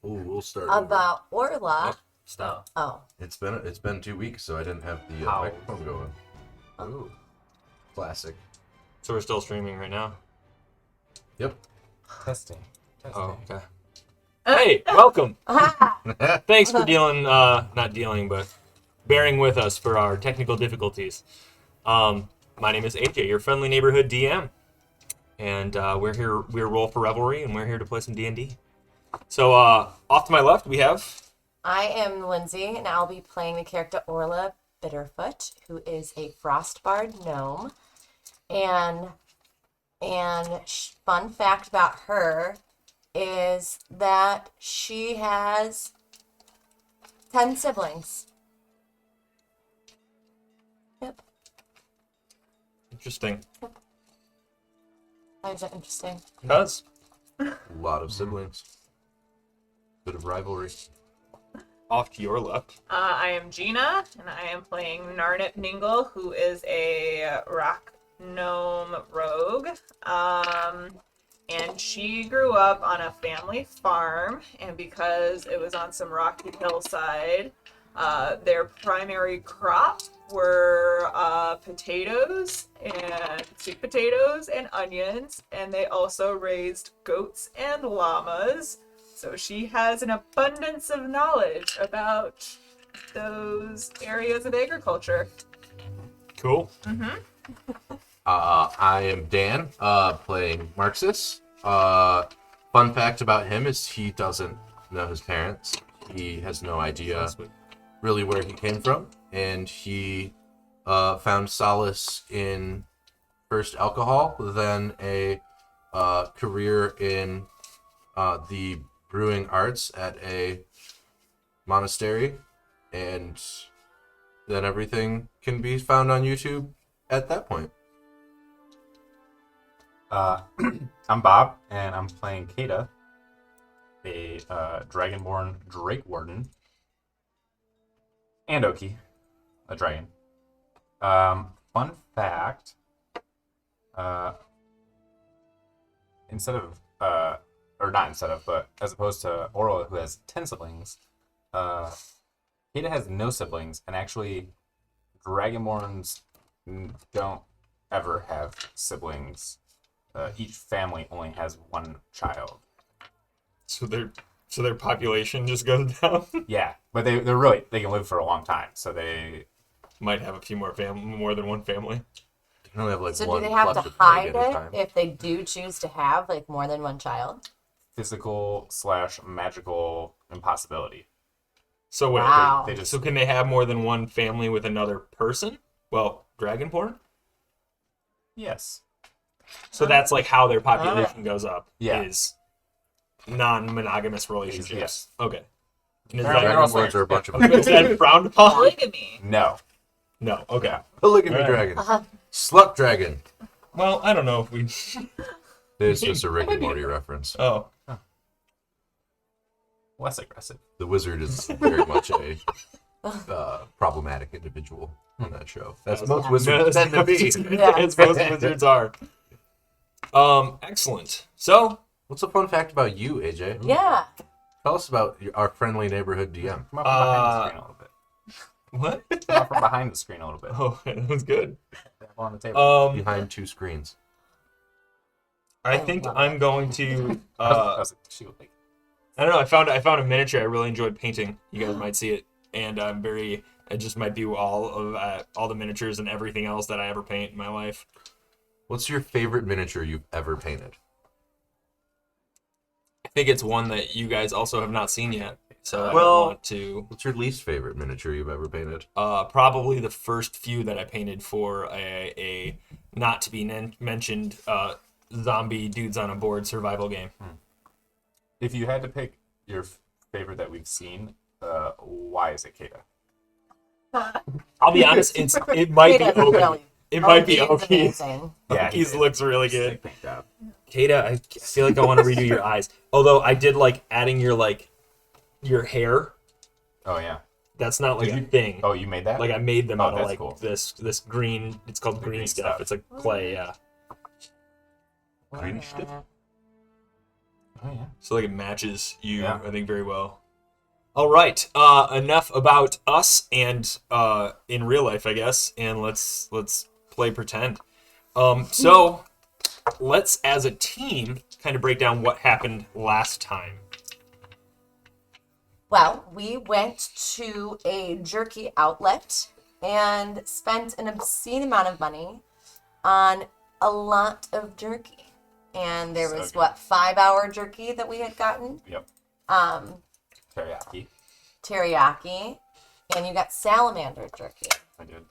we'll start about Orla. Yep. Stop. Oh. It's been 2 weeks, so I didn't have the How? microphone going. Ooh. Classic. So we're still streaming right now? Yep. Testing. Oh, okay. Hey, welcome. Ah. Thanks for not dealing, but bearing with us for our technical difficulties. My name is AJ, your friendly neighborhood DM. And we're Roll for Revelry, and we're here to play some D&D. So, off to my left, we have... I am Lindsay, and I'll be playing the character Orla Bitterfoot, who is a Frostbard gnome. And fun fact about her is that she has 10 siblings. Yep. Interesting. Why is that interesting? Because? A lot of siblings. Bit of rivalry. Off to your left. I am Gina, and I am playing Narnit Ningle, who is a rock gnome rogue. And she grew up on a family farm, and because it was on some rocky hillside, their primary crop were potatoes and sweet potatoes and onions, and they also raised goats and llamas. So she has an abundance of knowledge about those areas of agriculture. Cool. I am Dan, playing Marxus. Fun fact about him is he doesn't know his parents. He has no idea really where he came from, and he found solace in first alcohol, then a career in the brewing arts at a monastery, and then everything can be found on YouTube at that point. I'm Bob, and I'm playing Kata, a dragonborn Drake Warden, and Oki, a dragon. Fun fact, but as opposed to Orla, who has 10 siblings, Kata has no siblings, and actually, dragonborns don't ever have siblings. Each family only has one child. So their population just goes down? Yeah, but they can live for a long time, so they Might have a few more than one family. You can only have like So one do they have clutch to of hide egg at a it time. if they do choose to have like more than one child? physical/magical impossibility. So wait, Wow. They just so can they have more than one family with another person? Well, dragonborn? yes. So that's like how their population goes up. Yeah. Is non-monogamous relationships. Yes. Okay. And is They're also- Dragonborns are a bunch of is that frowned upon? Polygamy. No. No. Okay. polygamy Alright. dragon, Uh-huh. slut dragon. Well, I don't know if we. It's just a Rick and Morty reference. Oh. Less aggressive. The wizard is very much a problematic individual on that show. That's most wizards tend to be. Yeah. As most wizards are. Excellent. So, What's a fun fact about you, AJ? Yeah. Tell us about our friendly neighborhood DM. Come up from behind the screen a little bit. what? Come up from behind the screen a little bit. Oh, that was good. On the table. Behind two screens. I think I'm going to. I was like, shoot, like, I don't know. I found a miniature I really enjoyed painting. You guys might see it, and it just might be all the miniatures and everything else that I ever paint in my life. What's your favorite miniature you've ever painted? I think it's one that you guys also have not seen yet. So I Well- want to What's your least favorite miniature you've ever painted? probably the first few that I painted for a not to be mentioned zombie dudes on a board survival game. if you had to pick your favorite that we've seen, why is it Kata? I'll be honest, it might be Kata, Oki. really. It might be Oki is Oki. amazing. Yeah, Oki's looks really good. Sick job. Kata, I feel like I want to redo your eyes. Although I did like adding your hair. Oh yeah. That's not like Did a you- thing. Oh, you made that? Like I made them Oh, out of that's like cool. this green. It's called The green green stuff. stuff. It's like clay. Yeah. Green stuff? Oh yeah. So like it matches you, Yeah. I think, very well. All right, enough about us and in real life, I guess, and let's play pretend. So let's, as a team, kind of break down what happened last time. Well, we went to a jerky outlet and spent an obscene amount of money on a lot of jerky. And there So was, good. 5-hour jerky that we had gotten? Yep. Teriyaki. Teriyaki. And you got salamander jerky. I did.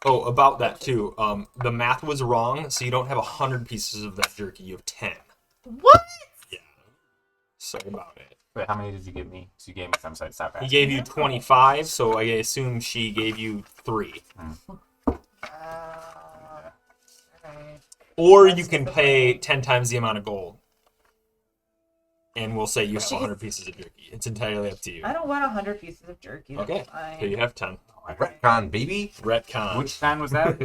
Oh, about that too. The math was wrong, so you don't have 100 pieces of that jerky. You have 10. What? Yeah. Sorry about it. Wait, how many did you give me? So you gave me some, so I stopped He asking. gave you 25, so I assume she gave you 3. Or you can pay 10 times the amount of gold. And we'll say you have 100 pieces of jerky. It's entirely up to you. I don't want 100 pieces of jerky. That's Okay, fine. so you have 10. Retcon, baby. Retcon. Which time was that?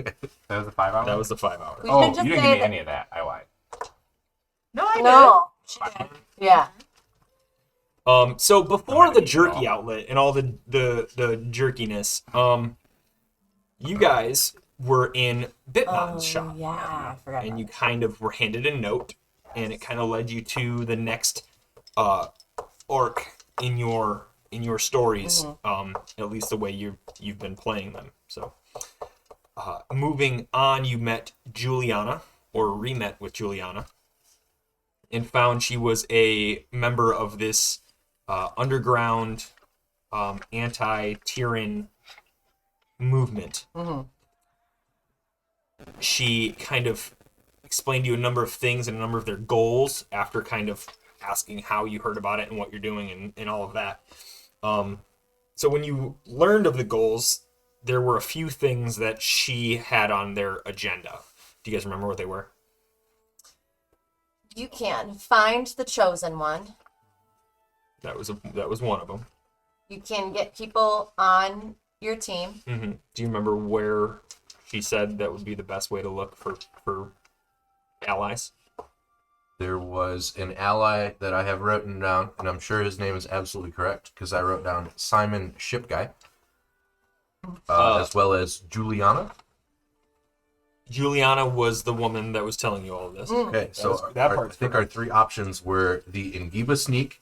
That was the 5 hour? That was the 5 hour. We Oh, should you just didn't say give me that- any of that. I lied. No, I No. She did. Yeah. So before the eat it jerky all. outlet and all the jerkiness, you guys were in Bitmon's shop. Yeah, I forgot. And about you kind of were handed a note, and it kind of led you to the next arc in your stories, at least the way you've been playing them. So, moving on, you met Juliana, or re-met with Juliana, and found she was a member of this underground anti-tyrann movement. She kind of explained to you a number of things and a number of their goals after kind of asking how you heard about it and what you're doing and all of that. So when you learned of the goals, there were a few things that she had on their agenda. Do you guys remember what they were? You can find the chosen one. That was one of them. You can get people on your team. Mm-hmm. Do you remember where she said that would be the best way to look for allies? There was an ally that I have written down, and I'm sure his name is absolutely correct because I wrote down Simon Shipguy, as well as Juliana. Juliana was the woman that was telling you all of this. Okay, so was- that I part's think our 3 options were the Ingiba sneak,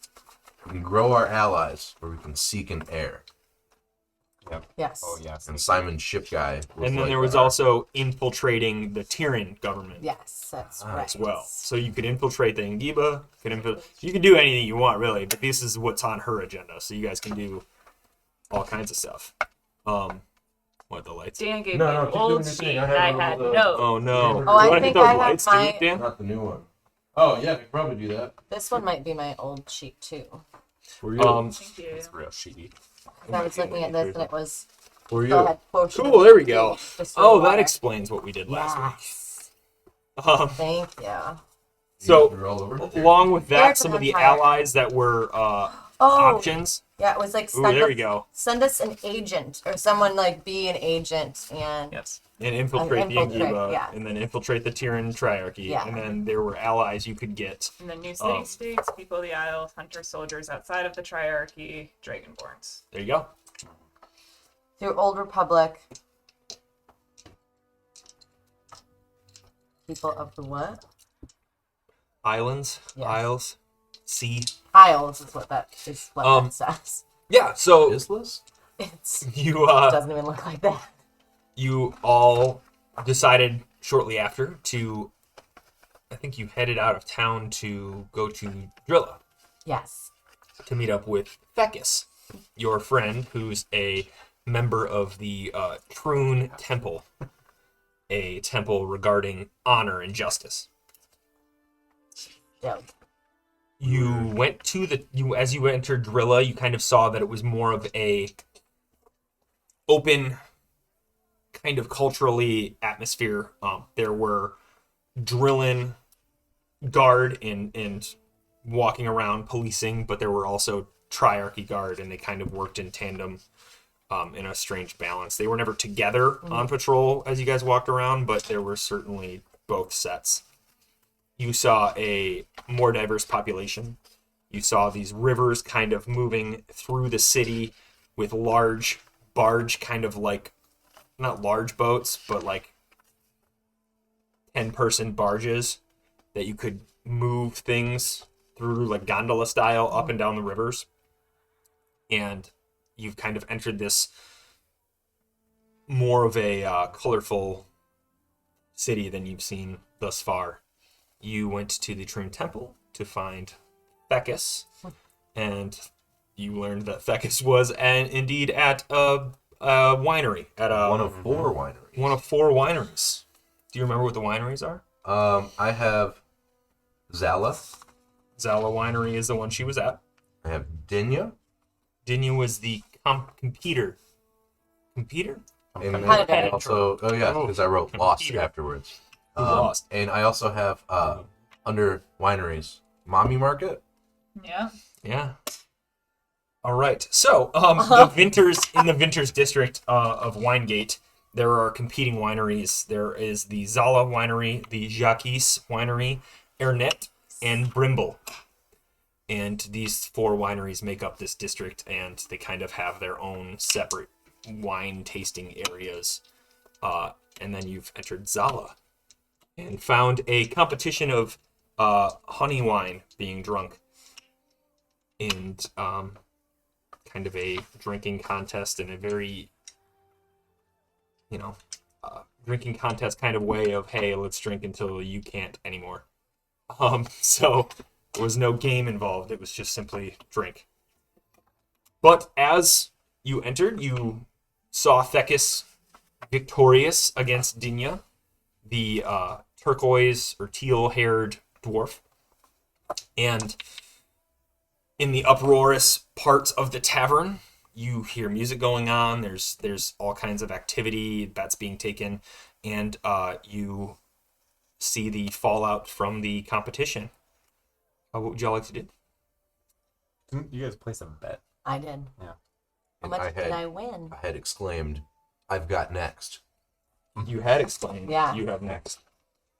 we can grow our allies, or we can seek an heir. Yep. Yes. Oh, yes. And Simon Shipguy was And then like there was our- also infiltrating the Tyrann government Yes, that's right. as well. So you could infiltrate the Ingiba. You can do anything you want, really, but this is what's on her agenda. So you guys can do all kinds of stuff. What, the lights? Dan gave No, me no, an keep old doing your sheet thing. I and have I all had the- no. Oh, no. Oh, I You wanna think hit those I have lights too, my- Dan? Not the new one. Oh, yeah, we could probably do that. This one might be my old sheet too. For you. Thank you. It's real shitty. I was looking at this and it was. For you. Go ahead. Potion Cool, there we go. just Oh, water. that explains what we did last Yes. week. Thank you. So, You're all over it. along with that, There's some an of the empire. allies that were Oh, options. yeah. It was like Ooh, there we go. send us an agent or someone like be an agent and Yes. And infiltrate the infiltrate, Ingiba, yeah. and then infiltrate the Tyrann triarchy, Yeah. and then there were allies you could get. And then new city states, people of the Isles, hunter soldiers outside of the Triarchy, Dragonborns. There you go. through Old Republic. People of the what? Islands, Yes. isles, sea. Isles is what that Um, that says. Yeah. So Islas? It's you doesn't even look like that. you all decided shortly after to. I think you headed out of town to go to Drilla Yes. to meet up with Fecus, your friend, who's a member of the Troon Temple, a temple regarding honor and justice. Dope. You went to as you entered Drilla, you kind of saw that it was more of a open kind of culturally atmosphere. There were Drillin guard and walking around policing, but there were also Triarchy guard, and they kind of worked in tandem in a strange balance. They were never together on patrol as you guys walked around, but there were certainly both sets. you saw a more diverse population. You saw these rivers kind of moving through the city with large barge, kind of like, not large boats, but like 10-person barges that you could move things through, like gondola style, up and down the rivers. And you've kind of entered this more of a colorful city than you've seen thus far. You went to the Troon Temple to find Thecus, and you learned that Thecus was indeed at a winery, at One of 4 wineries. one of 4 wineries. Do you remember what the wineries are? I have Zala. Zala Winery is the one she was at. I have Dinya. Dinya was the competitor. Competitor? And then Competitor. I also, oh yeah, because I wrote Lost Computer. afterwards. Who lost? And I also have under wineries, Mommy Market. Yeah. Yeah. All right. So, the Vinters district of Winegate, there are competing wineries. There is the Zala Winery, the Jacques Winery, Ernet, and Brimble. And these 4 wineries make up this district, and they kind of have their own separate wine tasting areas. And then you've entered Zala and found a competition of honey wine being drunk. And kind of a drinking contest in a very, drinking contest kind of way of, hey, let's drink until you can't anymore. So there was no game involved. It was just simply drink. But as you entered, you saw Thecus victorious against Dinya, the turquoise or teal-haired dwarf. And in the uproarious parts of the tavern, you hear music going on. There's all kinds of activity, bets being taken, and you see the fallout from the competition. What would y'all like to do? Didn't you guys place a bet? I did. Yeah. How And much did I win? I had exclaimed, I've got next. You had explained. Yeah. You have next.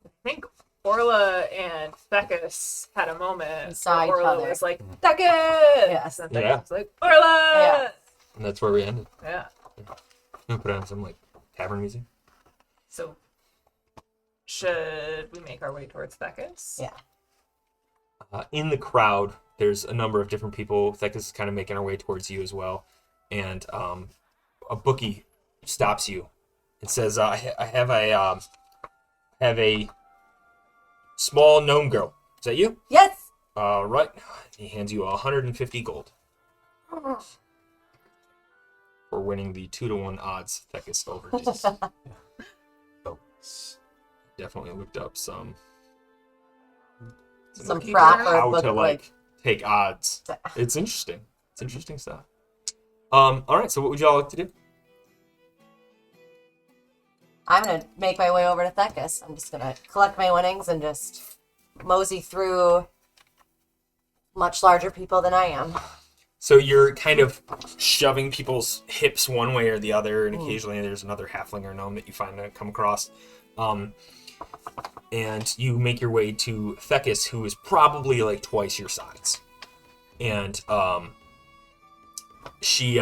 I think Orla and Thecus had a moment. We saw where each Orla other. was like, Thecus! Yes. And Yeah. Thecus was like, Orla! Yeah. And that's where we ended. Yeah. We'll put on some like tavern music. So, should we make our way towards Thecus? Yeah. In the crowd, there's a number of different people. Thecus is kind of making our way towards you as well. And a bookie stops you and says, I have a small gnome girl. Is that you? Yes. Right. He hands you 150 gold for winning the 2-to-1 odds Thecus over Dinya. So, Definitely looked up some proper how book to like take odds. It's interesting. It's interesting stuff. All right. So what would y'all like to do? I'm gonna make my way over to Thecus. I'm just gonna collect my winnings and just mosey through much larger people than I am. So you're kind of shoving people's hips one way or the other, and occasionally there's another halfling or gnome that you find to come across. And you make your way to Thecus, who is probably like twice your size. And she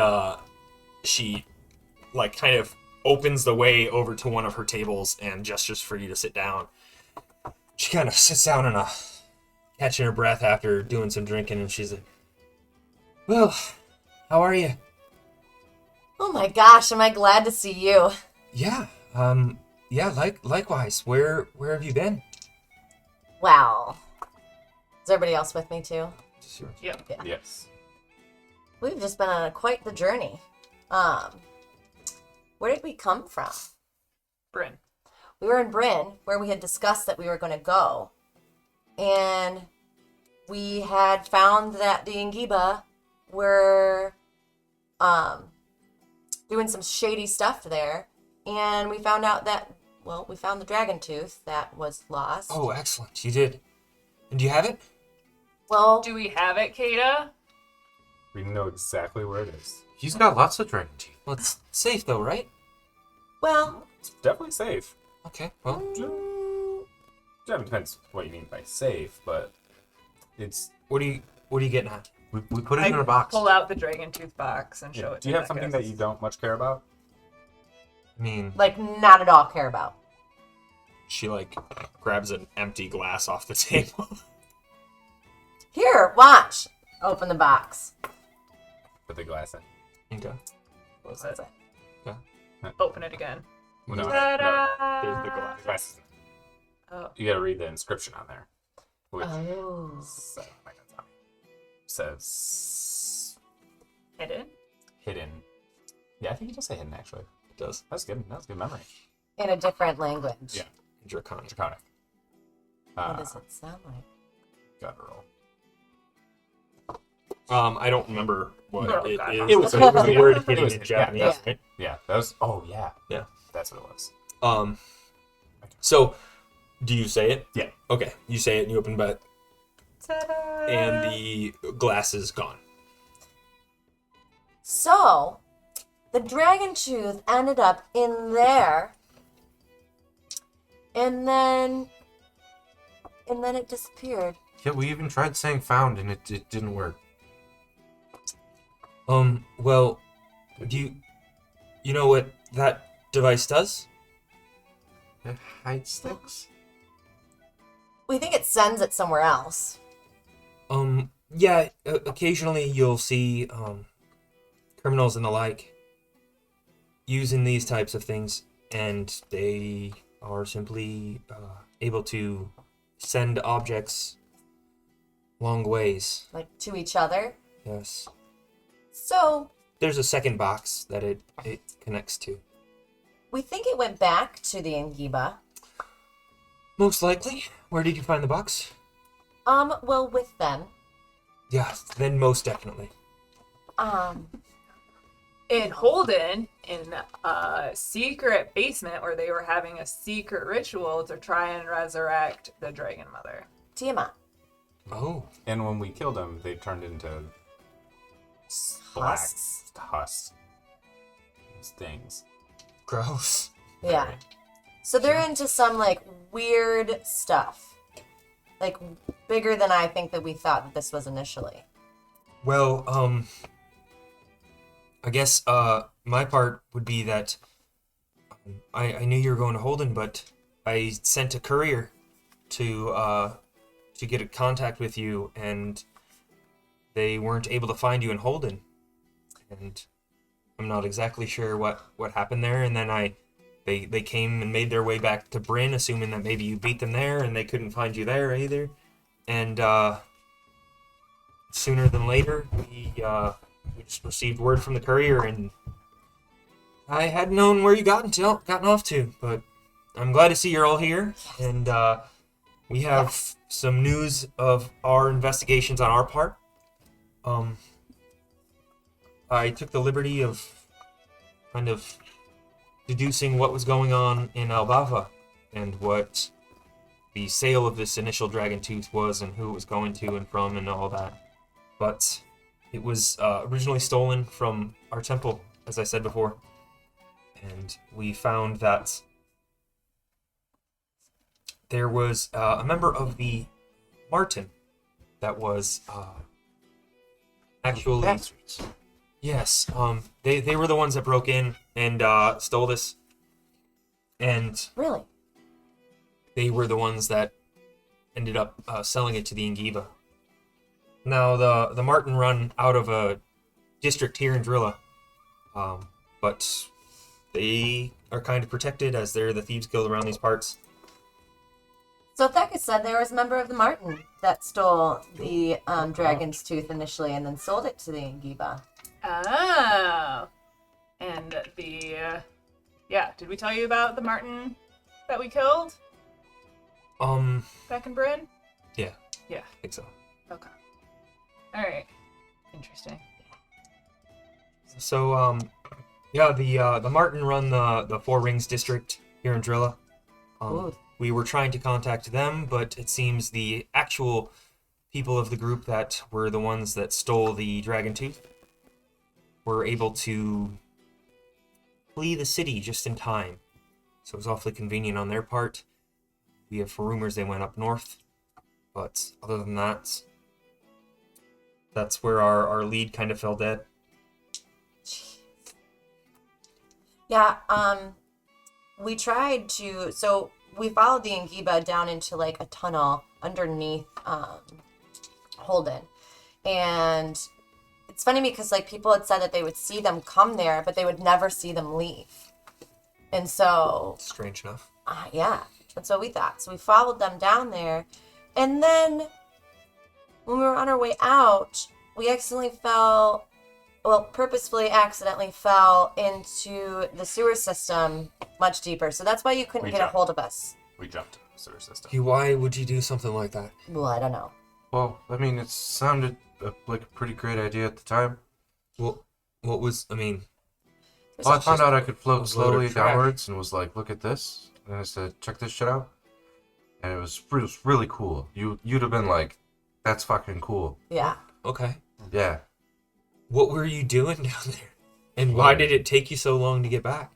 like kind of opens the way over to one of her tables and gestures for you to sit down. She kind of sits down and catching her breath after doing some drinking, and she's like, "Well, how are you?" Oh my gosh, am I glad to see you. Yeah, likewise. Where have you been? Wow. Is everybody else with me too? Sure. Yep. Yeah. Yes. We've just been on quite the journey. Where did we come from? Bryn. We were in Bryn, where we had discussed that we were going to go. And we had found that the Ingiba were doing some shady stuff there. And we found out that, well, we found the dragon tooth that was lost. Oh, excellent. You did. And do you have it? Well, Do we have it, Kata? We know exactly where it is. he's got lots of dragon teeth. Well, it's safe though, right? well, It's definitely safe. Okay. Well, Depends what you mean by safe, but it's. What are you getting at? We put it I in our box. pull out the dragon tooth box and show it. Do you have something that you don't much care about? I mean, Like, not at all care about. she like grabs an empty glass off the table. Here, watch. Open the box. Put the glass in. Okay. Close it. Okay. Open it again. Well, no, Ta-da! There's the glass. the glass is in. Oh. You gotta read the inscription on there. Which Oh. says Hidden. hidden. Yeah, I think you just say hidden actually. It does. That's good. That's good memory. In a different language. Yeah. Draconic. Draconic. What does it sound like? Got to roll. I don't remember what Oh, it God. is. It was- it was the word it hidden was- in yeah, Japanese, yeah. right? Yeah, that was. Oh yeah. Yeah. That's what it was. So, do you say it? Yeah. Okay, you say it and you open the Ta-da! and the glass is gone. So, the dragon tooth ended up in there, and then it disappeared. Yeah, we even tried saying found and it didn't work. Well, do you know what that device does? It hides sticks? We think it sends it somewhere else. Yeah, occasionally you'll see, criminals and the like using these types of things, and they are simply, able to send objects long ways. Like, to each other. Yes. So, There's a second box that it connects to. we think it went back to the Angiba. Most likely. Where did you find the box? Well, with them. Yeah, then most definitely. In Holden, in a secret basement where they were having a secret ritual to try and resurrect the Dragon Mother. Tiamat. Oh. And when we killed them, they turned into black Husks. husks. Things. Gross. Yeah. So they're into some, like, weird stuff. Like, bigger than I think that we thought that this was initially. Well, I guess, my part would be that I knew you were going to Holden, but I sent a courier to get in contact with you, and they weren't able to find you in Holden. And I'm not exactly sure what happened there, and then they came and made their way back to Bryn, assuming that maybe you beat them there, and they couldn't find you there either. And, sooner than later, we just received word from the courier, and I hadn't known where you gotten off to, but I'm glad to see you're all here, and we have some news of our investigations on our part. I took the liberty of kind of deducing what was going on in Albava and what the sale of this initial dragon tooth was and who it was going to and from and all that. But it was originally stolen from our temple, as I said before. And we found that there was a member of the Martin that was actually... Bastards. Yes, they were the ones that broke in and stole this. And Really? they were the ones that ended up selling it to the Ngiba. Now, the Martin run out of a district here in Drilla, but they are kind of protected as they're the Thieves Guild around these parts. So Thecka said there was a member of the Martin that stole the dragon's tooth initially and then sold it to the Angiba. Oh. And did we tell you about the Martin that we killed back in Bryn? Yeah. Yeah. I think so. Okay. Alright. Interesting. So, the Martin run the Four Rings district here in Drilla. Ooh. We were trying to contact them, but it seems the actual people of the group that were the ones that stole the dragon tooth were able to flee the city just in time. So it was awfully convenient on their part. we have rumors they went up north. But other than that, that's where our lead kind of fell dead. Yeah, we tried to, so we followed the Angiba down into like a tunnel underneath Holden. And it's funny because like people had said that they would see them come there, but they would never see them leave. And so, Strange enough. yeah, that's what we thought. So we followed them down there. And then when we were on our way out, we purposefully accidentally fell into the sewer system much deeper. So that's why you couldn't We get a jumped. hold of us. We jumped the sewer system. Why would you do something like that? Well, I don't know. Well, I mean, it sounded like a pretty great idea at the time. Well, what was, There's Well, I a- found out I could float a load of slowly trash. downwards and was like, look at this. And I said, check this shit out. And it was really cool. You'd have been like, that's fucking cool. Yeah. okay? Yeah. What were you doing down there? And why did it take you so long to get back?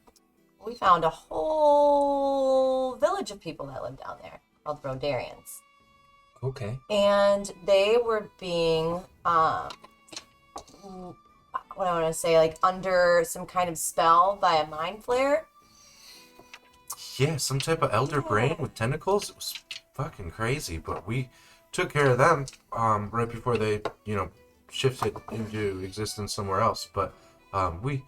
We found a whole village of people that lived down there called Rodarians. Okay. And they were being, what do I want to say, like under some kind of spell by a mind flare. Yeah, some type of elder brain with tentacles. It was fucking crazy, but we took care of them right before they, shifted into existence somewhere else. But we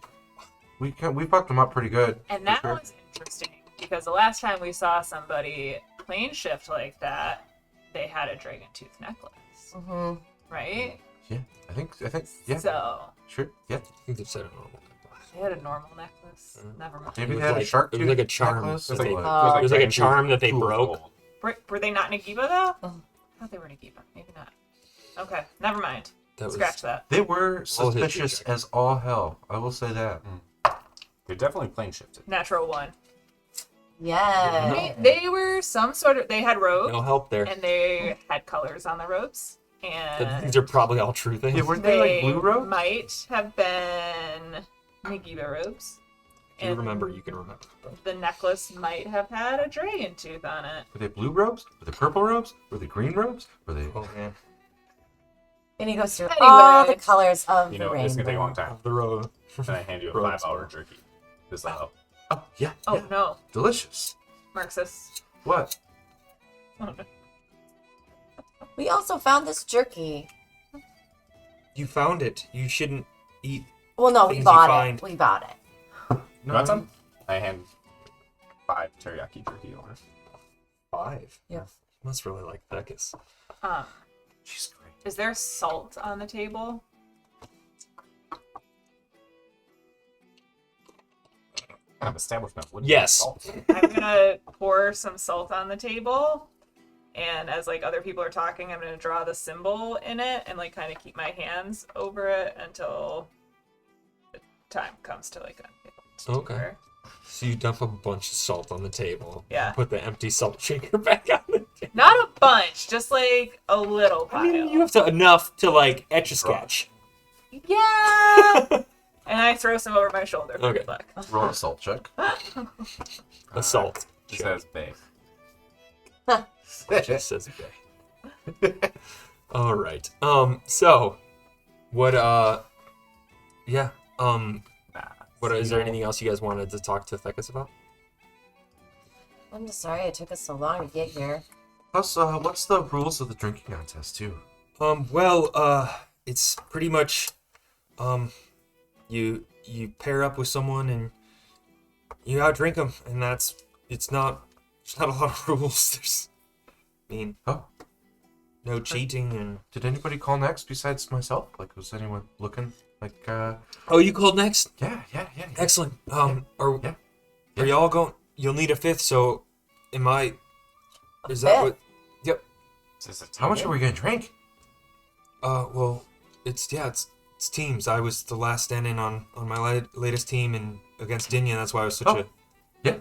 fucked them up pretty good. And for that sure. was interesting because the last time we saw somebody plane shift like that, they had a dragon tooth necklace, Mm-hmm. right? Yeah, I think yeah, So sure, yeah. I think they've said it normal. they had a normal necklace. Never mind. Maybe It they was had a like- shark it was tooth like a charm. necklace, It was or like- what? It was like a dragon charm tooth that they full of broke. gold. Were they not Nagiba though? Oh. I thought they were Nagiba. Maybe not. Okay, never mind. That was Scratch that. They were All history suspicious check. as all hell. I will say that. They definitely plane shifted. Natural one. Yeah. They were some sort of. They had robes No help there. and they had colors on the robes, But and these are probably all true things. Yeah, weren't they like blue robes? might have been Nagiba robes. If you and remember, you can remember. The necklace might have had a dragon tooth on it. Were they blue robes? Were they purple robes? Were they green robes? Were they? Oh man, And he goes through Anyway. all the colors of You the know, rainbow. it's gonna take a long time. the road. Then I hand you a Roads. 5-hour jerky. This will help. Oh yeah. Oh yeah. no, Delicious. Marxist. What? Oh, no. We also found this jerky. You found it. You shouldn't eat. Well, no, we Things you bought find. it. We bought it. You want some? I hand 5 teriyaki jerky over. 5. Yeah. You must really like Beckus. She's great. Is there salt on the table? Kind of establishment. Wouldn't Yes. salt. I'm gonna pour some salt on the table, and as like other people are talking, I'm gonna draw the symbol in it and like kind of keep my hands over it until the time comes to like I'm able to do Okay. her. So you dump a bunch of salt on the table. Yeah. Put the empty salt shaker back on the table. Not a bunch, just like a little pile. I mean, you have to enough to like etch a sketch. Yeah. And I throw some over my shoulder. For Okay. good luck. Roll a salt check. A salt. It says babe. Just says bay. All right. So, what? Yeah. What is there anything else you guys wanted to talk to Thekas about? I'm just sorry it took us so long to get here. Plus, what's the rules of the drinking contest too? Well, it's pretty much, you pair up with someone and you outdrink them, and it's not a lot of rules. I mean, Oh, no cheating and. did anybody call next besides myself? Like, was anyone looking? Like, Oh, you called next. yeah. Excellent. Yeah. Are y'all going? You'll need a 5th. So, am I? Is that fifth? what? Yep. Is this a team How much game? are we gonna drink? Well, it's teams. I was the last standing on my latest team and against Dinya. That's why I was such Oh. a. Yeah.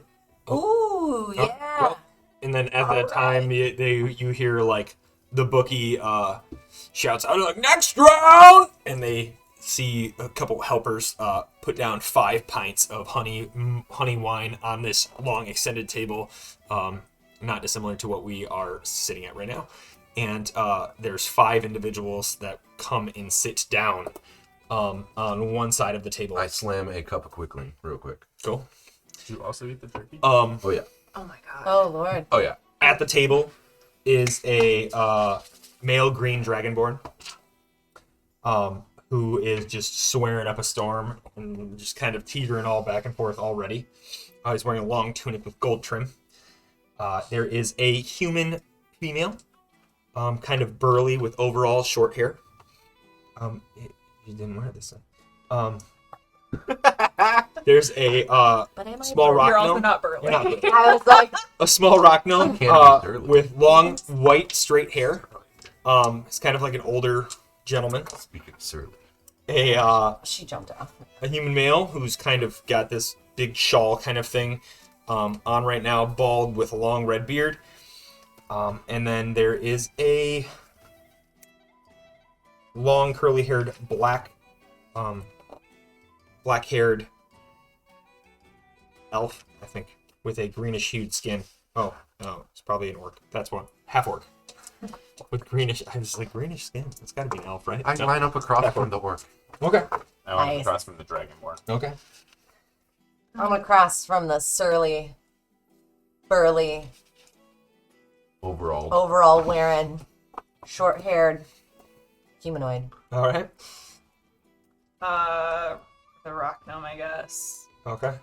Ooh, yeah. well, and then at that time, you hear like the bookie shouts out like next round, and they see a couple helpers put down 5 pints of honey wine on this long extended table, not dissimilar to what we are sitting at right now. And there's 5 individuals that come and sit down on one side of the table. I slam a cup of quickling real quick. Cool. Do you also eat the turkey? Oh yeah. Oh my god. Oh Lord. Oh yeah. At the table is a male green dragonborn who is just swearing up a storm and just kind of teetering all back and forth already. He's wearing a long tunic with gold trim. There is a human female, kind of burly with overall short hair. You didn't wear this one. There's a But am I small burly? rock You're also gnome. not burly. You're not burly. I was like, A small rock gnome Can't be burly. with long white straight hair. It's kind of like an older gentleman. Speaking of surly. she jumped off. A human male who's kind of got this big shawl kind of thing on right now, bald with a long red beard. And then there is a long curly-haired black-haired elf, I think, with a greenish-hued skin. Oh, no, it's probably an orc. That's one. Half-orc. With greenish, I was like, greenish skin? It's got to be an elf, right? I No. line up across from the orc. Okay. I went Nice. across from the dragonborn. Okay. I'm across from the surly, burly, Overall. overall wearing, short-haired humanoid. All right. The rock gnome, I guess. Okay.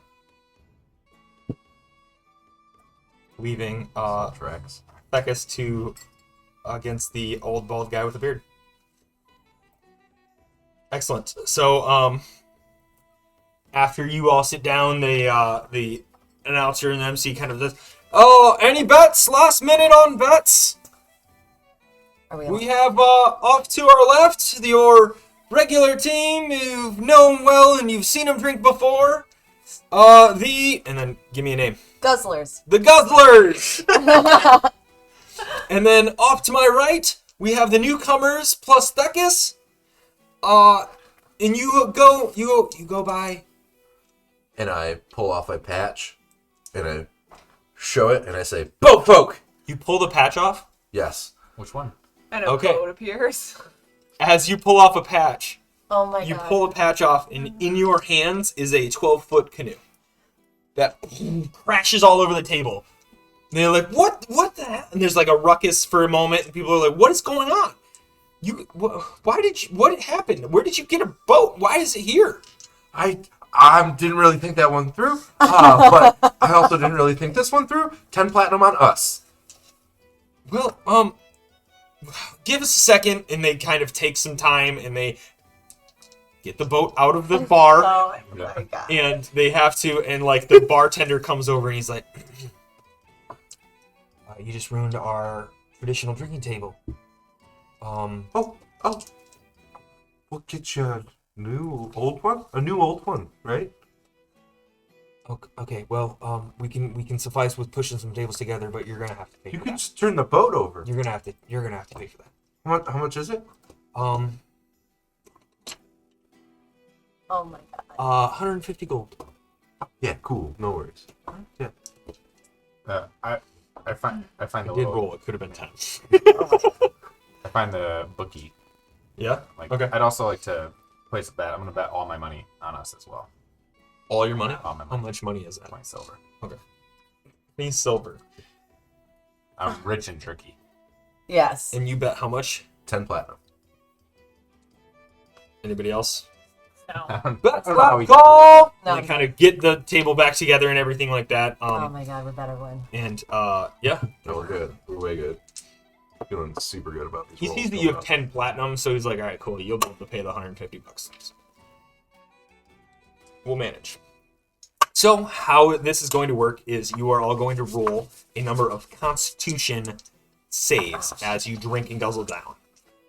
Leaving Tracks. Beckus to against the old bald guy with the beard. Excellent. So, after you all sit down, the announcer and the MC kind of does, "Oh, any bets? Last minute on bets? Are we? We have off to our left your regular team you've known well and you've seen them drink before. And then give me a name. Guzzlers. The Guzzlers! And then off to my right, we have the newcomers plus Thecus. And you go by. And I pull off my patch, and I show it, and I say, "Boat folk." You pull the patch off. Yes. Which one? And a Okay. boat appears. As you pull off a patch, Oh my you god. pull a patch off, and in your hands is a 12-foot canoe that crashes all over the table. And they're like, "What the hell?" And there's like a ruckus for a moment, and people are like, "What is going on? What happened? Where did you get a boat? Why is it here?" I didn't really think that one through, but I also didn't really think this one through. 10 platinum on us. Well, give us a second, and they kind of take some time, and they get the boat out of the bar, Oh my god. and they have to, and like the bartender comes over, and he's like, "You just ruined our traditional drinking table." Oh. We'll get you a new old one? A new old one, right? Okay, well, we can suffice with pushing some tables together, but you're gonna have to pay You for can that. just turn the boat over. You're gonna have to pay for that. How much is it? Oh my god. 150 gold. Yeah, cool. No worries. Yeah. I find I the did little, roll. It could have been 10. I find the bookie. Yeah. Like, Okay. I'd also like to place a bet. I'm gonna bet all my money on us as well. All your money? All my How money. much money is that? 20 silver. Me silver. I'm rich in turkey. Yes. And you bet how much? 10 platinum. Anybody else? No. That's don't know how we call. No. They kind of get the table back together and everything like that. Oh my god, we better win. And yeah, No, we're good. We're way good. Feeling super good about these he rolls sees that coming you have up. 10 platinum, so he's like, "All right, cool. You'll be able to pay the $150. We'll manage." So how this is going to work is you are all going to roll a number of Constitution saves as you drink and guzzle down.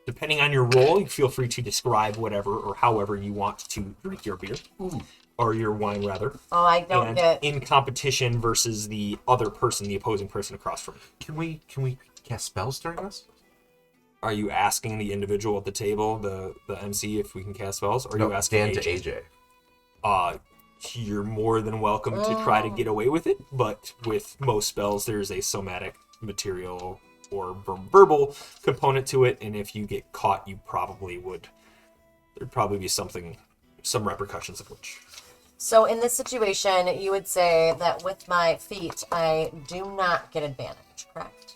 Depending on your roll, you feel free to describe whatever or however you want to drink your beer. Or your wine, rather. Oh, I don't And get. in competition versus the other person, the opposing person across from you. Can we cast spells during this? Are you asking the individual at the table, the MC, if we can cast spells? Or are No, you asking Dan to AJ? AJ. you're more than welcome to try to get away with it. But with most spells, there's a somatic material or verbal component to it, and if you get caught, you probably would. There'd probably be some repercussions of which. So in this situation, you would say that with my feet, I do not get advantage, correct?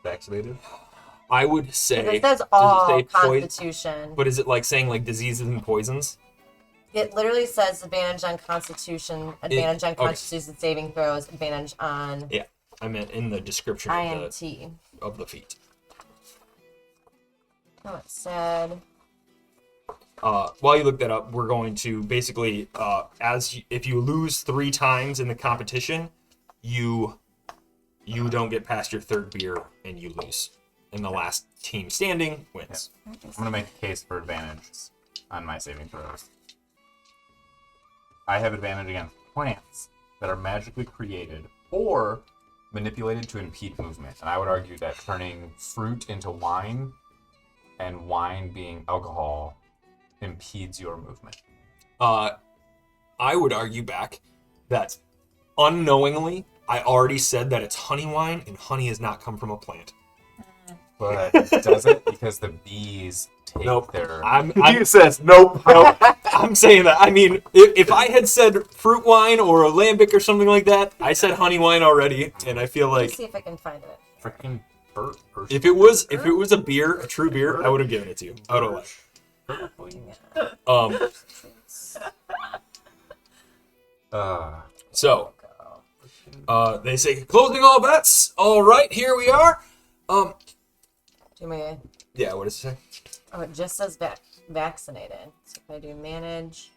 Vaccinated? I would say. It says does all it say Constitution. But is it like saying like diseases and poisons? It literally says advantage on Constitution, advantage on okay. Constitution saving throws, advantage on Yeah, I meant in the description INT. of the feat. Oh, it said. While you look that up, we're going to basically, if you lose 3 times in the competition, you don't get past your 3rd beer and you lose. And the last team standing wins. I'm going to make a case for advantage on my saving throws. I have advantage against plants that are magically created or manipulated to impede movement. And I would argue that turning fruit into wine and wine being alcohol impedes your movement. I would argue back that unknowingly, I already said that it's honey wine, and honey has not come from a plant. But does it? Because the bees take Nope. their... He says nope. No, I'm saying that. I mean, if I had said fruit wine or a lambic or something like that, I said honey wine already, and I feel Let me like see if I can find it. freaking bird. if it was a beer, a true beer, I would have given it to you. I would have let. So they say closing all bets. All right, here we are. Do my. Yeah, what does it say? Oh, it just says vaccinated. So if I do manage,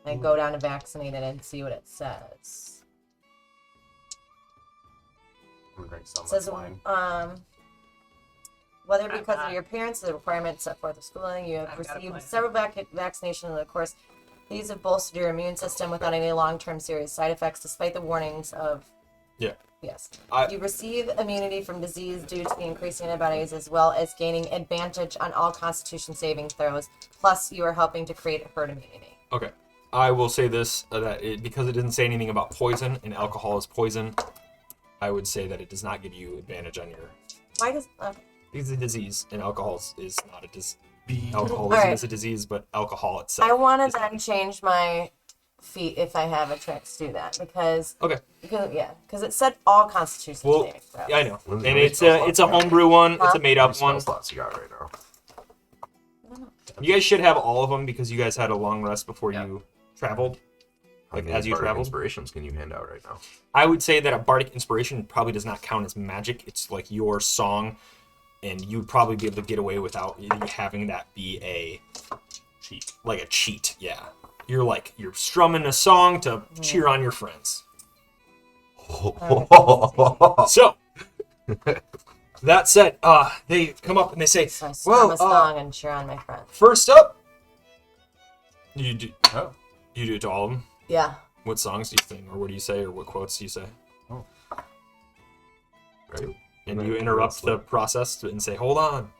I go down to vaccinated and see what it says. I'm gonna drink so It much says, wine. whether because of your parents or the requirements set forth of schooling, you have I've got a received plan. several vaccinations in the course. These have bolstered your immune system without any long-term serious side effects, despite the warnings of. Yeah. Yes. I- You receive immunity from disease due to the increasing antibodies, as well as gaining advantage on all Constitution saving throws. Plus, you are helping to create herd immunity. Okay. I will say this, because it didn't say anything about poison, and alcohol is poison, I would say that it does not give you advantage on your... Why does? It's a disease, and alcohol is not a disease. Alcoholism Alright. is a disease, but alcohol itself. I want is to not. then change my feet if I have a chance to do that because Okay. because it said all Constitution Well, saving throws. yeah, I know. Lindsay, And how many it's spell a slots it's a you got? homebrew one. It's Huh? a made How many up spell one. slots you got right now? You guys should have all of them because you guys had a long rest before you traveled. How Like many as you bardic traveled. inspirations can you hand out right now? I would say that a bardic inspiration probably does not count as magic. It's like your song, and you'd probably be able to get away without having that be a Cheat. like a cheat. Yeah, you're strumming a song to cheer on your friends. So that said, they come up and they say, So I strum "Well, a song and cheer on my friends. first up, you do Oh. you do it to all of them. Yeah. What songs do you sing, or what do you say, or what quotes do you say?" Right? And you interrupt the process and say, "Hold on."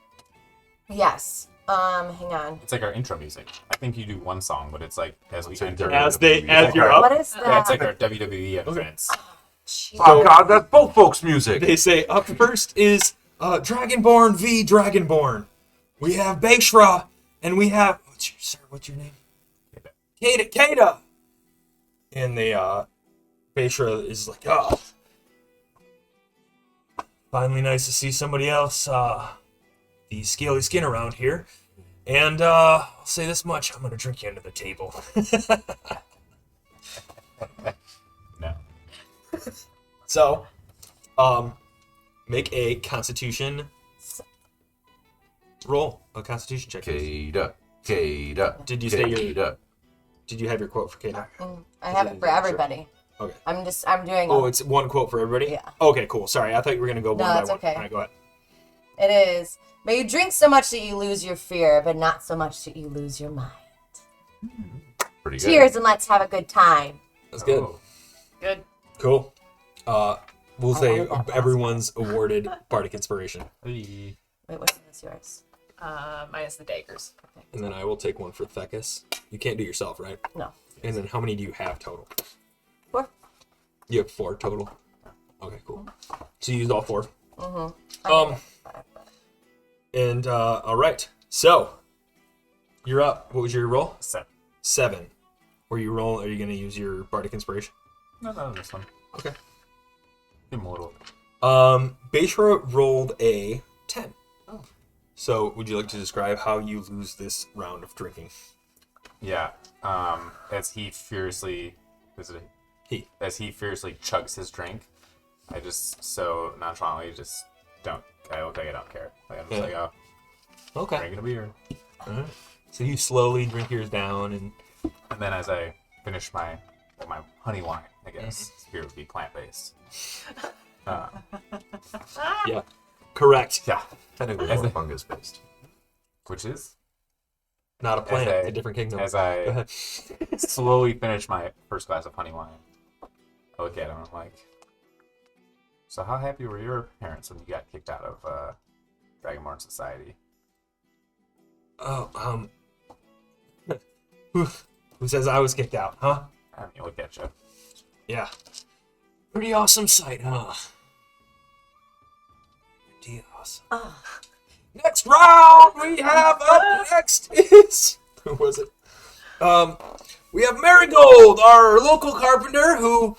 Yes. Hang on. It's like our intro music. I think you do one song, but it's like as we It's like enter. As WWE. you're up, What is that? Yeah, it's like our WWE entrance. Jeez. Oh God, that's both folks' music. they say up first is Dragonborn v Dragonborn. We have Beishra, and we have what's your name? Kata. And the Beishra is like, oh, finally nice to see somebody else. The scaly skin around here. And I'll say this much: I'm gonna drink you under the table. No. So, make a Constitution roll. A Constitution check. Kata. Did you say your- Kata. Did you have your quote for Kata? I have it for everybody. Okay. I'm doing. Oh, it's one quote for everybody? Yeah. Okay, cool. Sorry, I thought you were gonna go one by that's one. okay. All right, go ahead. It is. May you drink so much that you lose your fear, but not so much that you lose your mind. Pretty good. Cheers and let's have a good time. That's good. Oh. Good. Cool. We'll say like that. everyone's awarded Bardic Inspiration. Hey. Wait, what's yours? Minus the daggers. And then I will take one for Thecus. You can't do yourself, right? No. And then how many do you have total? 4. You have 4 total. Okay, cool. So you used all 4. Mm-hmm. And all right. So you're up. What was your roll? 7. 7. Were you roll? Are you going to use your bardic inspiration? No, this one. Okay. Immortal. Beishra rolled a 10. Oh. So would you like to describe how you lose this round of drinking? Yeah. As he furiously, as he furiously chugs his drink, I just so nonchalantly just don't. I don't care. Like, I'm just like, oh, Okay. drinking a beer. All right. So you slowly drink yours down, and And then as I finish my honey wine, I guess this beer would be plant based. yeah, correct. Yeah. Technically, As more a- fungus based. Which is Not a plant. As It's a different kingdom. as Go I ahead. slowly finish my first glass of honey wine. I look at him and I'm like, so how happy were your parents when you got kicked out of Dragonborn Society? Oh, who says I was kicked out, huh? I mean, look at you. Yeah. Pretty awesome sight, huh? Pretty awesome. Next round we have up next is who was it? We have Marigold, our local carpenter, who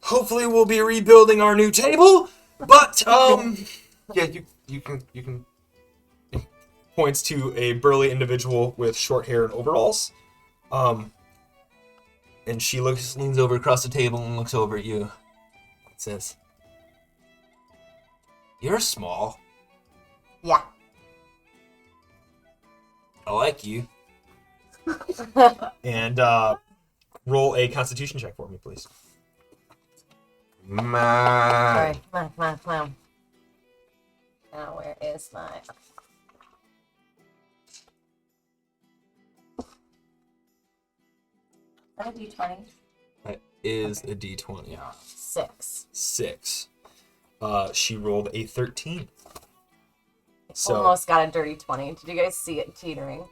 hopefully will be rebuilding our new table. But Yeah, you can. points to a burly individual with short hair and overalls. And she leans over across the table and looks over at you. And says, "You're small. Yeah. I like you." And roll a Constitution check for me, please. Man. Sorry. Come on. Now, where is my... Is that a D20? That is a D20. Yeah. 6. 6. She rolled a 13. So Almost got a dirty 20. Did you guys see it teetering?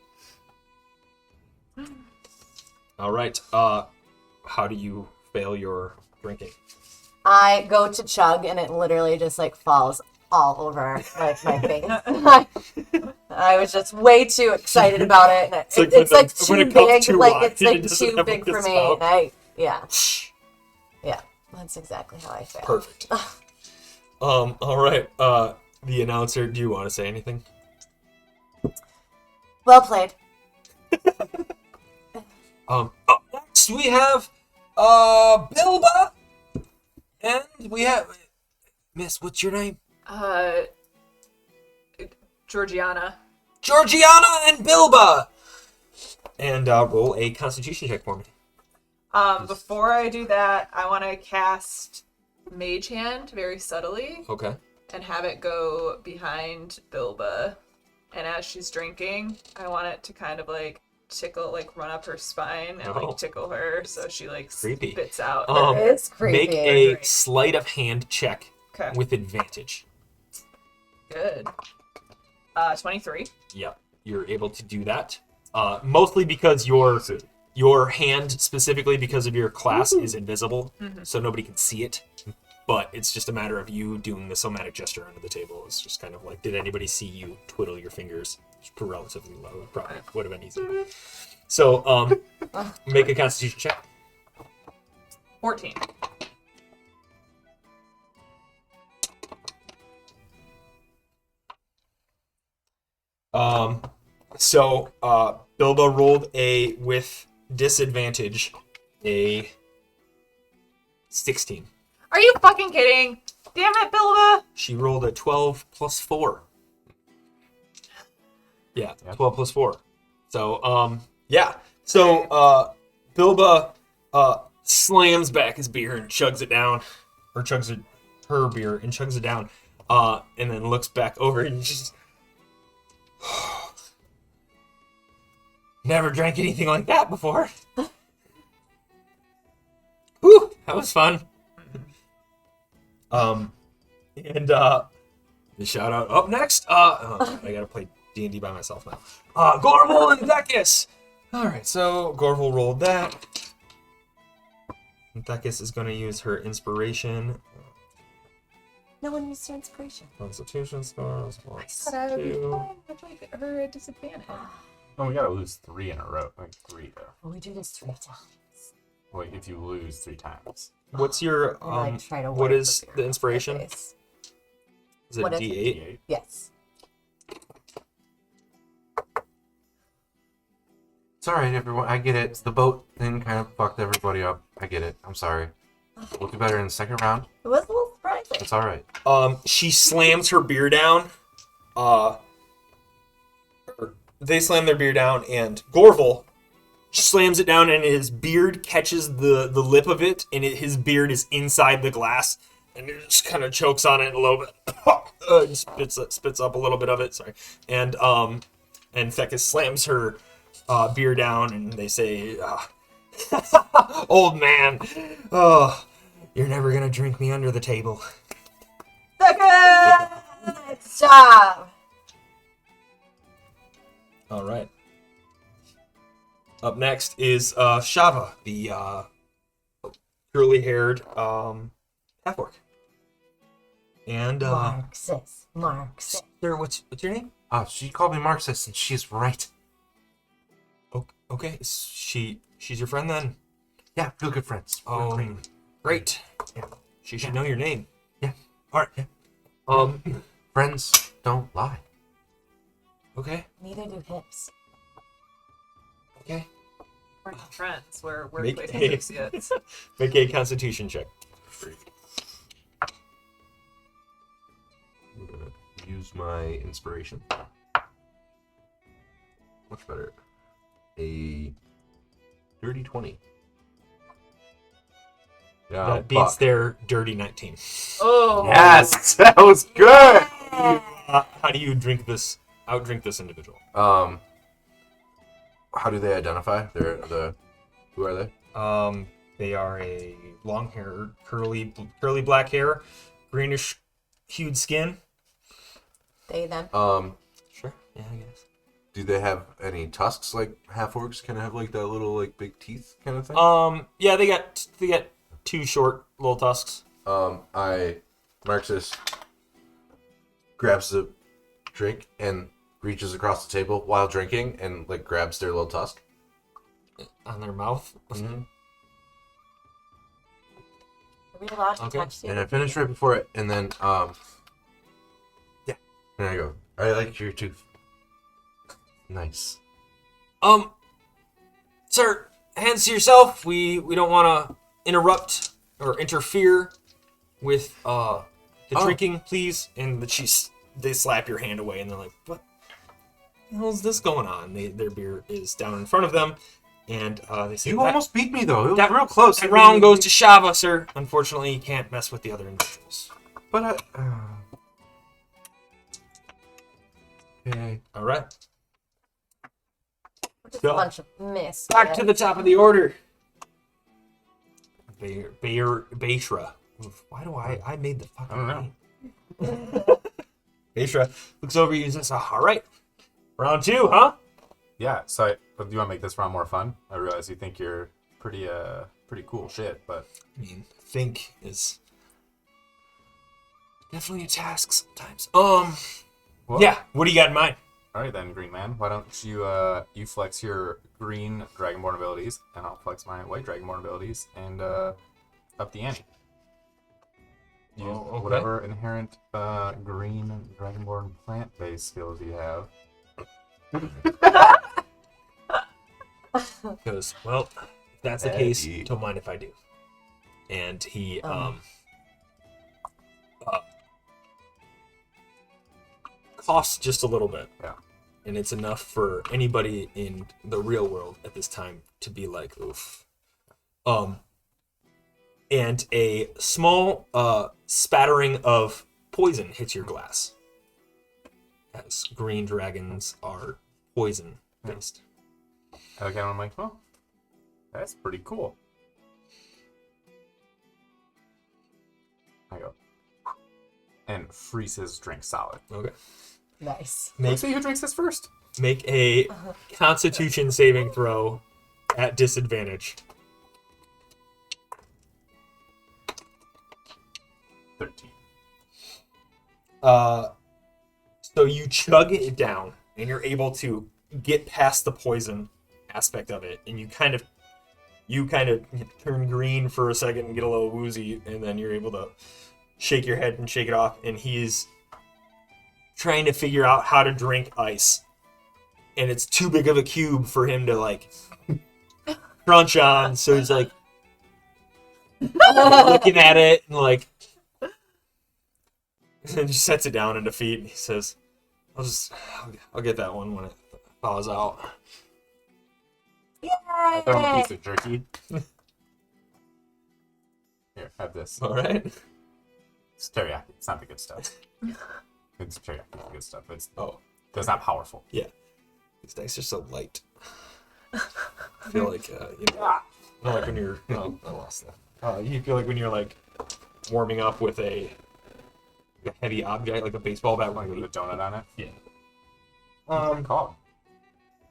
all right. How do you fail your drinking? I go to chug and it literally just like falls all over like my face. I was just way too excited about it. And it's like when too it comes big. too Like wide, it's it like doesn't too have, big like, for a me. spout. And yeah. That's exactly how I feel. Perfect. All right. The announcer, do you want to say anything? Well played. Up next we have Bilba, and we have Miss. What's your name? Georgiana. Georgiana and Bilba. And roll a Constitution check for me. Before I do that, I want to cast Mage Hand very subtly Okay. and have it go behind Bilba. And as she's drinking, I want it to kind of like tickle, like run up her spine and Oh. like tickle her so she like Creepy. spits out. It's creepy. Make a sleight of hand check Okay, with advantage. good. 23. Yep, you're able to do that. Mostly because your hand, specifically because of your class, is invisible, so nobody can see it. But it's just a matter of you doing the somatic gesture under the table. It's just kind of like, did anybody see you twiddle your fingers? It's relatively low. Probably would have been easy. So, make a Constitution check. 14. Bilba rolled with disadvantage a 16. Are you fucking kidding? Damn it, Bilba! She rolled a 12 plus 4. Yeah, 12 plus 4. So, yeah. So, Bilba slams back his beer and chugs it down. Or chugs her beer and chugs it down. And then looks back over and just... Never drank anything like that before. Whew, that was fun. And the shout out up next. I gotta play D&D by myself now. Gormal and Decus, All right, so Gorval rolled that. Thekis is going to use her inspiration. No one used your inspiration. Constitution scores. I thought I would be fine with like her at disadvantage. Oh, we gotta lose 3 in a row. Like 3 though. Well, we do this 3 times. Wait, if you lose 3 times. What's your And I try to what wipe is beer the off inspiration? my face. Is it What is it? D8? D8. Yes. It's alright, everyone. I get it. The boat thing kind of fucked everybody up. I get it. I'm sorry. We'll do better in the second round. It was a little surprising. It's alright. She slams her beer down. They slam their beer down, and Gorval slams it down, and his beard catches the lip of it, and his beard is inside the glass, and it just kind of chokes on it a little bit. Spits up a little bit of it. Sorry, and Thekis slams her beer down, and they say, "Old man, oh, you're never gonna drink me under the table." Good job. All right. Up next is Shava, the curly-haired half-orc. And Marxist. sir, what's your name? She called me Marxist, and she's right. Okay, she's your friend then. Yeah, real good friends. We're great. Great. Yeah. She should know your name. Yeah. All right. Yeah. Friends don't lie. Okay. Neither do hips. Okay. We're not friends. We're Make workplace a- associates. Make a Constitution check. I'm gonna use my inspiration. Much better. A dirty 20. Yeah, That beats their dirty 19. Oh. Yes, that was good. How do you outdrink this individual? How do they identify? Who are they? They are a long-haired, curly black hair, greenish hued skin. They, them. Sure. Yeah, I guess. Do they have any tusks like half orcs? Kind of have like that little like big teeth kind of thing. Yeah, they got 2 short little tusks. Marxus grabs the drink and reaches across the table while drinking and like grabs their little tusk. On their mouth. Mm-hmm. Are we allowed to Okay. touch the And I finish right before it, and then yeah, and I go. I like your tooth. Nice. Sir, hands to yourself. We don't want to interrupt or interfere with the drinking, please. And they slap your hand away, and they're like, "What the hell is this going on?" Their beer is down in front of them, and they say, You almost beat me though. It was that- real close. "That round goes to Shava, sir. Unfortunately, you can't mess with the other individuals." But okay. All right. We're just Go. a bunch of mess. Back to the top of the order. Bayshra. Oof, why do I made the fucking I don't know. name? Bayshra looks over you and says, all right. Round 2, huh? Yeah, so but do you want to make this round more fun? I realize you think you're pretty cool shit, but I mean, think is definitely a task sometimes. well, Yeah, what do you got in mind? All right then, Green Man. Why don't you you flex your green Dragonborn abilities, and I'll flex my white Dragonborn abilities, and up the ante. Use okay. whatever inherent green Dragonborn plant-based skills you have. Because, well, if that's the case, don't mind if I do. And he coughs just a little bit. Yeah. And it's enough for anybody in the real world at this time to be like, oof. And a small spattering of poison hits your glass. As green dragons are poison based. I look at him, I'm like, well, that's pretty cool. I go, and freeze his drink solid. Okay. Nice. Let's see who drinks this first. Make a Constitution saving throw at disadvantage. 13. So you chug it down, and you're able to get past the poison aspect of it, and you kind of turn green for a second and get a little woozy, and then you're able to shake your head and shake it off, and he's trying to figure out how to drink ice. And it's too big of a cube for him to, like, crunch on, so he's, like, looking at it, and, like, and then just sets it down in defeat, and he says, I'll get that one when it thaws out. I throw him a Yay! piece of jerky. Here, have this. All right. It's teriyaki. It's not the good stuff. It's teriyaki. It's the good stuff. It's not powerful. Yeah. These dice are so light. I feel like, not like when you're, no, I lost that. You feel like when you're, like, warming up with a heavy object, like a baseball bat Like with a donut on it. Yeah. What's it called?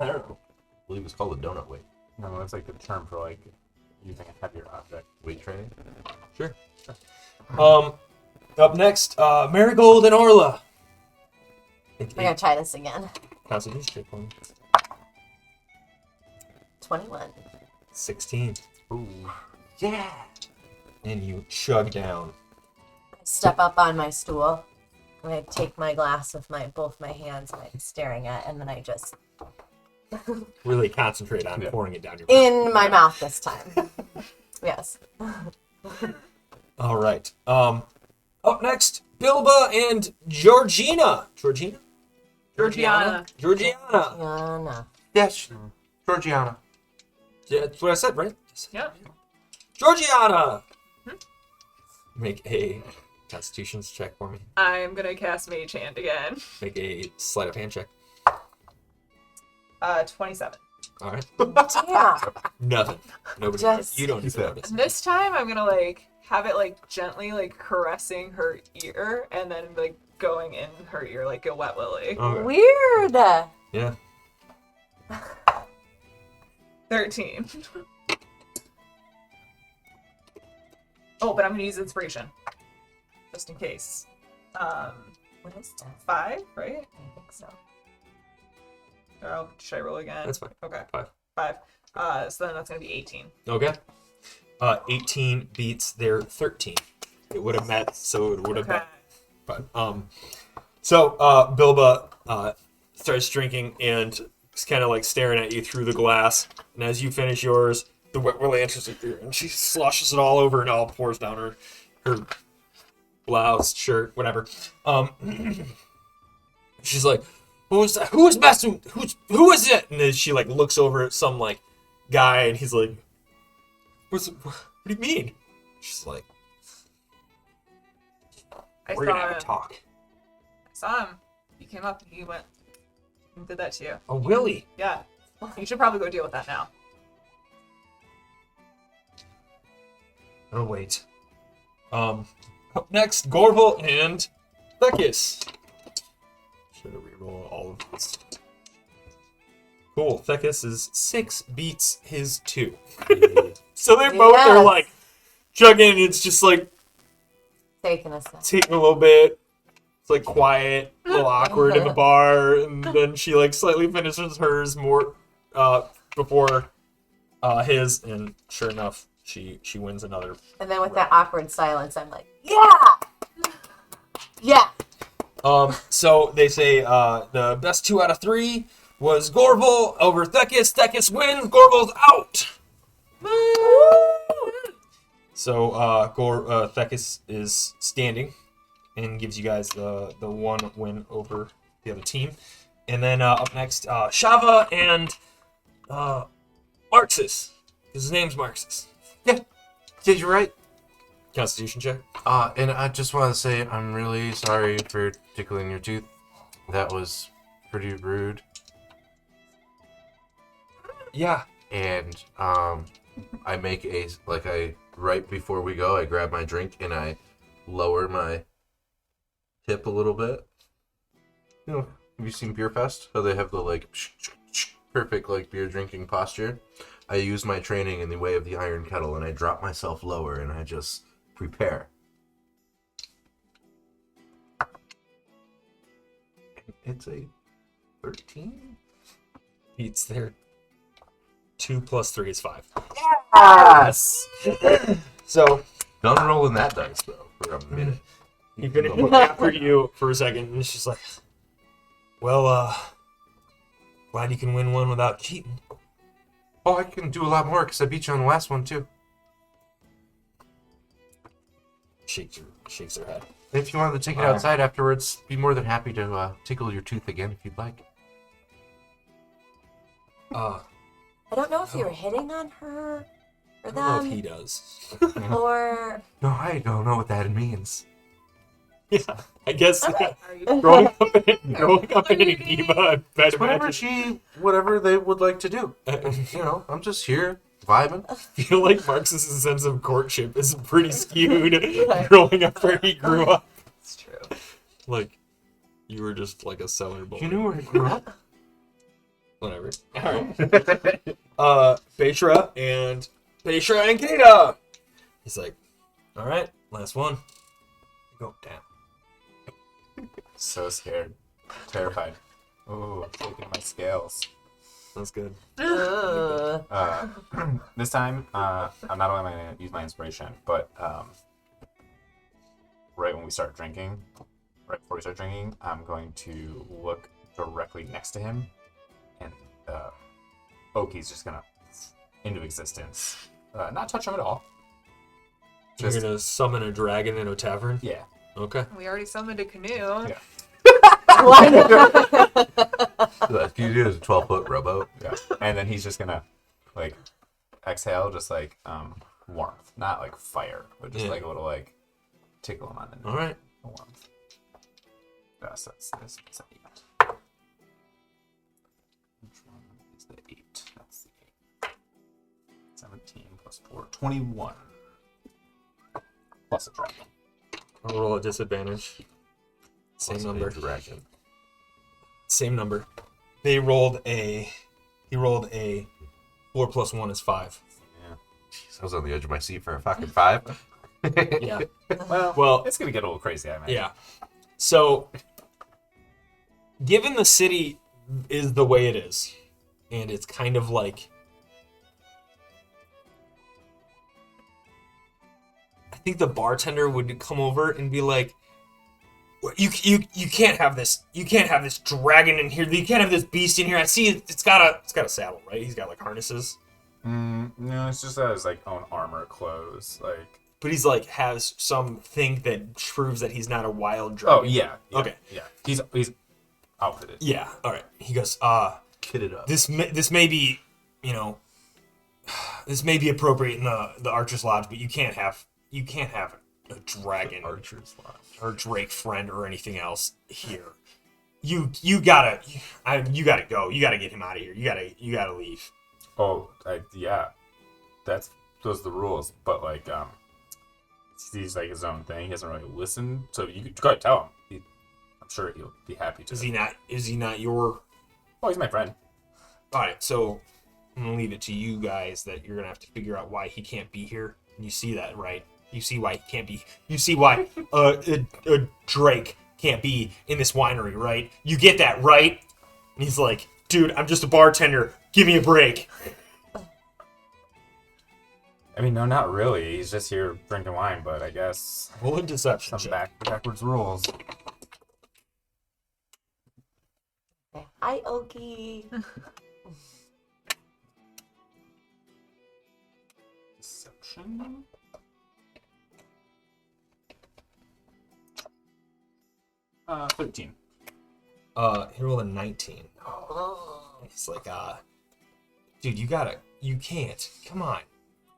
I don't know. I believe it's called a donut weight. No, it's like the term for like using a heavier object. Weight training. Sure. Up next, Marigold and Orla. We're gonna try this again. Constitution check for me. 21. 16. Ooh. Yeah. And you chug down. I step up on my stool, and I take my glass with both my hands, and I'm staring at, and then I just Really concentrate on pouring it down your mouth. in my mouth this time. Yes. All right. Up next, Bilba and Georgina. Georgina? Georgiana. Georgiana. Yana. Yes. Georgiana. Yeah, that's what I said, right? Yep. Georgiana! Make a Constitution's check for me. I'm gonna cast Mage Hand again. Make a sleight of hand check. 27. All right. Yeah. Nothing. Nobody. Just- You don't need to notice. And this time I'm gonna like have it like gently like caressing her ear and then like going in her ear like a wet willy. Okay. Weird. Yeah. 13. Oh, but I'm gonna use inspiration. Just in case. What is that? 5, right? I think so. Or should I roll again? That's fine. Okay. 5. 5. So then that's gonna be 18. Okay. 18 beats their 13. It would have met, so it would have Okay. met. But so Bilba starts drinking and is kind of like staring at you through the glass. And as you finish yours, the wet willy enters it through, and she sloshes it all over and all pours down her blouse, shirt, whatever. She's like, "Who is that? Who is messing? Who is it?" And then she like looks over at some like guy, and he's like, what do you mean? She's like, we're gonna have a talk. I saw him. He came up and he went and did that to you. Oh, Willie. Yeah. You should probably go deal with that now. Oh, wait. Up next, Gorval and Thekis. Should have reroll all of this. Cool. Thekis is 6 beats his 2. So they both are Yes. like chugging, and it's just like Taking a sec. taking a little bit. It's like quiet, a little awkward in the bar, and then she like slightly finishes hers more before his, and sure enough, she wins another. And then with that awkward silence, I'm like, yeah! Yeah! So they say the best 2 out of 3 was Gorval over Thekis. Thekis wins. Gorval's out. So Thekis is standing and gives you guys the 1 win over the other team. And then up next, Shava and Marxus. His name's Marxus. Yeah, you're right. Constitution check. And I just want to say I'm really sorry for tickling your tooth. That was pretty rude. Yeah. And I make right before we go, I grab my drink and I lower my hip a little bit. You know, Have you seen Beer Fest? How they have the like perfect like beer drinking posture? I use my training in the way of the iron kettle, and I drop myself lower, and I just prepare. It's a 13. Beats there. 2 plus 3 is 5. Yes. So Done rolling that dice though for a minute. he's gonna look after you for a second, and she's like, "Well, glad you can win one without cheating." Oh, I can do a lot more because I beat you on the last one too. Shakes her head. If you wanted to take it outside afterwards, be more than happy to tickle your tooth again if you'd like. I I don't know if you're hitting on her or don't know if them he does. or No, I don't know what that means. Yeah, I guess Okay. Are you growing up in an Eva, Whatever they would like to do. You know, I'm just here vibing. I feel like Marx's sense of courtship is pretty skewed growing up where he grew up. It's true. Like, you were just like a cellar boy. You knew where I grew up. Whatever. Alright. Petra and Kata. He's like, alright, last one. Go down. So scared. Terrified. Oh, taking my scales. That's good. This time, I'm not only going to use my inspiration, but right when we start drinking, right before we start drinking, I'm going to look directly next to him, and Oki's just going to into existence. Not touch him at all. You're gonna summon a dragon in a tavern? Yeah. Okay. We already summoned a canoe. Yeah. You do is a 12-foot rowboat. Yeah. And then he's just going to, like, exhale, just like warmth. Not like fire, but just like a little, like, tickle him on the Alright. warmth. So that's this. It's an 8. Which one is the 8? That's the 8. 17 plus 4. 21. Plus a dragon. I'll roll a disadvantage. Same number. Dragon. Same number. He rolled a 4 plus 1 is 5. Yeah. Jeez, I was on the edge of my seat for a fucking 5. Yeah. Well, it's going to get a little crazy, I imagine. Yeah. So, given the city is the way it is, and it's kind of like, I think the bartender would come over and be like, you can't have this. You can't have this dragon in here. You can't have this beast in here. I see it's got a saddle, right? He's got like harnesses. No, it's just his like own armor, clothes, like. But he's like has some thing that proves that he's not a wild dragon. Oh yeah. Okay. Yeah. He's outfitted. Yeah. All right. He goes, Kitted up. this may be, you know, this may be appropriate in the Archer's Lodge, but you can't have a dragon Archer's Lodge. or Drake friend or anything else here. You gotta go. You gotta get him out of here. You gotta leave. Oh, yeah. Those are the rules. But like, he's like his own thing. He doesn't really listen. So you could go ahead and tell him. I'm sure he'll be happy to. Is he not your? Oh, he's my friend. All right. So I'm gonna leave it to you guys that you're gonna have to figure out why he can't be here. And you see that, right? You see why he can't be. You see why a Drake can't be in this winery, right? You get that, right? And he's like, dude, I'm just a bartender. Give me a break. I mean, no, not really. He's just here drinking wine. But I guess Roll a deception some check. backwards rules. hi, Oki. Deception. Uh, 13. He rolled a 19. He's like, dude, you can't. Come on.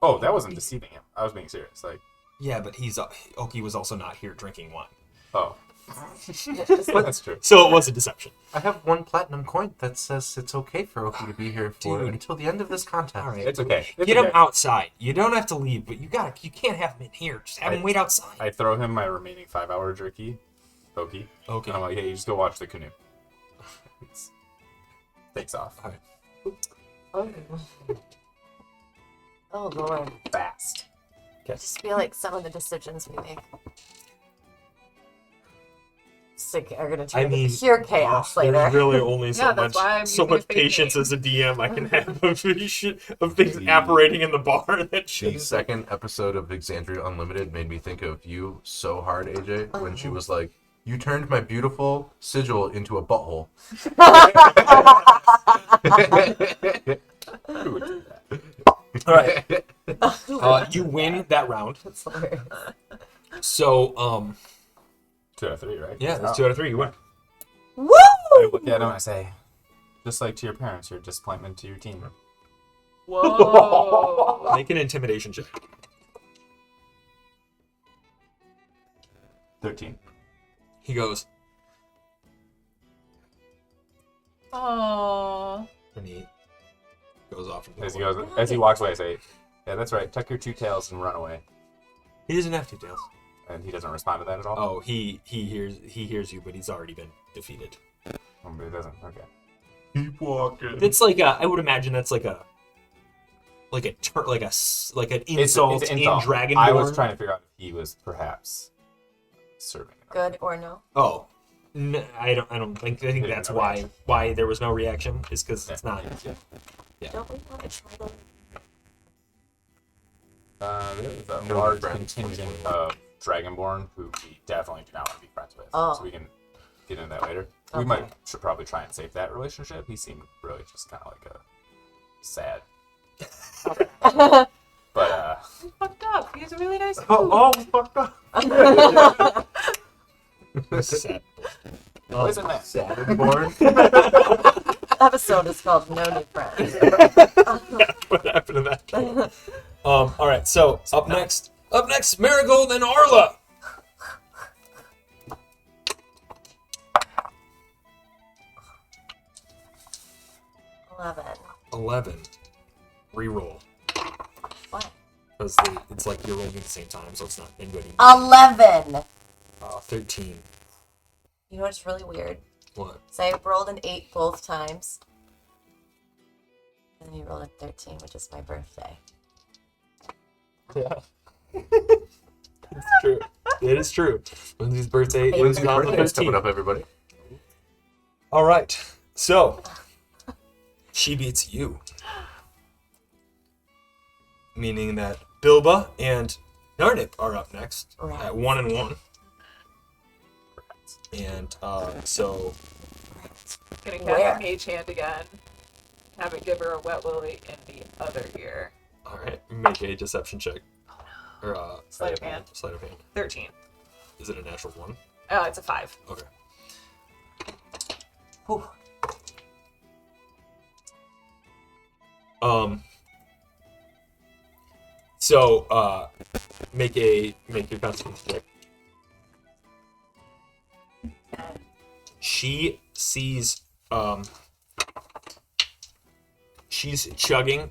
Oh, that wasn't deceiving him. I was being serious. Like, Yeah, but Oki was also not here drinking wine. oh. That's true. So it was a deception. I have 1 platinum coin that says it's okay for Oki to be here for Dude. until the end of this contest. All right. It's okay. It's Get him okay. outside. You don't have to leave, but you can't have him in here. Just have him wait outside. I throw him my remaining 5-hour jerky. Oki. Okay. And I'm like, hey, you just go watch the canoe. Takes off. Oh Lord. Fast. I just feel like some of the decisions we make are gonna turn into pure chaos later. There's really only Yeah, that's why I'm so using a much fake patience name. as a DM I can have of things apparating in the bar that The shouldn't. second episode of Exandria Unlimited made me think of you so hard, AJ, when she was like, "You turned my beautiful sigil into a butthole." Who would do that? All right, you win that round. That's hilarious. So 2 out of 3, right? yeah, that's 2 out of 3. You win. Woo! Yeah, I don't want to say. Just like to your parents, your disappointment to your team. Whoa. Make an intimidation check. 13. He goes, Oh. and he goes off. As he walks away, I say, "Yeah, that's right. Tuck your 2 tails and run away." He doesn't have 2 tails. And he doesn't respond to that at all. Oh, he hears you, but he's already been defeated. Oh, but he doesn't. Okay. Keep walking. It's like I would imagine that's like an insult It's an in insult. Dragonborn. I was trying to figure out if he was perhaps serving. Good or no? Oh, I think that's why there was no reaction is because it's not. Yeah. Don't we want to try to? There's a No large friends. contingent of Dragonborn who we definitely do not want to be friends with. Oh. So we can get into that later. Okay. We should probably try and save that relationship. He seemed really just kind of like a sad. But He fucked up. He's a really nice dude. Oh, fucked up. Sad. what isn't that? Saturn-born. Episode is called No New Friends. What happened to that? All right. So up next, Marigold and Orla. 11. Reroll. What? Because it's like you're rolling at the same time, so it's not anybody. 11. 13. You know what's really weird? What? So I rolled an 8 both times. And then you rolled a 13, which is my birthday. Yeah. It's true. It is true. Lindsay's birthday is Lindsay's on the birthday is coming 15th. up, everybody. All right. So she beats you, meaning that Bilba and Narnip are up next Right. at 1 and 1. And so Gonna Where? cast Mage Hand again. Have it give her a wet willy in the other ear. all right, make a deception check. Or Sleight of hand. sleight of hand. 13. Is it a natural one? It's a 5. Okay. Whew. So make your constitution check. She sees she's chugging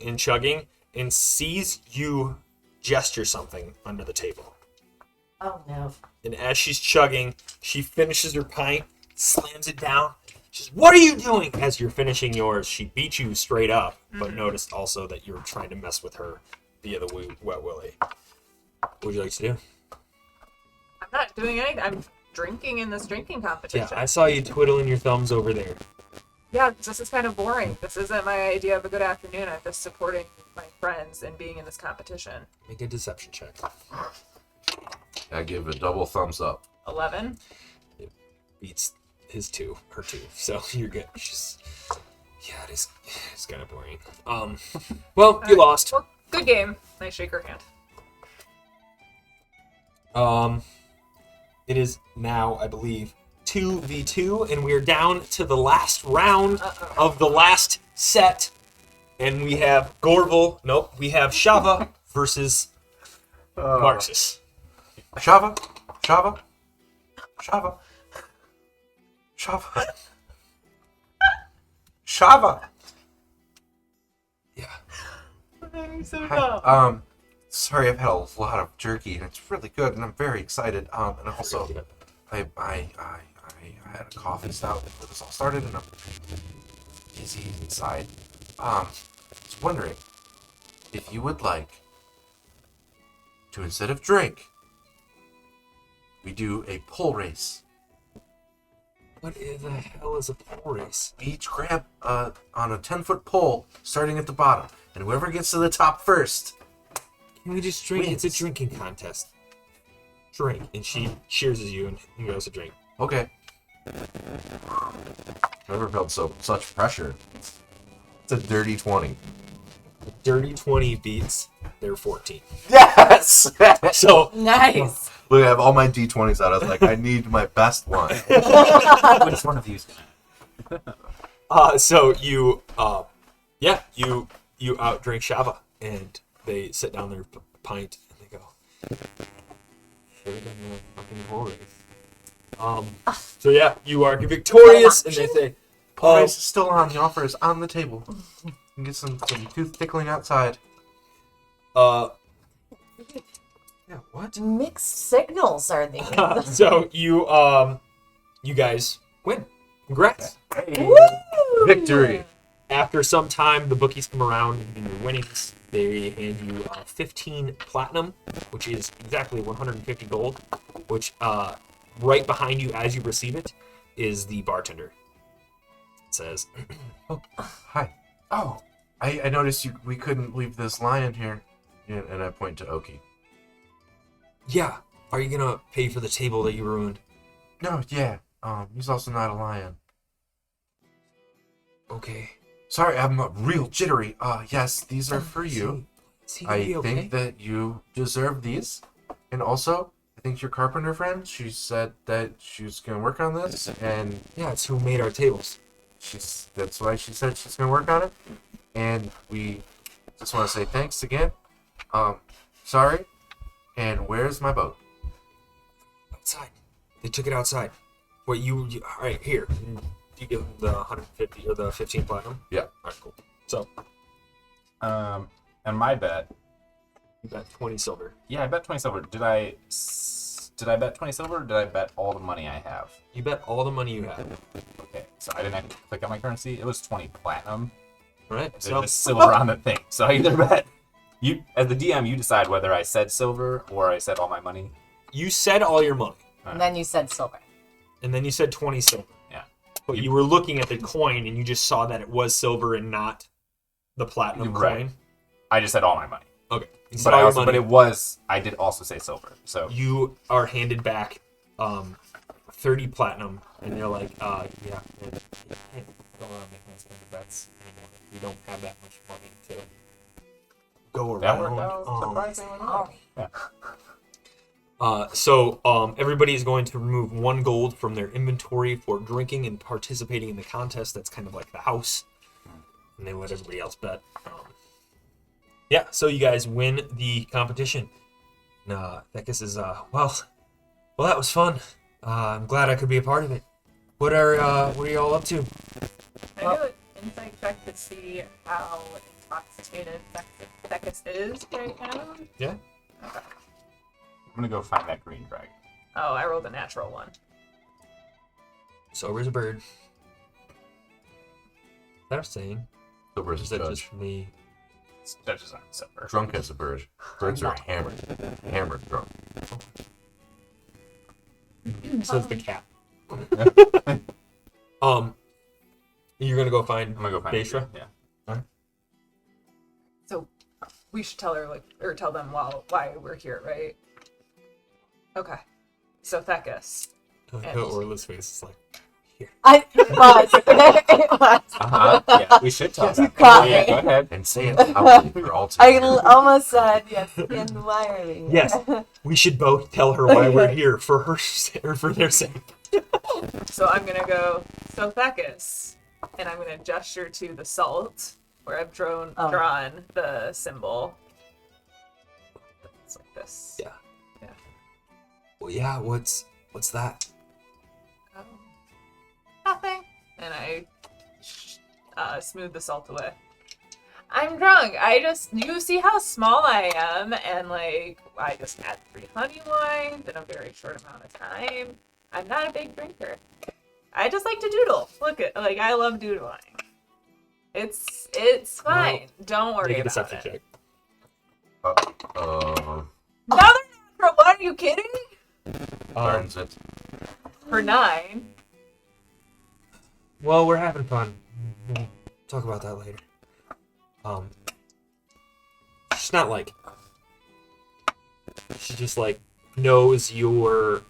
and sees you gesture something under the table. Oh no. And as she's chugging, she finishes her pint, slams it down. She says, "What are you doing?" As you're finishing yours, she beat you straight up, but noticed also that you're trying to mess with her via the wet willy. What would you like to do? I'm not doing anything. I'm drinking in this drinking competition. Yeah, I saw you twiddling your thumbs over there. Yeah, this is kind of boring. This isn't my idea of a good afternoon. I'm just supporting my friends and being in this competition. Make a deception check. I give a double thumbs up. 11. Beats her two. So you're good. Yeah, it's kind of boring. Well, you lost. Well, good game. Nice shake her hand. It is now, I believe, 2v2, and we're down to the last round of the last set. And we have we have Shava versus Marxus. Shava. Yeah. So Hi. Sorry, I've had a lot of jerky, and it's really good, and I'm very excited. And also, I I had a coffee stout. This all started and I'm dizzy inside. I was wondering if you would like to, instead of drink, we do a pole race. What the hell is a pole race? We each grab on a 10-foot pole, starting at the bottom, and whoever gets to the top first. Can we just drink? Wins. It's a drinking contest. Drink. And she cheers at you and goes to drink. Okay. Never felt such pressure. It's a dirty 20. Dirty 20 beats their 14. Yes! So, Nice. Look, I have all my D20s out. I was like, I need my best one. Which one of these? so you outdrink Shava, and they sit down their pint, and they go, should have done the fucking pole race. So yeah, you are victorious, and they say, Pole race is still on. The offer is on the table. You can get some tooth tickling outside. yeah, what? Mixed signals are these. So you guys win. Congrats. Woo! Victory. After some time, the bookies come around and your winnings. They hand you 15 platinum, which is exactly 150 gold, which right behind you as you receive it is the bartender. It says, Oh, hi. Oh, I noticed we couldn't leave this lion here. And I point to Oki. yeah, are you going to pay for the table that you ruined? No, yeah. He's also not a lion. Okay. Sorry, I'm real jittery. Yes, these are for you. Is he gonna I be okay? think that you deserve these. And also, I think your carpenter friend, she said that she's going to work on this. And Yeah, it's who made our tables. that's why she said she's going to work on it. And we just want to say thanks again. Sorry. And where's my boat? Outside. They took it outside. What you all right, here. You give them the 150 or the 15 platinum? Yeah. All right, cool. So, And my bet. you got 20 silver. Yeah, I bet 20 silver. Did I bet 20 silver or did I bet all the money I have? You bet all the money you have. Okay, so I didn't have to click on my currency. It was 20 platinum. All right? There's So, just silver on the thing. So I either bet. You, as the DM, you decide whether I said silver or I said all my money. you said all your money, And then you said silver. and then you said 20 silver. Yeah. But you were looking at the coin, and you just saw that it was silver and not the platinum Right. coin. I just said all my money. Okay. You said But all I your also, money. but it was. I did also say silver. So You are handed back 30 platinum, and they're like, yeah, man, you can't go around making those kind of bets anymore. We don't have that much money to go that around. worked out surprisingly well. Oh. So everybody is going to remove 1 gold from their inventory for drinking and participating in the contest. That's kind of like the house. And they let everybody else bet. Yeah, so you guys win the competition. Thecus is, well, that was fun. I'm glad I could be a part of it. What are you all up to? Can I do an insight check to see how intoxicated Thecus is right now? Yeah. Okay. I'm gonna go find that green dragon. Oh, I rolled a natural one. Sober as a bird. Is that a saying? Sober Or as is a that judge. just me? Judges aren't silver. Drunk as a bird. Birds are hammered. Hammered drunk. So it's the cat. You're gonna go find I'm gonna go find Daisha? Yeah. So we should tell her, like, or tell them why we're here, right? Okay. So Thecus. Orla's face is like, here. It was. It was. Yeah, we should tell them. caught Yeah, me. go ahead. And say it loudly for all to I hear. almost said yes in wirely. Yes, we should both tell her why we're here for her or for their sake. So I'm gonna go, so Thecus, and I'm gonna gesture to the salt where I've drawn the symbol. It's like this. Yeah. Yeah. Well, yeah. What's that? Oh. Nothing. And I smooth the salt away. I'm drunk. You see how small I am, and like I just had 3 honey wines in a very short amount of time. I'm not a big drinker. I just like to doodle. Look at I love doodling. It's fine. Don't worry Make a about deception it. check. Uh, No, they're not for what? Are you kidding? burns it. For 9. Well, we're having fun. We'll talk about that later. She's not like. She just like knows you're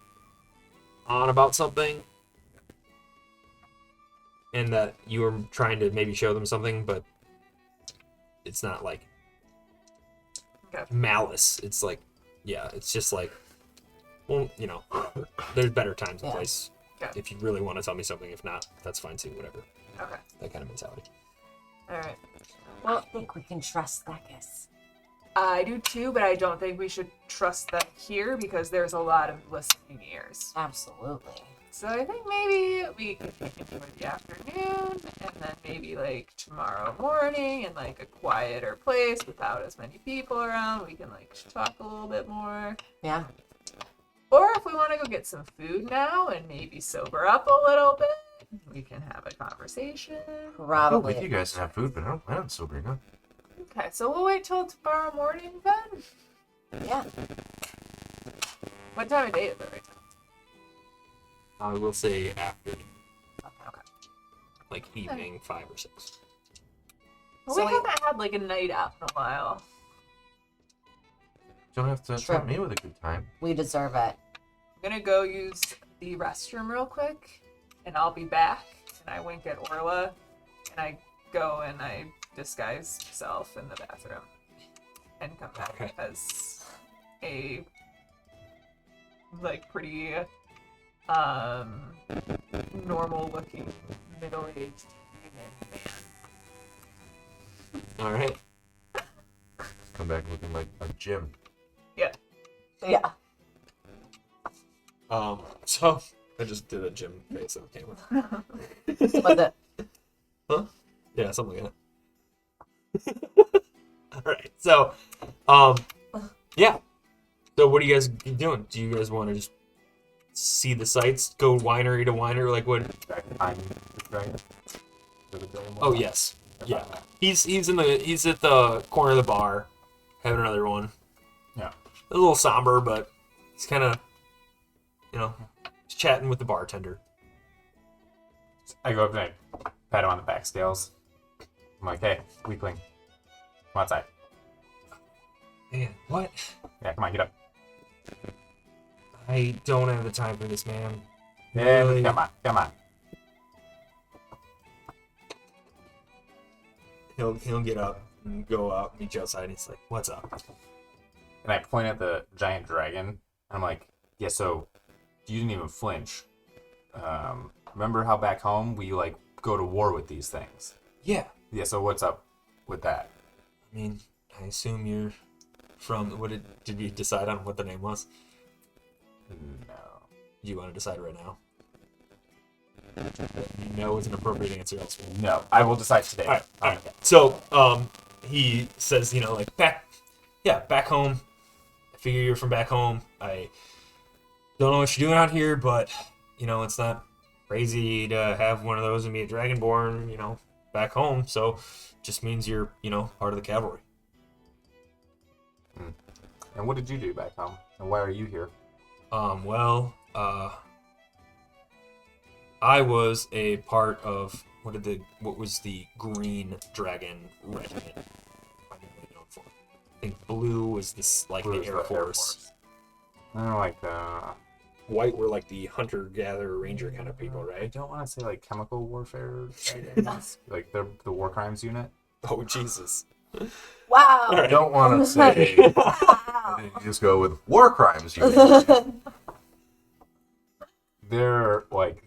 on about something, and that you were trying to maybe show them something, but it's not like Okay. malice. It's like, yeah, it's just like, well, there's better times and Yeah. place. Okay. If you really want to tell me something, if not, that's fine too. Whatever. Okay. That kind of mentality. All right. I think we can trust Beckus. I do too, but I don't think we should trust them here because there's a lot of listening ears. Absolutely. So I think maybe we could continue in the afternoon, and then maybe like tomorrow morning in like a quieter place without as many people around, we can like talk a little bit more. Yeah. Or if we want to go get some food now and maybe sober up a little bit, we can have a conversation. I'll go Probably. with you guys to have food, but I don't plan on sobering up. Okay, so we'll wait till tomorrow morning then. Yeah. What time of day is it right now? I will say after, Okay. like, evening 5 or 6. Well, So we haven't had like a night out in a while. You don't have to Sure. tempt me with a good time. We deserve it. I'm gonna go use the restroom real quick, and I'll be back. And I wink at Orla, and I go and I disguise myself in the bathroom, and come back Okay. as a like pretty normal-looking middle-aged human man. All right. Come back looking like a gym. Yeah. So I just did a gym face on camera. Was it? Huh? Yeah, something like that. All right. So, yeah. So what are you guys doing? Do you guys want to just see the sights, go winery to winery, like what? I'm right. To the building. Oh yes, yeah. He's at the corner of the bar, having another one. Yeah. A little somber, but he's kind of, he's chatting with the bartender. I go up and I pat him on the back scales. I'm like, hey, weakling, come outside. Man, what? Yeah, come on, get up. I don't have the time for this, man. Yeah, Really? come on. He'll get up and go out, meet you outside, and he's like, "What's up?" And I point at the giant dragon. I'm like, yeah, so you didn't even flinch. Remember how back home we like go to war with these things? Yeah. Yeah, so what's up with that? I mean, I assume you're from. Did we decide on what the name was? No. Do you want to decide right now? No is an appropriate answer elsewhere. No, I will decide today. All right. So, he says, back home. I figure you're from back home. I don't know what you're doing out here, but, it's not crazy to have one of those and be a dragonborn, back home. So, just means you're, part of the cavalry. And what did you do back home? And why are you here? I was a part of what was the Green Dragon Regiment? I'm really known for. I think blue was this Blue the is Air Force. I don't know, like White were like the hunter-gatherer ranger kind of people, I right? don't want to say like chemical warfare dragons. Like the war crimes unit. Oh Jesus! Wow. I don't want to say. Wow. You just go with war crimes. You They're like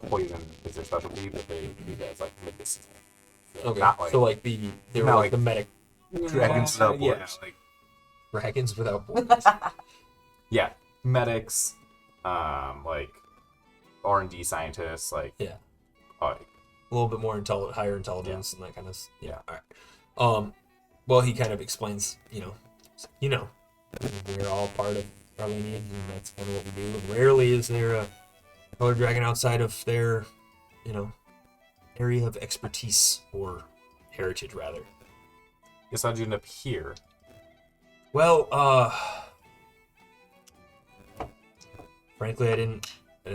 poison is their specialty, but they do guys like medicinal. Okay, Not like so they were not like like- the medic dragons without yeah, borders. like dragons without borders. yeah, medics, like R&D scientists, like Yeah. like A little bit more higher intelligence and that kind of yeah. All right. Well, he kind of explains, we're all part of our lineage, and that's kind of what we do. And rarely is there color dragon outside of their, area of expertise or heritage, rather. Guess how'd you end up here? Well, frankly, I didn't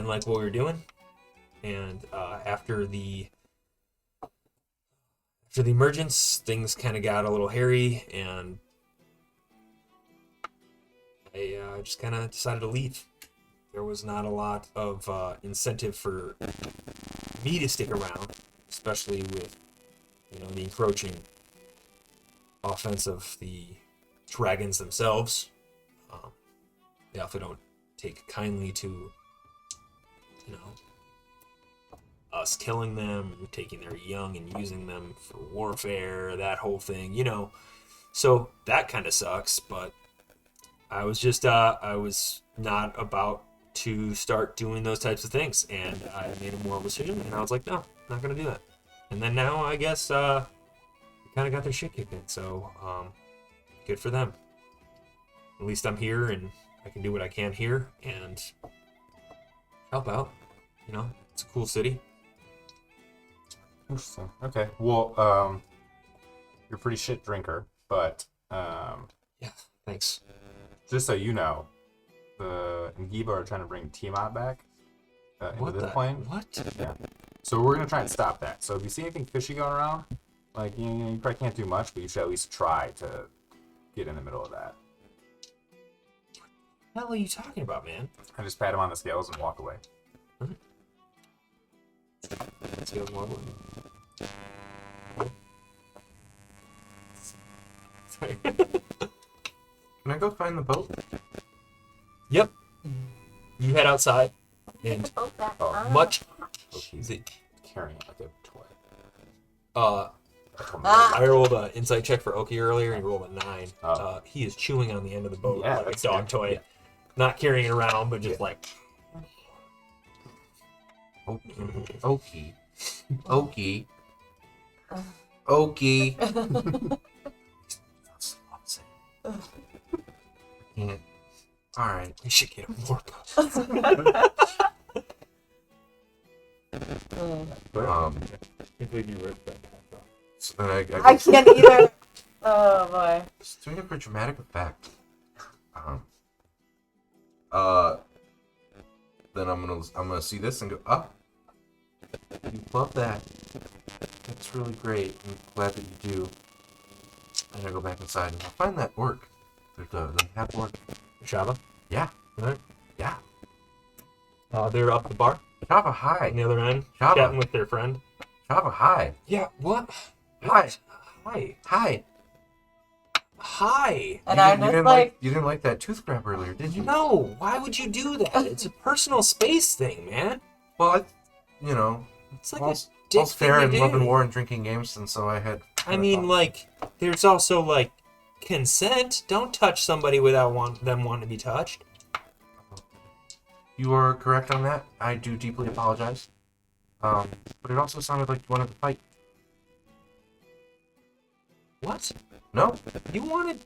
like what we were doing, and after the emergence, things kind of got a little hairy, and I just kind of decided to leave. There was not a lot of incentive for me to stick around, especially with, the encroaching offense of the dragons themselves. They often don't take kindly to, us killing them, taking their young and using them for warfare, that whole thing, So that kind of sucks, but I was just, I was not about to start doing those types of things, and I made a moral decision, and I was like, no, not gonna do that. And then now, I guess, they kind of got their shit kicked in, so, good for them. At least I'm here, and I can do what I can here, and help out. It's a cool city. Interesting. Okay. Well, you're a pretty shit drinker, but Yeah, thanks. just so you know, the Ngiba are trying to bring Tiamat back into this plane. What? Yeah. So we're gonna try and stop that. So if you see anything fishy going around, like you probably can't do much, but you should at least try to get in the middle of that. What the hell are you talking about, man? I just pat him on the scales and walk away. Let's go more. Sorry. Can I go find the boat? Yep. You head outside, and much. He's carrying it like a toy. I told him I rolled an insight check for Oki earlier, and he rolled a 9. Oh. He is chewing on the end of the boat Yeah, like a that's dog good. toy, Yeah. not carrying it around, but just like. Okie. Okie. Okie. Can't. Alright. We should get him more. So then I I can't either. Oh boy. just doing it for dramatic effect. Uh, then I'm gonna see this and go, you love that. That's really great. I'm glad that you do. And I go back inside and I'll find that orc. The half orc. Shava? Yeah. Right. Yeah. They're up the bar Java, on hi. the other end, Shava. chatting with their friend. Java, hi. Yeah, what? Hi. Hi. Hi. Hi. And I'm just didn't like, you didn't like that tooth grab earlier, did you? No, why would you do that? It's a personal space thing, man. Well, It's like all's, a dick all's fair thing in to love and do. war and drinking games, and so I had. I mean, like, there's also, like, consent. Don't touch somebody without them wanting to be touched. You are correct on that. I do deeply apologize. But it also sounded like you wanted to fight. What? No? You wanted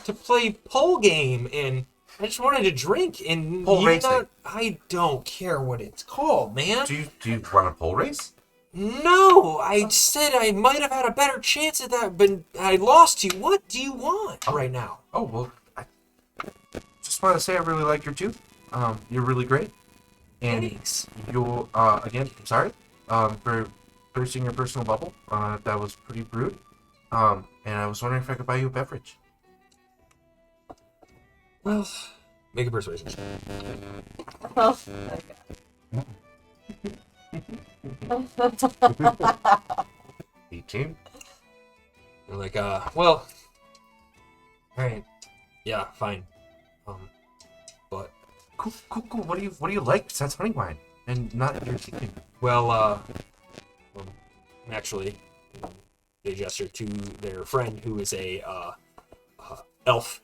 to play pole game, and I just wanted to drink, and Pole you racing. not. I don't care what it's called, man. Do you want a pole race? No, I said I might have had a better chance at that, but I lost you. What do you want right now? Oh, well, I just want to say I really like your tooth. You're really great. And Thanks. you'll, again, sorry, for bursting your personal bubble. That was pretty rude. And I was wondering if I could buy you a beverage. Well, make a persuasion check. oh, okay. 18. You're like, well, alright. Yeah, fine. But, Cool. What do you like besides honey wine? And not your chicken. well, actually, they gesture to their friend who is a, elf,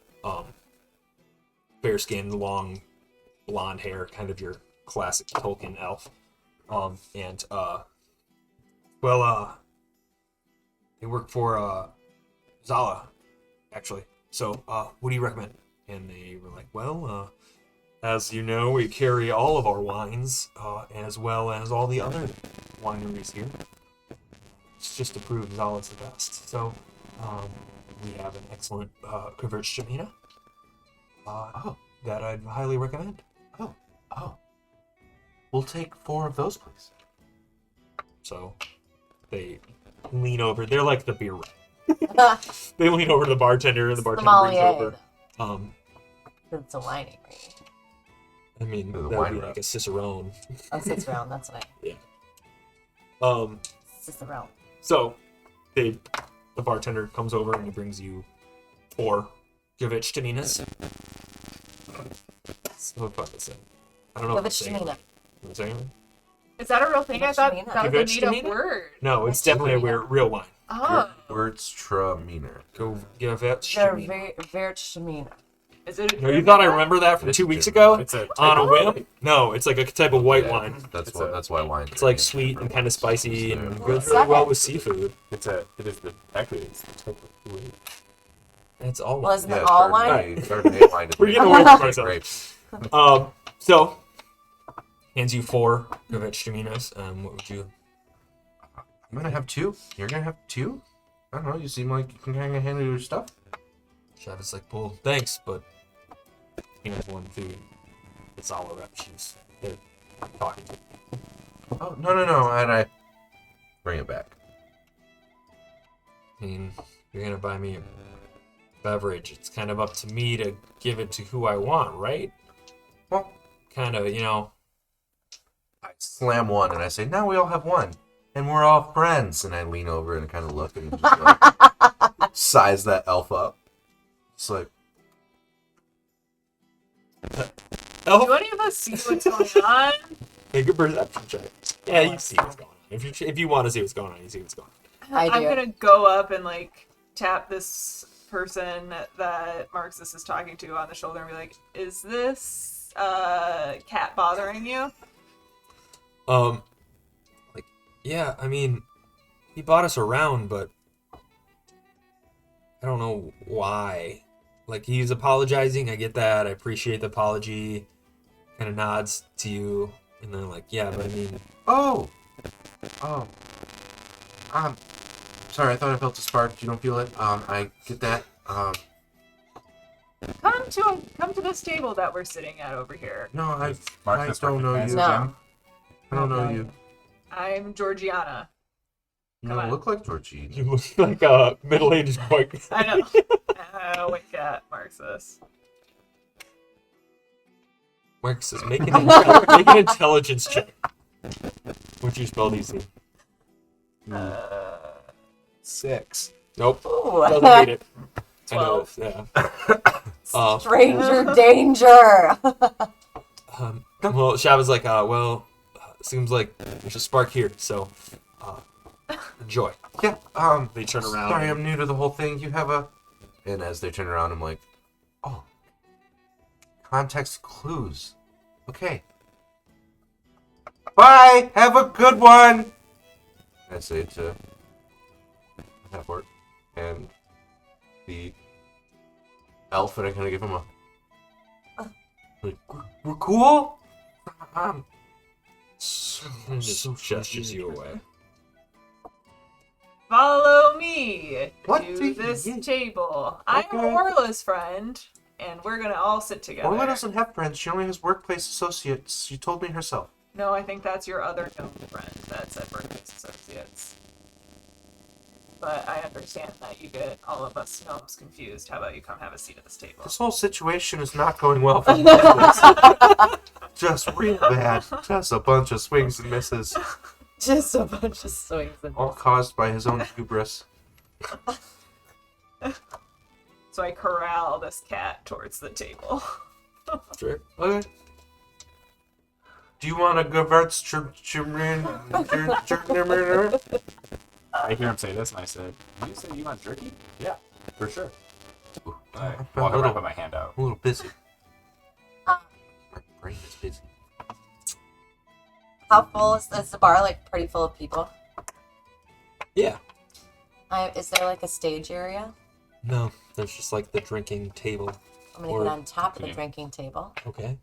fair skinned, long, blonde hair, kind of your classic Tolkien elf. And, they work for, Zala, actually. So, what do you recommend? And they were like, well, As you know, we carry all of our wines, as well as all the other wineries here. It's just to prove Zala's the best. So, we have an excellent Gewürztraminer that I'd highly recommend. Oh. We'll take 4 of those, please. So, they lean over. They're like the beer rep. They lean over to the bartender, and the bartender brings Sommelier. over. It's a winery. I mean, The that would wine be rep. like a cicerone. Oh, Cicerone, that's what Cicerone. So, the bartender comes over and he brings you 4 Gewürztraminas. So fun to say. I don't know if it's saying it. Gewürztraminer. Am I saying it? Is that a real thing? I thought that was a Gewürztraminer? made-up word. No, it's definitely a real wine. Oh. Gewürztraminer. Gewürztraminer. Gewürztraminer. Is it a No, you thought I remember that from 2 weeks ago? It's a On a whim? No, it's like a type of white wine. That's why wine. It's like sweet and kind of spicy and goes What's really that? well with seafood. It's the type of food. It's all Well, wine. isn't it all wine? Chardonnay wine. We're getting away from Grapes. ourselves. So, hands you 4 Gewürztraminas. What would you... I'm gonna have 2. You're gonna have 2. I don't know. You seem like you can kind of handle your stuff. Travis like, well, thanks, but you have one food. It's all a rep. They're talking to you. Oh no! And I bring it back. I mean, you're gonna buy me a beverage. It's kind of up to me to give it to who I want, right? Well, Kind of, I slam one and I say, now we all have one. And we're all friends. And I lean over and kind of look and just like size that elf up. It's like, Oh, Do any of us see what's going on? make a perception check. Yeah, you see what's going on. If you want to see what's going on, you see what's going on. I do. I'm gonna go up and like tap this person that Marxus is talking to on the shoulder and be like, "Is this cat bothering you?" Like, yeah, I mean, he bought us around, but I don't know why. Like, he's apologizing. I get that. I appreciate the apology. Kind of nods to you, and then like, yeah, but I mean, oh. Sorry, I thought I felt a spark. You don't feel it? I get that. Come to this table that we're sitting at over here. No, I Marcus don't know you. recognizes No. him. I don't know you. I'm Georgiana. You Come don't on. look like Georgie. you look like a middle-aged boy. I know. Wink at Marxus. Mark says, make an intelligence check. What'd you spell easy? 6. Nope. Ooh. Doesn't need it. I know. 12. Yeah. Stranger danger. Well, Shava's like, seems like there's a spark here, so enjoy. Yeah, They turn around. sorry, I'm new to the whole thing. You have a... And as they turn around, I'm like, oh. Context clues. Okay. Bye! Have a good one! I say to Halford and the elf, and I kind of give him a... Like, we're cool? And just gestures you away. Follow me What to do this you- table. I'm Okay. Orla's friend, and we're gonna all sit together. Orla doesn't have friends. She only has workplace associates. She told me herself. No, I think that's your other gnome friend that's at Workplace Associates. But I understand that you get all of us gnomes confused. How about you come have a seat at this table? This whole situation is not going well for me. Just real bad. Just a bunch of swings and misses. Just a bunch of swings and All caused by his own hubris. So I corral this cat towards the table. Sure. Okay. Do you want a Gewürztraminer? I hear him say this, and I said, "You say you want jerky? Yeah, for sure." I I'm walk a around little, with my hand out. I'm a little busy. My brain is busy. How full is the bar? Like pretty full of people. Yeah. Is there like a stage area? No, there's just like the drinking table. I'm going to get on top of the drinking table. Okay.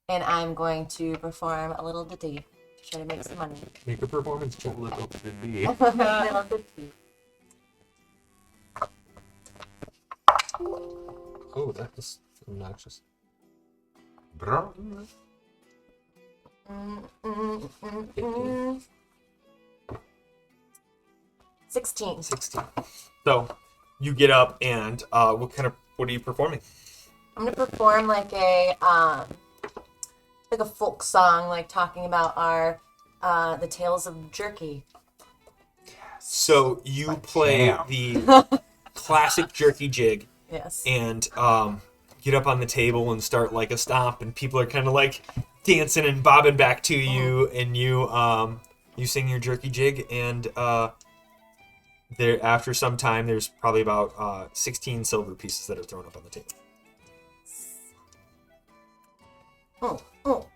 And I'm going to perform a little ditty to try to make some money. Make a performance check. Little did be. Little ditty. Oh, that is obnoxious. Bro. 16. 16. So, you get up and what are you performing? I'm gonna perform like a folk song, like talking about our the tales of jerky. So you play jam. the classic jerky jig Yes. and get up on the table and start like a stomp, and people are kind of like dancing and bobbing back to you, and you sing your jerky jig, and there after some time there's probably about 16 silver pieces that are thrown up on the table.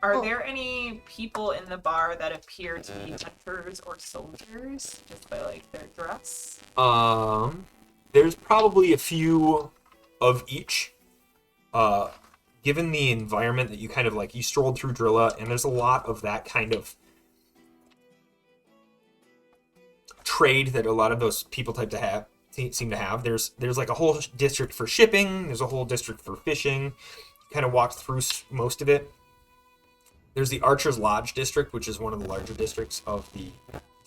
Are there any people in the bar that appear to be hunters or soldiers just by like their dress? There's probably a few of each. Given the environment that you kind of like, you strolled through Drilla, and there's a lot of that kind of trade that a lot of those people seem to have. There's like a whole district for shipping. There's a whole district for fishing. Kind of walked through most of it. There's the Archer's Lodge district, which is one of the larger districts of the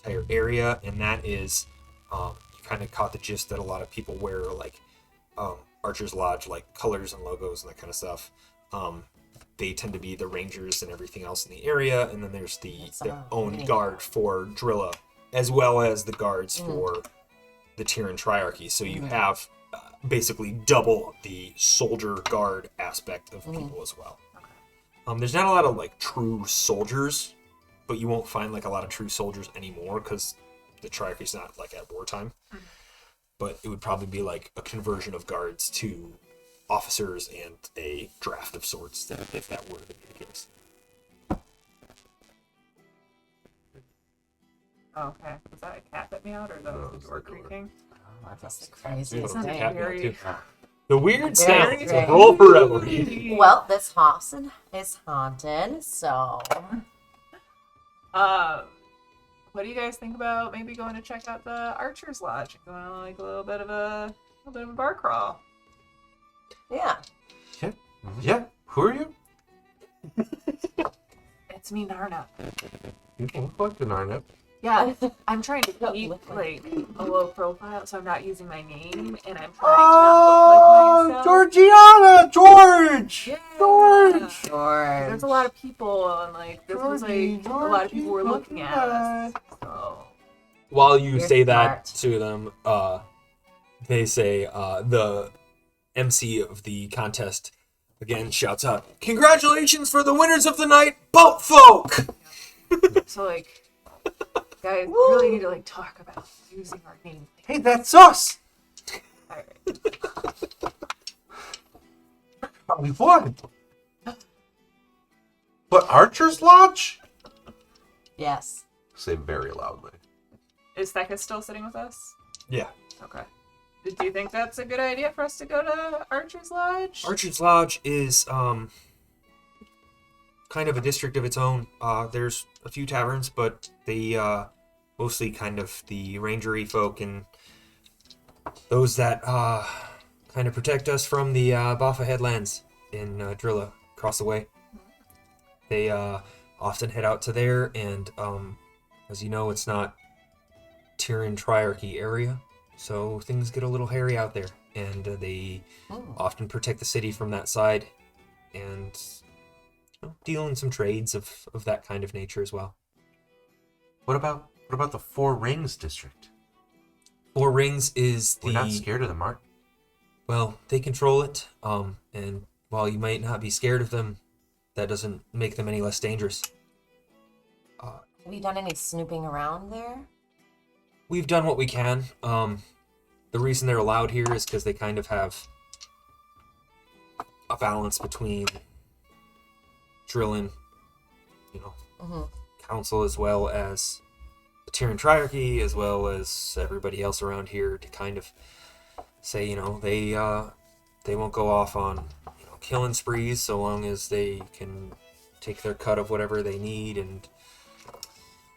entire area, and that is, you kind of caught the gist that a lot of people wear like Archer's Lodge like colors and logos and that kind of stuff. They tend to be the rangers and everything else in the area, and then there's the own guard for Drilla, as well as the guards for the Tyran Triarchy. So you have basically double the soldier guard aspect of people as well. There's not a lot of like true soldiers, but you won't find like a lot of true soldiers anymore because the Triarchy's not like at wartime. But it would probably be like a conversion of guards to officers and a draft of sorts, if that were to be the case. Oh, okay. Was that a cat that meowed or that No, was it was just our creaking? That's the It craziest was a thing. cat meow, Very- too. The weird Very sounds strange. of roll for revelry. Well, this house is haunted, so What do you guys think about maybe going to check out the Archer's Lodge and going on like a little bit of a bar crawl? yeah. Yeah. Who are you? It's me, Narna. You don't look like an Arnett. Yeah, I'm trying to Don't keep look like a low profile, so I'm not using my name, and I'm trying to not look like myself. Georgiana! George! Yeah. George! George. There's a lot of people, and like this was like a lot of people were looking at us. So While you You're say that smart. to them, they say the MC of the contest again shouts out, "Congratulations for the winners of the night, boat folk!" like, guys, we really need to like talk about using our name. Hey, that's us! All right. We won! But Archer's Lodge? Yes. Say very loudly. Is Theka still sitting with us? Yeah. Okay. Do you think that's a good idea for us to go to Archer's Lodge? Archer's Lodge is kind of a district of its own. There's a few taverns, but they mostly kind of the rangery folk and those that kind of protect us from the Baffa headlands in Drilla across the way. They often head out to there, and as you know, it's not Tyran Triarchy area, so things get a little hairy out there, and they often protect the city from that side, and deal in some trades of that kind of nature as well. What about the Four Rings district? Four Rings is We're not scared of them, Art. well, they control it, and while you might not be scared of them, that doesn't make them any less dangerous. Have you done any snooping around there? We've done what we can. The reason they're allowed here is because they kind of have a balance between Drillin, council, as well as the Tyran Triarchy, as well as everybody else around here, to kind of say, they won't go off on killing sprees so long as they can take their cut of whatever they need, and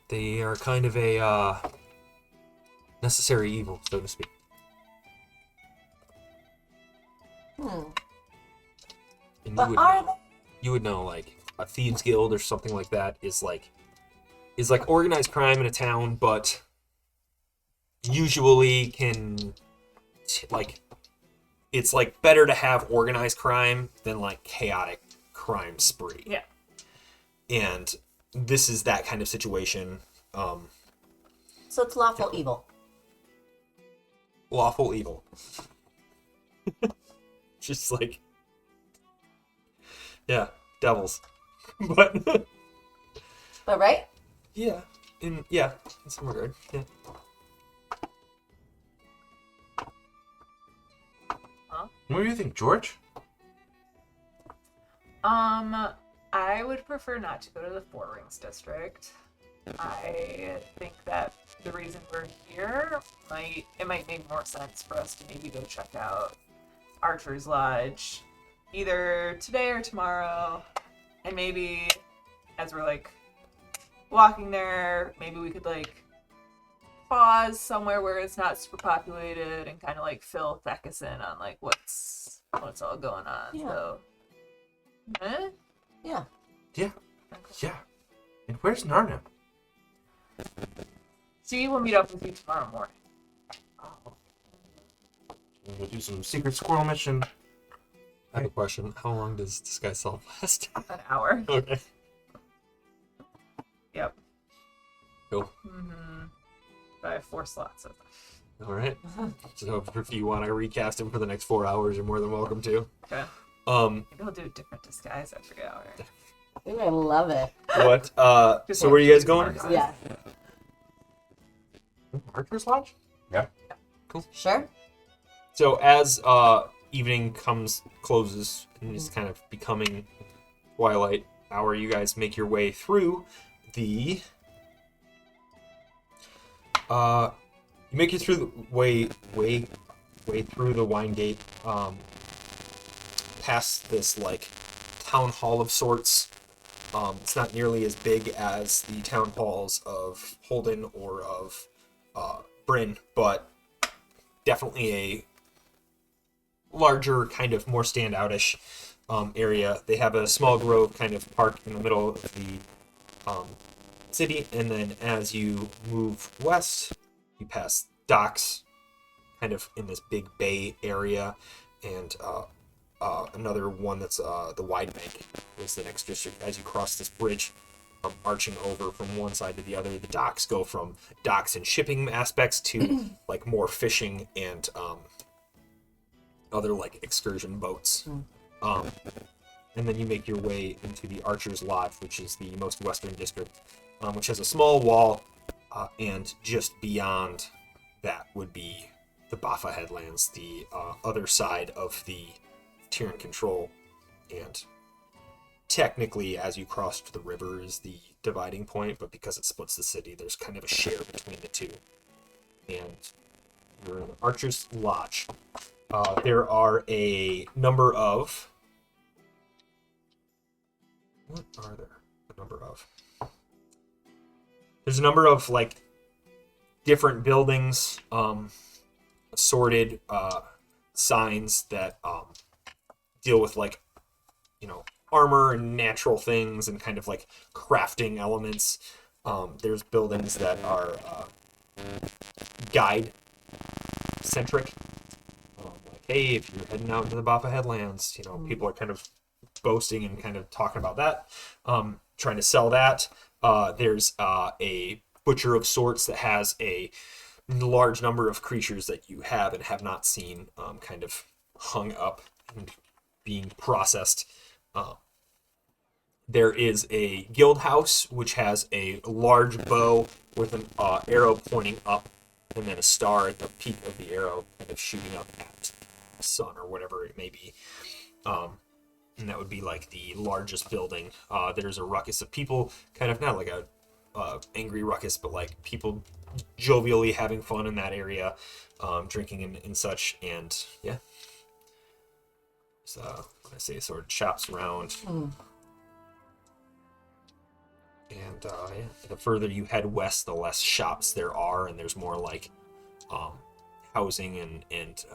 they are kind of a necessary evil, so to speak. And But are you would know, like, a thieves guild or something like that is like organized crime in a town, but usually can it's like better to have organized crime than like chaotic crime spree. Yeah. And this is that kind of situation. So it's lawful evil. Lawful evil. Just like, yeah, devils. But But right? yeah, in some regard, yeah. What do you think, George? I would prefer not to go to the Four Rings district. I think that the reason we're here might make more sense for us to maybe go check out Archer's Lodge either today or tomorrow, and maybe as we're like walking there, maybe we could like pause somewhere where it's not super populated and kind of like fill Theckus in on like what's all going on. Yeah. So, Yeah. Yeah. Yeah. And where's Narna? So we'll meet up with you tomorrow morning. We'll do some secret squirrel mission. I have a question. How long does Disguise Self last? An hour. Okay. Yep. Cool. But I have 4 slots of them. All right. So if you want to recast him for the next 4 hours, you're more than welcome to. Okay. Um, Maybe I'll do a different disguise every hour. Ooh, I love it. what? So where are you guys going? Yeah. Archer's Lodge? Yeah. Sure. So as evening closes and is kind of becoming twilight hour, you guys make your way through the you make it through the way through the wine gate, past this like town hall of sorts. It's not nearly as big as the town halls of Holden or of Bryn, but definitely a larger, kind of more standoutish area. They have a small grove kind of park in the middle of the city, and then as you move west, you pass docks, kind of in this big bay area, and another one that's the Wide Bank is the next district. As you cross this bridge, arching over from one side to the other, the docks go from docks and shipping aspects to like more fishing and other like excursion boats. And then you make your way into the Archer's Lodge, which is the most western district, which has a small wall, and just beyond that would be the Baffa Headlands, the other side of the Tyran control. And technically, as you cross the river is the dividing point, but because it splits the city, there's kind of a share between the two. And you're in Archer's Lodge. There are a number of... What are there? A number of... There's a number of, like, different buildings, assorted signs that deal with, like, you know, armor and natural things and kind of, like, crafting elements. There's buildings that are guide-centric. Like, hey, if you're heading out into the Baffa Headlands, you know, people are kind of boasting and kind of talking about that, trying to sell that. There's a butcher of sorts that has a large number of creatures that you have and have not seen, kind of hung up and being processed. There is a guild house which has a large bow with an arrow pointing up and then a star at the peak of the arrow kind of shooting up at the sun or whatever it may be. And that would be like the largest building. There's a ruckus of people, kind of not like a angry ruckus, but like people jovially having fun in that area, drinking and such. And yeah, I say sort of chops around. And the further you head west, the less shops there are, and there's more like housing and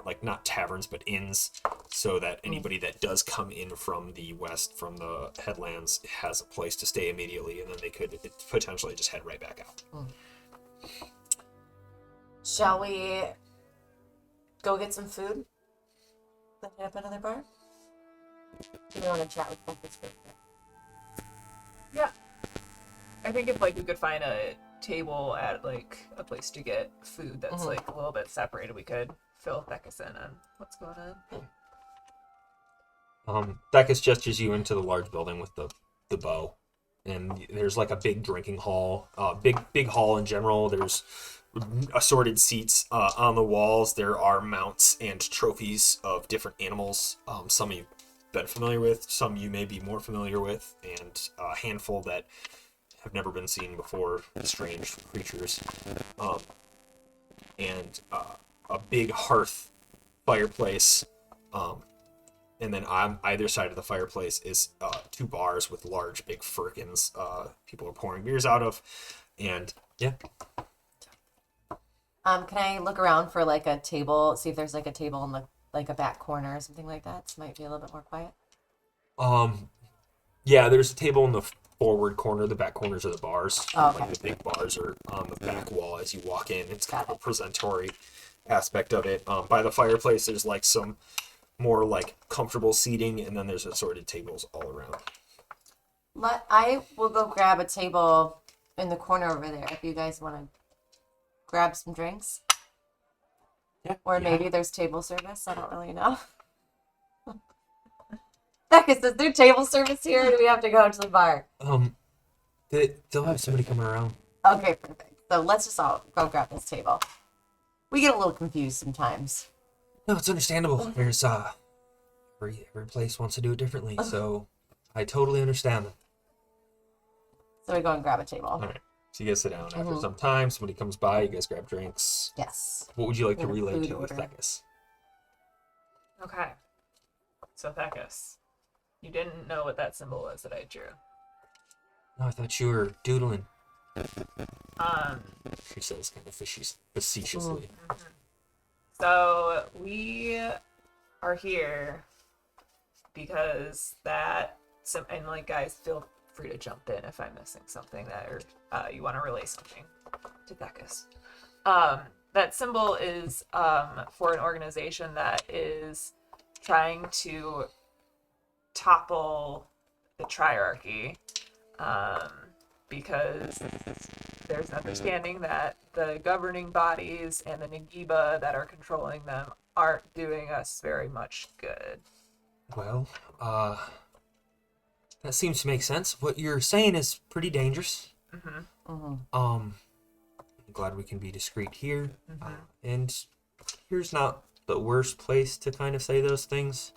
like not taverns but inns, so that anybody that does come in from the west, from the headlands, has a place to stay immediately, and then they could potentially just head right back out. Shall we go get some food? Then hit up another bar? Do we want to chat with Becca's food? Yeah. I think if like we could find a table at like a place to get food that's like a little bit separated, we could fill Thecus in on what's going on. Thecus gestures you into the large building with the bow, and there's like a big drinking hall, big hall in general. There's assorted seats on the walls. There are mounts and trophies of different animals. Some you've been familiar with, some you may be more familiar with, and a handful that have never been seen before, strange creatures. And a big hearth fireplace. And then on either side of the fireplace is 2 bars with large, big firkins. People are pouring beers out of. And yeah. Can I look around for like a table, see if there's like a table in the like a back corner or something like that? This might be a little bit more quiet. Yeah, there's a table in the forward corner. The back corners are the bars. Oh, okay. Like the big bars are on the back wall as you walk in. It's kind of a presentory aspect of it. By the fireplace, there's like some more like comfortable seating, and then there's assorted tables all around. I will go grab a table in the corner over there if you guys want to grab some drinks. Yeah. Or maybe there's table service. I don't really know. Becca, is there table service here, or do we have to go to the bar? They'll have somebody coming around. Okay, perfect. So let's just all go grab this table. We get a little confused sometimes. No, it's understandable. There's every place wants to do it differently, so I totally understand that. So we go and grab a table. All right. So you guys sit down. After some time, somebody comes by. You guys grab drinks. Yes. What would you like to And a relay food to order. Thecus? Okay. So Thecus, you didn't know what that symbol was that I drew. No, I thought you were doodling. Um, She says kind of facetiously. So we are here because and like guys, feel free to jump in if I'm missing something or you want to relay something to Thecus. That symbol is for an organization that is trying to topple the triarchy, because there's an understanding that the governing bodies and the Nagiba that are controlling them aren't doing us very much good. Well, that seems to make sense. What you're saying is pretty dangerous. I'm glad we can be discreet here. And here's not the worst place to kind of say those things.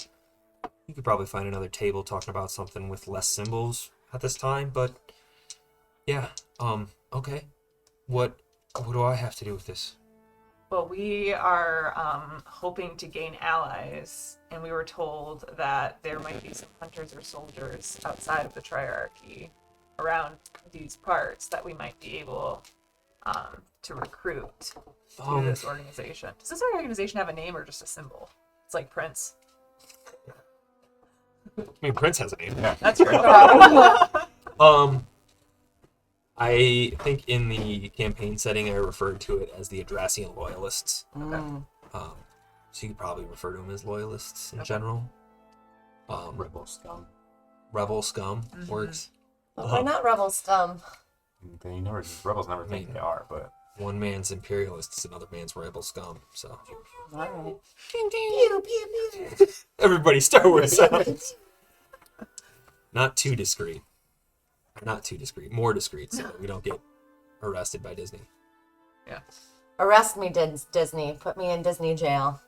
You could probably find another table talking about something with less symbols at this time, but yeah, okay. What do I have to do with this? Well, we are hoping to gain allies, and we were told that there might be some hunters or soldiers outside of the triarchy around these parts that we might be able to recruit to this organization. Does this organization have a name or just a symbol? It's like Prince. I mean, Prince has a name. Yeah. That's true. I think in the campaign setting, I referred to it as the Adrasian Loyalists. So you could probably refer to them as Loyalists in general. Rebel scum. Rebel scum works. Well, they're not rebel scum. Rebels never think they are, but One man's imperialists, another man's rebel scum. So All right. Pew, pew, pew. everybody, Star Wars sounds. Not too discreet. Not too discreet. More discreet, so that we don't get arrested by Disney. Yeah. Arrest me, Disney. Put me in Disney jail.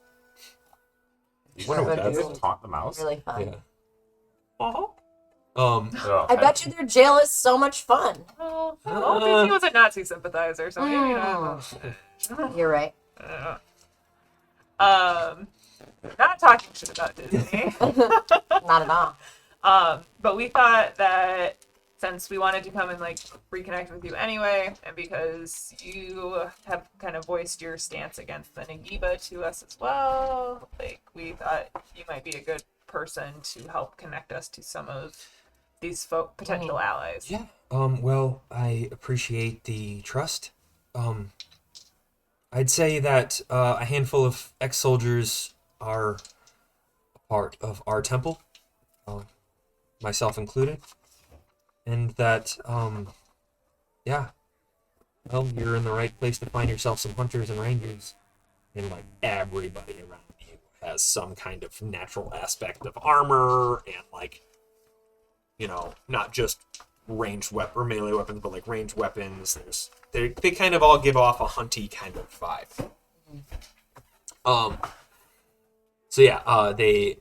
you Wonder what Sure that's would taunt the mouse. Really fun. Yeah. Oh, I bet you their jail is so much fun. well, Disney was a Nazi sympathizer, so maybe not. You're right. not talking shit about Disney. Not at all. But we thought that since we wanted to come and like reconnect with you anyway, and because you have kind of voiced your stance against the Nagiba to us as well, like we thought you might be a good person to help connect us to some of these potential allies. Yeah. Well, I appreciate the trust. I'd say that a handful of ex-soldiers are a part of our temple, myself included, and that, yeah, well, you're in the right place to find yourself some hunters and rangers, and like everybody around you has some kind of natural aspect of armor and like, not just ranged weapon or melee weapons, but like ranged weapons. They kind of all give off a hunty kind of vibe. So yeah, they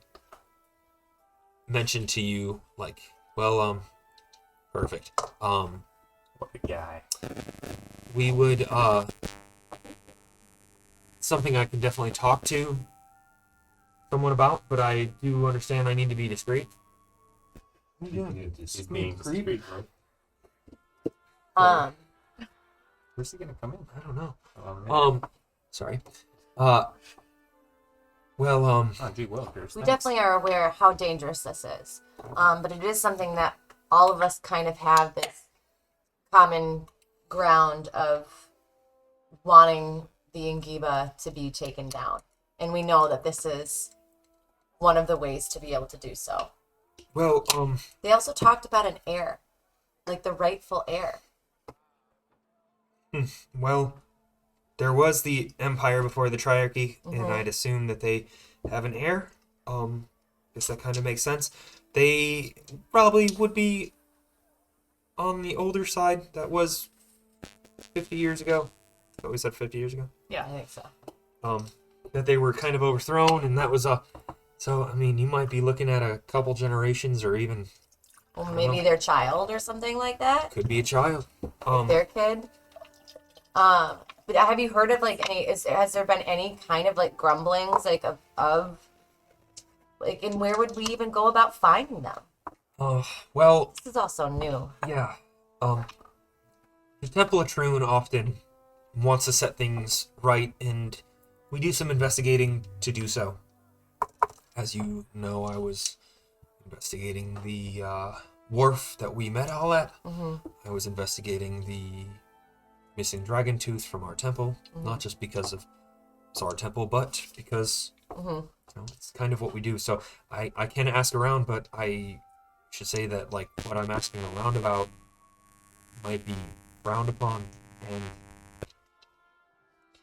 mentioned to you like, well, perfect. What a guy. We would something I can definitely talk to someone about, but I do understand I need to be discreet. He's being discreet. Where's he gonna come in? I don't know. Oh, Sorry. oh gee, well, here's We thanks. definitely are aware how dangerous this is. But it is something that all of us kind of have this common ground of wanting the Ingiba to be taken down. And we know that this is one of the ways to be able to do so. Well, They also talked about an heir, like the rightful heir. well, there was the empire before the triarchy, and I'd assume that they have an heir. Guess that kind of makes sense. They probably would be on the older side. That was 50 years ago. What we said 50 years ago? I think so. That they were kind of overthrown, and that was so, I mean, you might be looking at a couple generations, or even Well, maybe their child or something like that. could be a child. Their kid. But have you heard of like has there been any kind of like grumblings like of like, and where would we even go about finding them? Well, This is also new. yeah. The Temple of Troon often wants to set things right, and we do some investigating to do so. As you know, I was investigating the wharf that we met all at. I was investigating the missing dragon tooth from our temple, not just because of it's our temple, but because it's kind of what we do. So I can ask around, but I should say that like what I'm asking around about might be frowned upon, and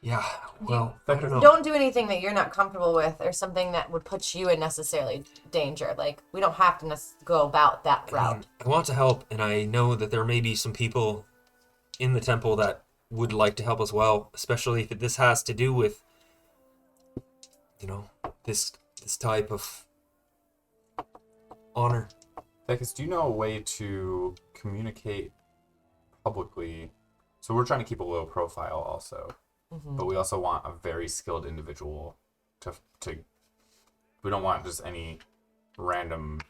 yeah, well, I don't know. Don't do anything that you're not comfortable with or something that would put you in necessarily danger. Like, we don't have to go about that route. I want to help, and I know that there may be some people in the temple that would like to help as well, especially if this has to do with, this type of honor. Beckus, do you know a way to communicate publicly? So we're trying to keep a low profile also, but we also want a very skilled individual to. We don't want just any random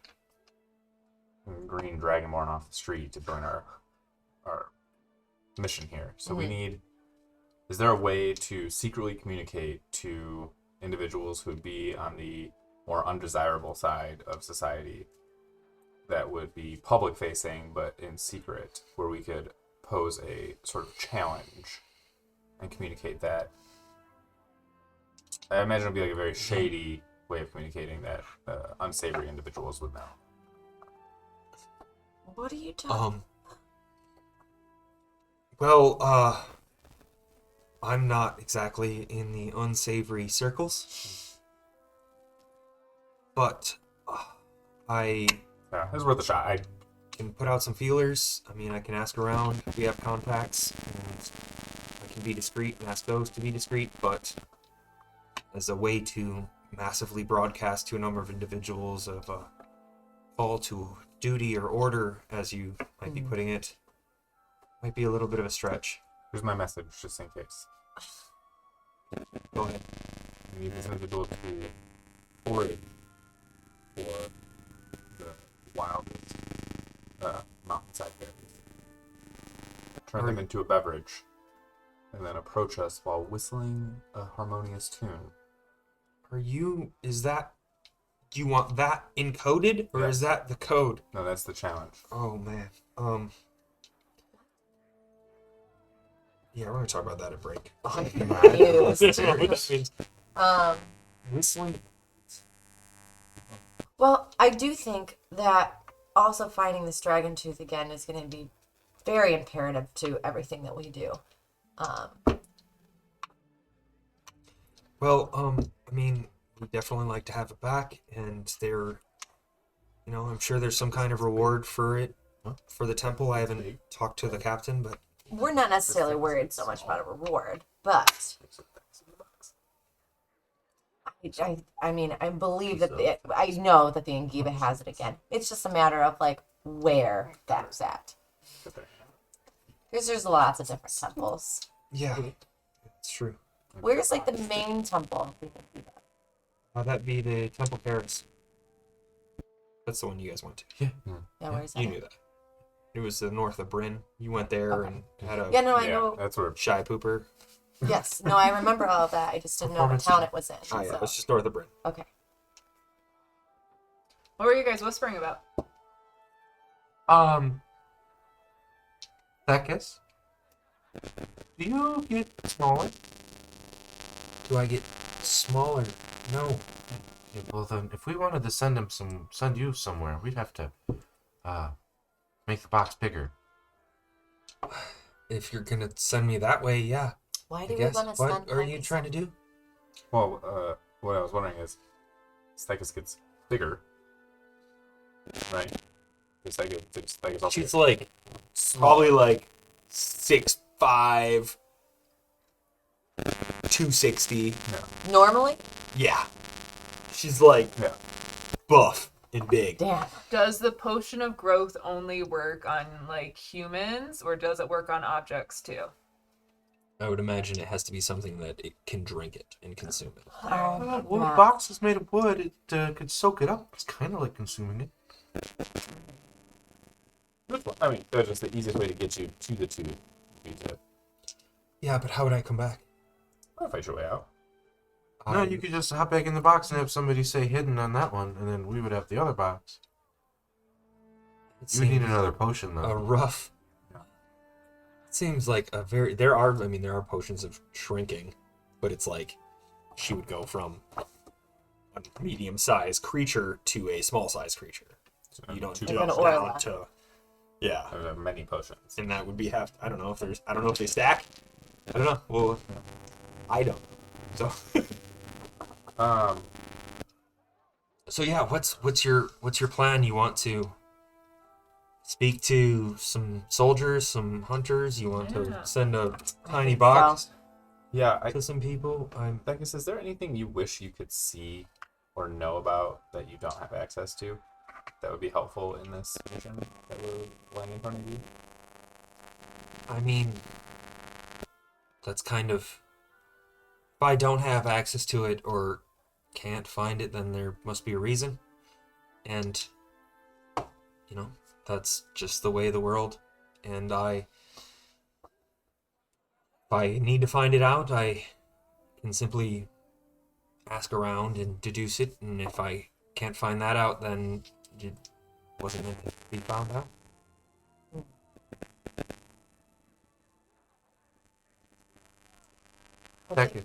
green dragonborn off the street to join our mission here. So we need. Is there a way to secretly communicate to individuals who would be on the more undesirable side of society, that would be public facing but in secret, where we could pose a sort of challenge and communicate that? I imagine it would be like a very shady way of communicating that unsavory individuals would know. What are you talking Well, I'm not exactly in the unsavory circles, but I Yeah, it's worth a shot. I can put out some feelers. I mean, I can ask around. We have contacts, and I can be discreet and ask those to be discreet, but as a way to massively broadcast to a number of individuals of a call to duty or order, as you might be putting it, might be a little bit of a stretch. Here's my message, just in case. Go ahead. We need this individual to forage for the wildest mountainside berries. Turn them into a beverage, and then approach us while whistling a harmonious tune. Do you want that encoded, or is that the code? No, that's the challenge. Oh, man. Yeah, we're gonna talk about that at break. Confused. That's not what that means. Whistling. Well, I do think that also finding this dragon tooth again is going to be very imperative to everything that we do. Well, I mean, we definitely like to have it back, and I'm sure there's some kind of reward for it, for the temple. I haven't talked to the captain, but We're not necessarily worried so much about a reward, but I mean, I believe that I know that the Angiba has it again. It's just a matter of like where that's at. Because there's lots of different temples. yeah, it's true. Where's like the main temple? That'd be the Temple Paris. That's the one you guys went to. Yeah, where's that? You knew that. It was the north of Bryn. You went there and had a Yeah, no, I know. That's where shy pooper. Yes, no, I remember all of that. I just didn't know what town it was in. Oh, yeah, so- it's just north of Bryn. Okay. What were you guys whispering about? Theckus, do you get smaller? Do I get smaller? No. Yeah, well then, if we wanted to send you somewhere, we'd have to, make the box bigger. If you're gonna send me that way, yeah. Why I do we guess. want to What spend are time you with trying to do? Well, what I was wondering is, Stegis gets bigger, right? Stegis also She's like probably like 6'5", 260. Normally? Yeah. She's like yeah. buff and big. Damn. Does the potion of growth only work on like humans, or does it work on objects too? I would imagine it has to be something that it can drink it and consume it. Well, the Yeah. box is made of wood. It could soak it up. It's kind of like consuming it. I mean, that's just the easiest way to get you to the tube. Yeah, but how would I come back? I'll fight your way out. No, you could just hop back in the box and have somebody say hidden on that one, and then we would have the other box. You would need another potion, though. A rough. It seems like a very. There are potions of shrinking, but it's like she would go from a medium-sized creature to a small-sized creature. You don't Two jump Like an down Orla. to. Yeah, There are many potions. and that would be half. I don't know if they stack. I don't know. Well, I don't. So. So yeah, what's your plan? You want to speak to some soldiers, some hunters? You want Yeah. to send a tiny think box Yeah, to some people? Beckus, is there anything you wish you could see or know about that you don't have access to that would be helpful in this mission that we're laying in front of you? I mean, that's kind of. If I don't have access to it or can't find it, then there must be a reason. And, that's just the way of the world. And if I need to find it out, I can simply ask around and deduce it. And if I can't find that out, then it wasn't meant to be found out. Theckus.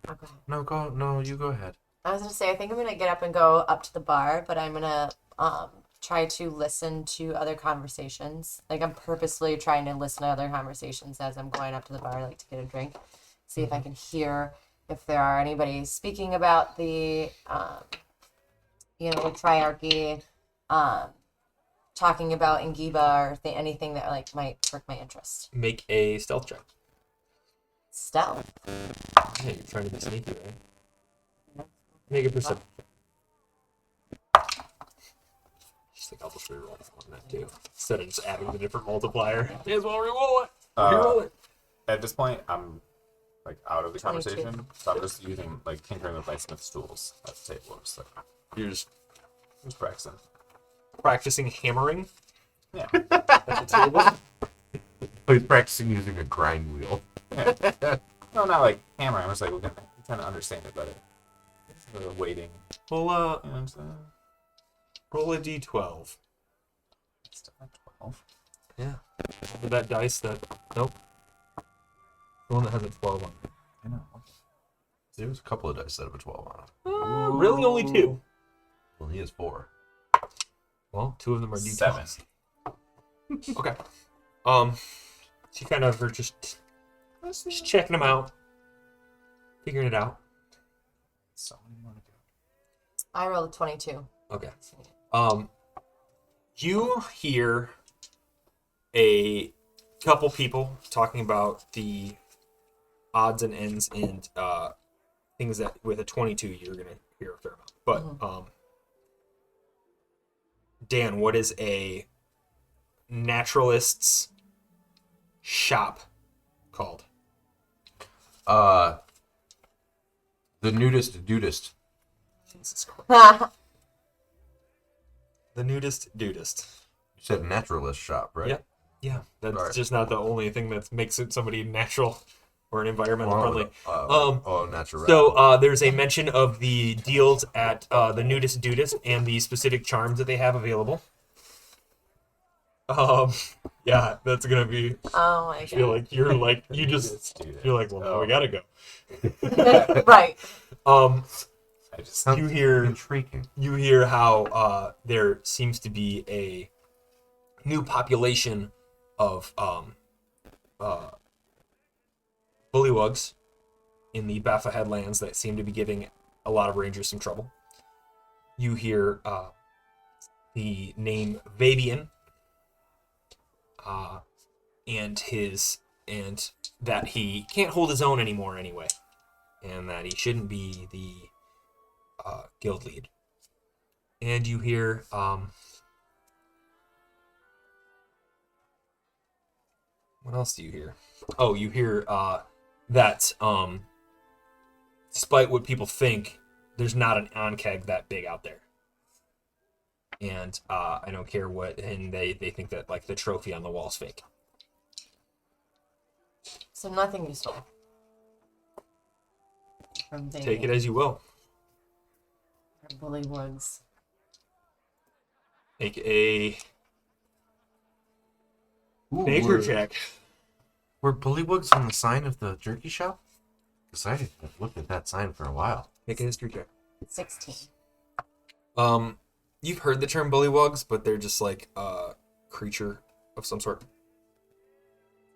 Okay. No, you go ahead. I was gonna say I think I'm gonna get up and go up to the bar, but I'm gonna try to listen to other conversations. Like I'm purposely trying to listen to other conversations as I'm going up to the bar, like to get a drink. See if I can hear if there are anybody speaking about the the triarchy, talking about Angiba or anything that like might perk my interest. Make a stealth check. Stealth. Yeah, you're trying to be sneaky, right? Make a perception. Just think I'll just reroll on that too. Instead of just adding the different multiplier. May as well reroll it. Reroll it. At this point, I'm like out of the 22. conversation. So I'm just using like tinkering with my smith tools at the table. Just like You're just practicing. practicing hammering Yeah. at the table. Oh, he's practicing using a grind wheel. No, not like hammering. I'm just like trying to understand it better. Waiting. Well, You know what I'm saying? roll a d12. It's still at 12. Yeah. With that dice that... Nope. The one that has a 12 on it. I know. There was a couple of dice that have a 12 on them. Really only 2. Well, he has 4. Well, 2 of them are d12s. 7. Okay. So you kind of are just checking them out. Figuring it out. So what do you want to do? I rolled a 22. Okay. You hear a couple people talking about the odds and ends and things that with a 22 you're gonna hear a fair amount. But Dan, what is a naturalist's shop called? The nudist. Jesus Christ. The nudist dudist. You said naturalist shop, right? Yeah. Yeah, that's Right. just not the only thing that makes it somebody natural or an environmental friendly. Natural. So there's a mention of the deals at the Nudist Dudist and the specific charms that they have available. Yeah, that's gonna be. Oh my I feel like you're like you just Let's do this. you're like, well, now we gotta go. god. Right. I just Sounds You hear intriguing. how there seems to be a new population of bullywugs in the Baffa Headlands that seem to be giving a lot of rangers some trouble. You hear the name Vabian and that he can't hold his own anymore anyway, and that he shouldn't be the guild lead. And you hear what else do you hear? Oh, you hear that despite what people think, there's not an onkeg that big out there. And I don't care what, and they think that like the trophy on the wall's fake. So nothing useful. From Take it as you will. bullywugs. Make a Ooh, nature check. Were bullywugs on the sign of the jerky shop? Because I have looked at that sign for a while. Make a history check. 16. You've heard the term bullywugs, but they're just like a creature of some sort.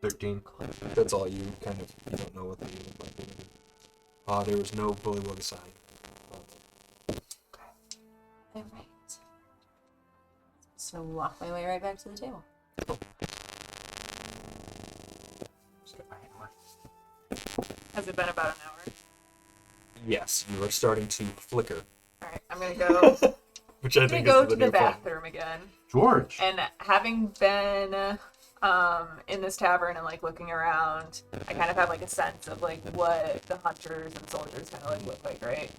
13. That's all you kind of, you don't know what they look like. There was no bullywug sign. All right. So walk my way right back to the table. Has it been about an hour? Yes, you are starting to flicker, All right, I'm gonna go. which I I'm gonna think go is to the the new fun. bathroom again. George. And having been in this tavern and like looking around, I kind of have like a sense of like what the hunters and soldiers kind of like look like, right?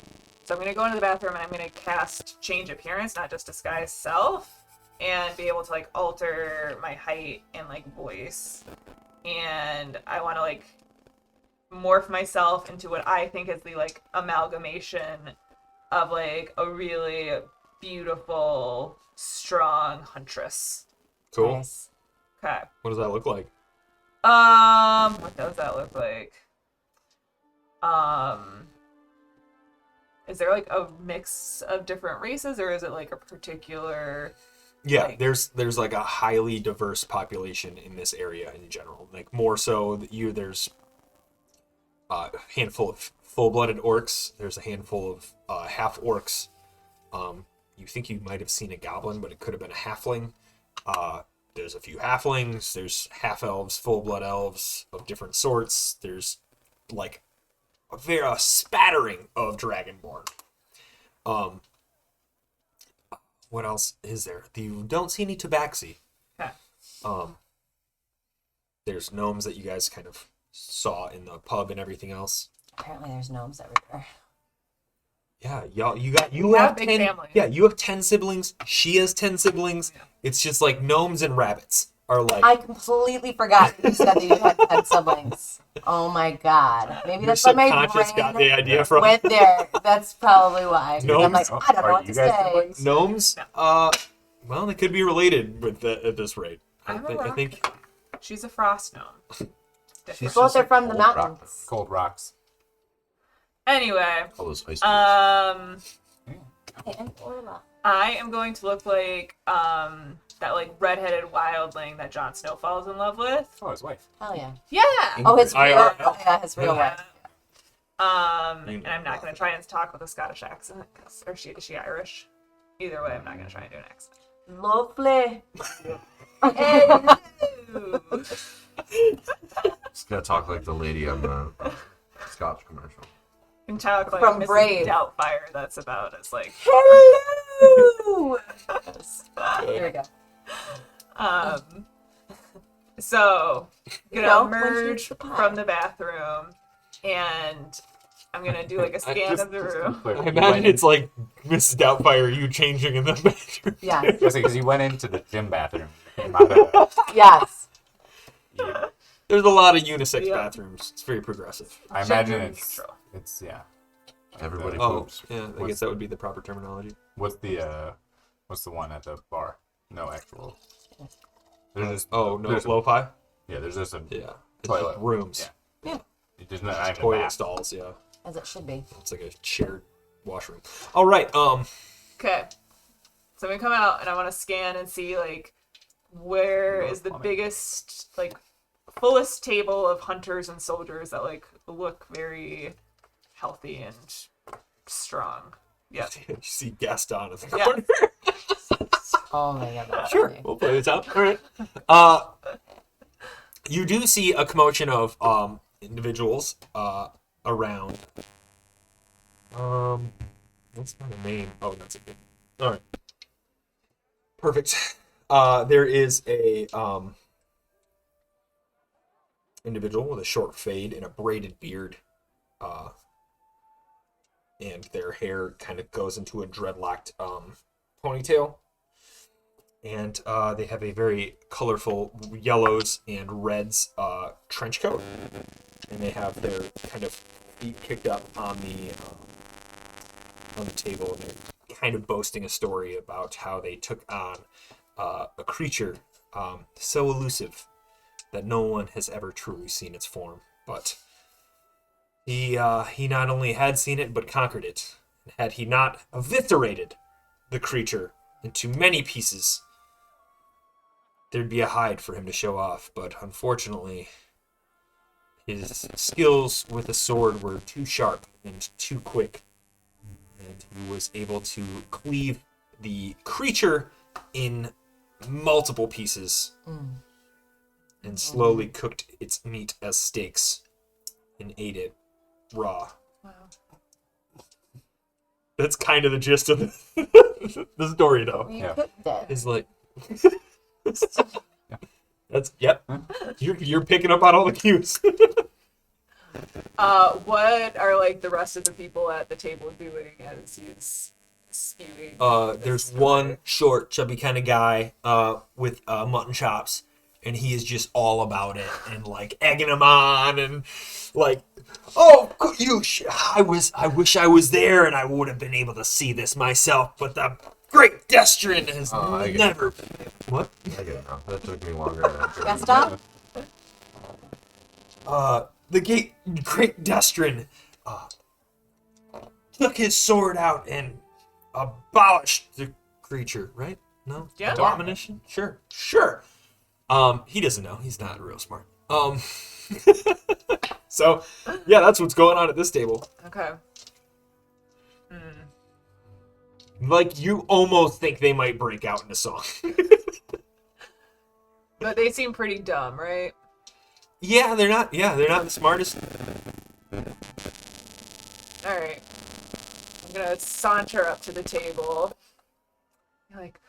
So I'm gonna go into the bathroom and I'm gonna cast change appearance, not just disguise self, and be able to like alter my height and like voice. And I want to like morph myself into what I think is the like amalgamation of like a really beautiful, strong huntress. Cool. Nice. Okay. What does that look like? What does that look like? Is there like a mix of different races, or is it like a particular? Yeah, Like- there's like a highly diverse population in this area in general. Like more so that there's a handful of full-blooded orcs. There's a handful of half orcs. You think you might have seen a goblin, but it could have been a halfling. There's a few halflings. There's half elves, full-blood elves of different sorts. There's like a spattering of dragonborn. What else is there? You don't see any tabaxi. Okay. There's gnomes that you guys kind of saw in the pub and everything else. Apparently, there's gnomes everywhere. Yeah, y'all, you We have have big 10. families. Yeah, you have 10 siblings. She has 10 siblings. It's just like gnomes and rabbits are like. I completely forgot you said that you had 10 siblings. Oh my god. Maybe Your that's what my subconscious got the brain idea from. went there. That's probably why. Gnomes? I'm like, I don't know Are what you to guys say. siblings? Gnomes? Well, they could be related with at this rate. I I'm a think. I rock. think. She's a frost gnome. She's Both just are a from the cold rock. mountains. Cold rocks. Anyway, All those ice cubes. Hey, and Orla. I am going to look like that like redheaded wildling that Jon Snow falls in love with. Oh, his wife. Hell yeah. Yeah. Oh, his real, IRL. yeah, his real Yeah. wife. And I'm not gonna try and talk with a Scottish accent, or is she Irish? Either way, I'm not gonna try and do an accent. Lovely. Just gonna talk like the lady on the Scotch commercial. You can talk like From Mrs. Brave. Doubtfire. That's about as like. Hello. Here we go. So gonna No, when she emerge eats the pie. from the bathroom, and I'm gonna do like a scan of the room. I imagine it's like Mrs. Doubtfire, you changing in the bedroom. Yes. because you went into the gym bathroom. Came out of Yes. yeah. There's a lot of unisex Yeah. bathrooms. It's very progressive. I imagine Gender it's neutral. yeah. Everybody Oh, poops. yeah. I guess that would be the proper terminology. What's the one at the bar? No actual. There's just Oh no, there's a- lo-fi. Yeah, there's just a Yeah, it's Toilet. just rooms, Yeah. There's not even a toilet bath. stalls. Yeah, As it should be. it's like a shared washroom. All right. Okay. So we come out, and I want to scan and see like where Love is the plumbing. biggest, like, fullest table of hunters and soldiers that like look very healthy and strong. Yeah. You see Gaston in the Yeah. corner. Oh my god. That's Sure, funny. we'll play this out. All right. You do see a commotion of individuals around. What's not a name? Oh, that's a good. All right. Perfect. There is a individual with a short fade and a braided beard, and their hair kind of goes into a dreadlocked ponytail. And they have a very colorful yellows and reds trench coat, and they have their kind of feet kicked up on the table, and they're kind of boasting a story about how they took on a creature so elusive that no one has ever truly seen its form. But he not only had seen it but conquered it. Had he not eviscerated the creature into many pieces, there'd be a hide for him to show off, but unfortunately, his skills with a sword were too sharp and too quick, and he was able to cleave the creature in multiple pieces and slowly cooked its meat as steaks and ate it raw. Wow. That's kind of the gist of the story, though. You Yeah. cooked it. Is like that's yep. You're picking up on all the cues. What are like the rest of the people at the table doing as he's spewing? There's one short, chubby kind of guy with mutton chops, and he is just all about it and like egging him on and like, oh, I wish I was there and I would have been able to see this myself, but the great Destrin has I get it. never. What? I get it now. That took me longer than I Guess stop. The great Destrin took his sword out and abolished the creature, right? No? Yeah. Abomination? Sure. He doesn't know. He's not real smart. So, yeah, that's what's going on at this table. Okay. Like, you almost think they might break out in a song. But they seem pretty dumb, right? Yeah, they're not the smartest. Alright. I'm gonna saunter up to the table. Be like,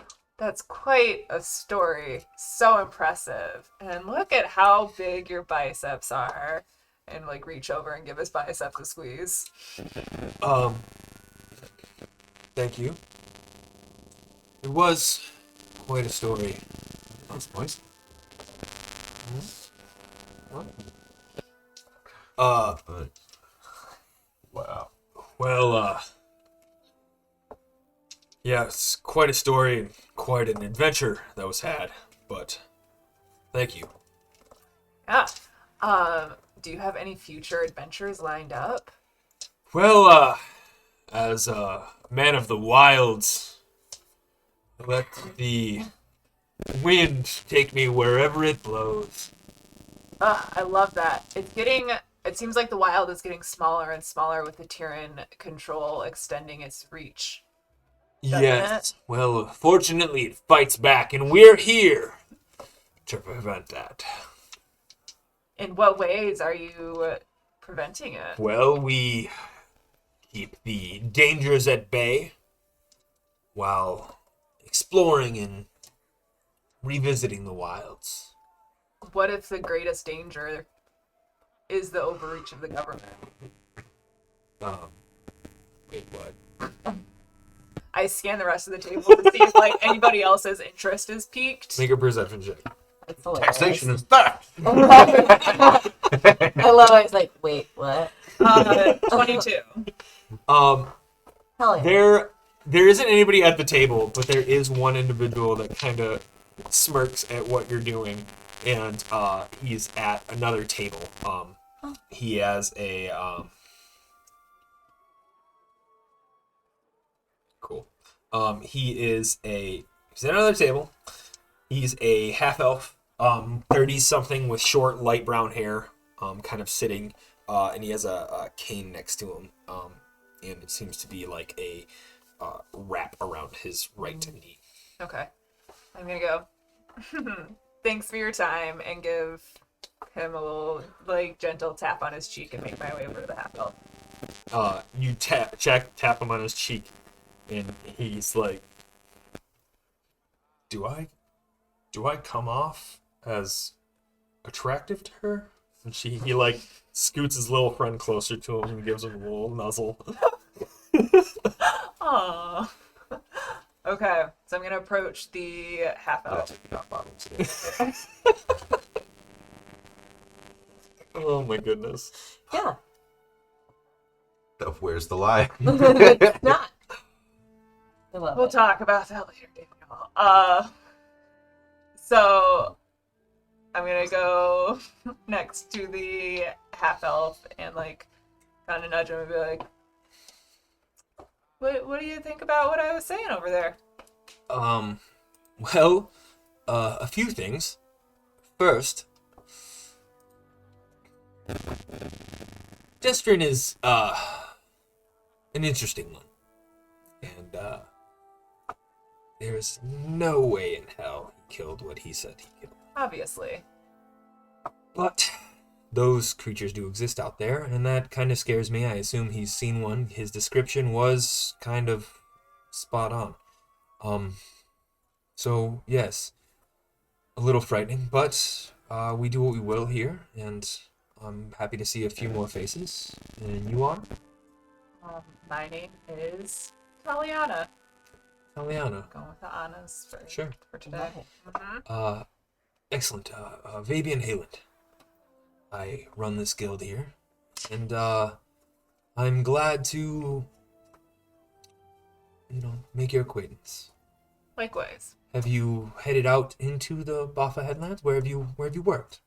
That's quite a story. So impressive. And look at how big your biceps are. And like reach over and give his biceps a squeeze. Thank you. It was quite a story. That's nice. But, Wow. well, yeah, it's quite a story and quite an adventure that was had, but thank you. Yeah. Do you have any future adventures lined up? Well, as a man of the wilds, let the wind take me wherever it blows. I love that. It seems like the wild is getting smaller and smaller with the Tyran control extending its reach. Doesn't Yes. Well, fortunately, it fights back, and we're here to prevent that. In what ways are you preventing it? Well, we keep the dangers at bay while exploring and revisiting the wilds. What if the greatest danger is the overreach of the government? Wait, what? I scan the rest of the table to see if like anybody else's interest is piqued. Make a perception check. That's hilarious. Taxation is theft. I love it. It's like, wait, what? 22. Hell yeah. There isn't anybody at the table, but there is one individual that kind of smirks at what you're doing, and he's at another table. He has a cool. He's at another table. He's a half elf, 30-something with short, light brown hair, kind of sitting, and he has a cane next to him, and it seems to be like a wrap around his right knee. Okay. I'm gonna go. Thanks for your time, and give him a little like gentle tap on his cheek and make my way over to the half elf. You tap him on his cheek, and he's like, "Do I come off as attractive to her?" And he like scoots his little friend closer to him and gives him a little nuzzle. Aww. Okay, so I'm gonna approach the half I'll elf. take the hot bottles. Oh my goodness. Yeah. Where's the lie? It's not. I love We'll it. talk about that later, Daniel. So I'm gonna go next to the half elf and like kind of nudge him and be like, "What do you think about what I was saying over there?" Well, a few things. First, Destrin is an interesting one, and there's no way in hell he killed what he said he killed. Obviously. But those creatures do exist out there, and that kind of scares me. I assume he's seen one. His description was kind of spot on. So yes, a little frightening, but we do what we will here, and I'm happy to see a few more faces. And you are? My name is Taliana. Taliana. Going with the Annas Sure. for today. Excellent. Fabian Hayland. I run this guild here, and I'm glad to, make your acquaintance. Likewise. Have you headed out into the Baffa Headlands? Where have you worked?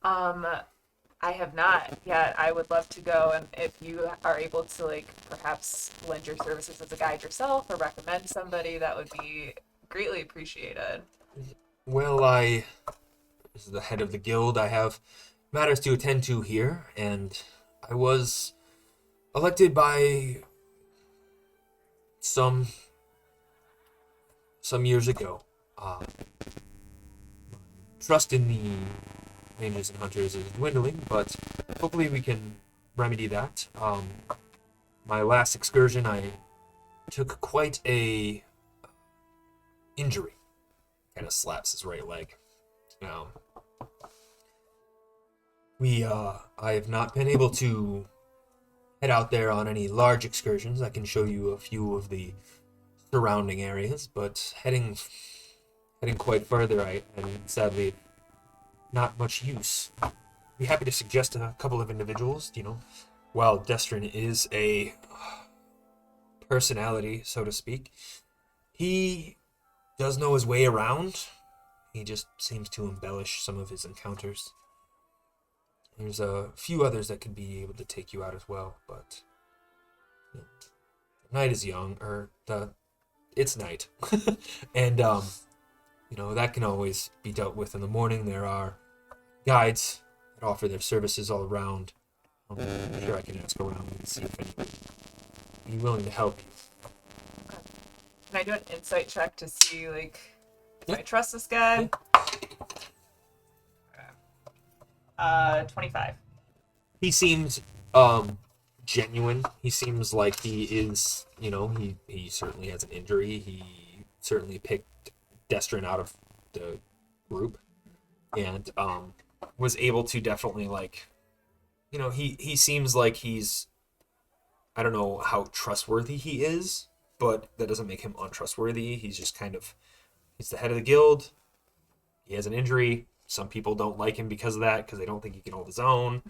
I have not yet. I would love to go, and if you are able to, like, perhaps lend your services as a guide yourself or recommend somebody, that would be greatly appreciated. Well, as the head of the guild, I have matters to attend to here, and I was elected by some years ago. Trust in the rangers and hunters is dwindling, but hopefully we can remedy that. My last excursion, I took quite a injury kind of slaps his right leg. I have not been able to head out there on any large excursions. I can show you a few of the surrounding areas, but heading quite further, I am sadly not much use. I'd be happy to suggest a couple of individuals. While Destrin is a personality, so to speak, he does know his way around. He just seems to embellish some of his encounters. There's a few others that could be able to take you out as well, but the night is young, it's night. And, that can always be dealt with in the morning. There are guides that offer their services all around. I'm sure I can ask around and see if anyone would be willing to help you. Can I do an insight check to see, if I trust this guy? 25. He seems genuine. He seems like he is, he certainly has an injury. He certainly picked Destrin out of the group and was able to definitely he seems like he's, I don't know how trustworthy he is, but that doesn't make him untrustworthy. He's just he's the head of the guild. He has an injury. Some people don't like him because of that, because they don't think he can hold his own.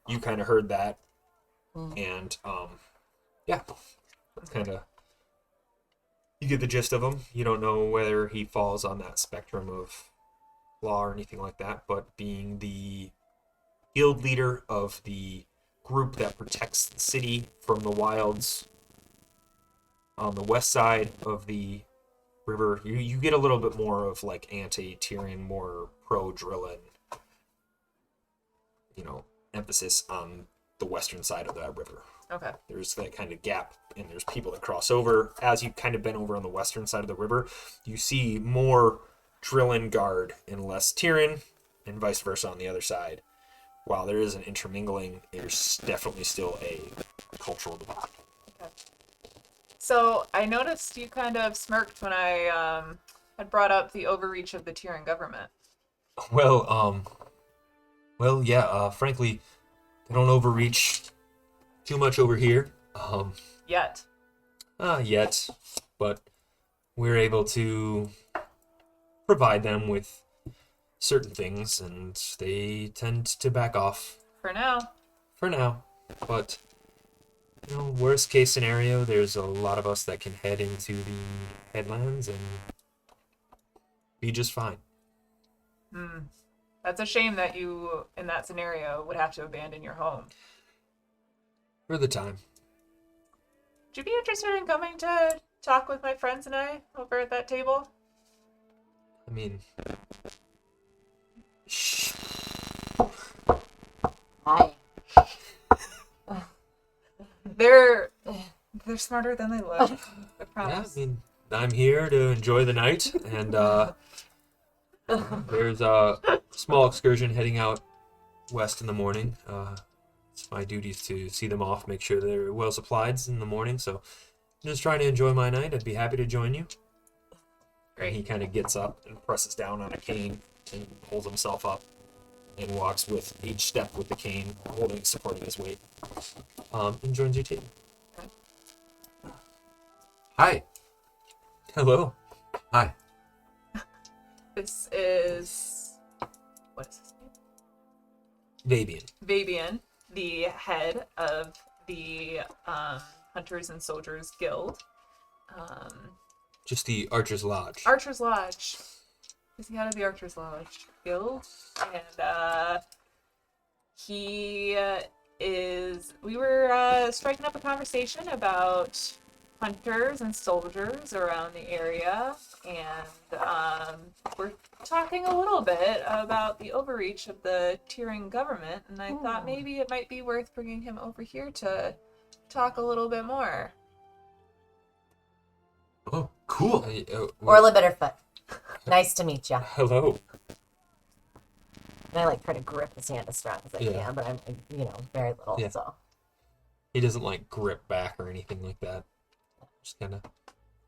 You kind of heard that. And, that's kind of, you get the gist of him. You don't know whether he falls on that spectrum of law or anything like that, but being the guild leader of the group that protects the city from the wilds on the west side of the river, you get a little bit more of anti-Tyrian, more pro-Drillin, emphasis on the western side of that river. Okay. There's that kind of gap, and there's people that cross over. As you've kind of been over on the western side of the river, you see more Drillin guard and less Tyrian, and vice versa on the other side. While there is an intermingling, there's definitely still a cultural divide. Okay. So I noticed you kind of smirked when I had brought up the overreach of the Tyrian government. Yeah, frankly, they don't overreach too much over here. Yet. Yet, but we're able to provide them with certain things, and they tend to back off. For now. But, worst case scenario, there's a lot of us that can head into the headlands and be just fine. That's a shame that you, in that scenario, would have to abandon your home. For the time. Would you be interested in coming to talk with my friends and I over at that table? I mean... Shh. Hi. They're smarter than they look. I Yeah, promise. I mean, I'm here to enjoy the night, and there's a small excursion heading out west in the morning. It's my duty to see them off, make sure they're well supplied in the morning, so I'm just trying to enjoy my night. I'd be happy to join you. Great. And he kind of gets up and presses down on a cane and pulls himself up and walks with each step with the cane, supporting his weight, and joins your team. Hi. Hello. Hi. This is... What is his name? Fabian. Fabian, the head of the Hunters and Soldiers Guild. Just the Archer's Lodge. Archer's Lodge. He's the head of the Archer's Lodge Guild. And he is... We were striking up a conversation about hunters and soldiers around the area. And we're talking a little bit about the overreach of the Tyrian government. And I thought maybe it might be worth bringing him over here to talk a little bit more. Oh, cool. Orla Bitterfoot. Nice to meet you. Hello. And I try to grip his hand as strong as I Yeah. can, but I'm, very little, Yeah. so. He doesn't grip back or anything like that. Just kind of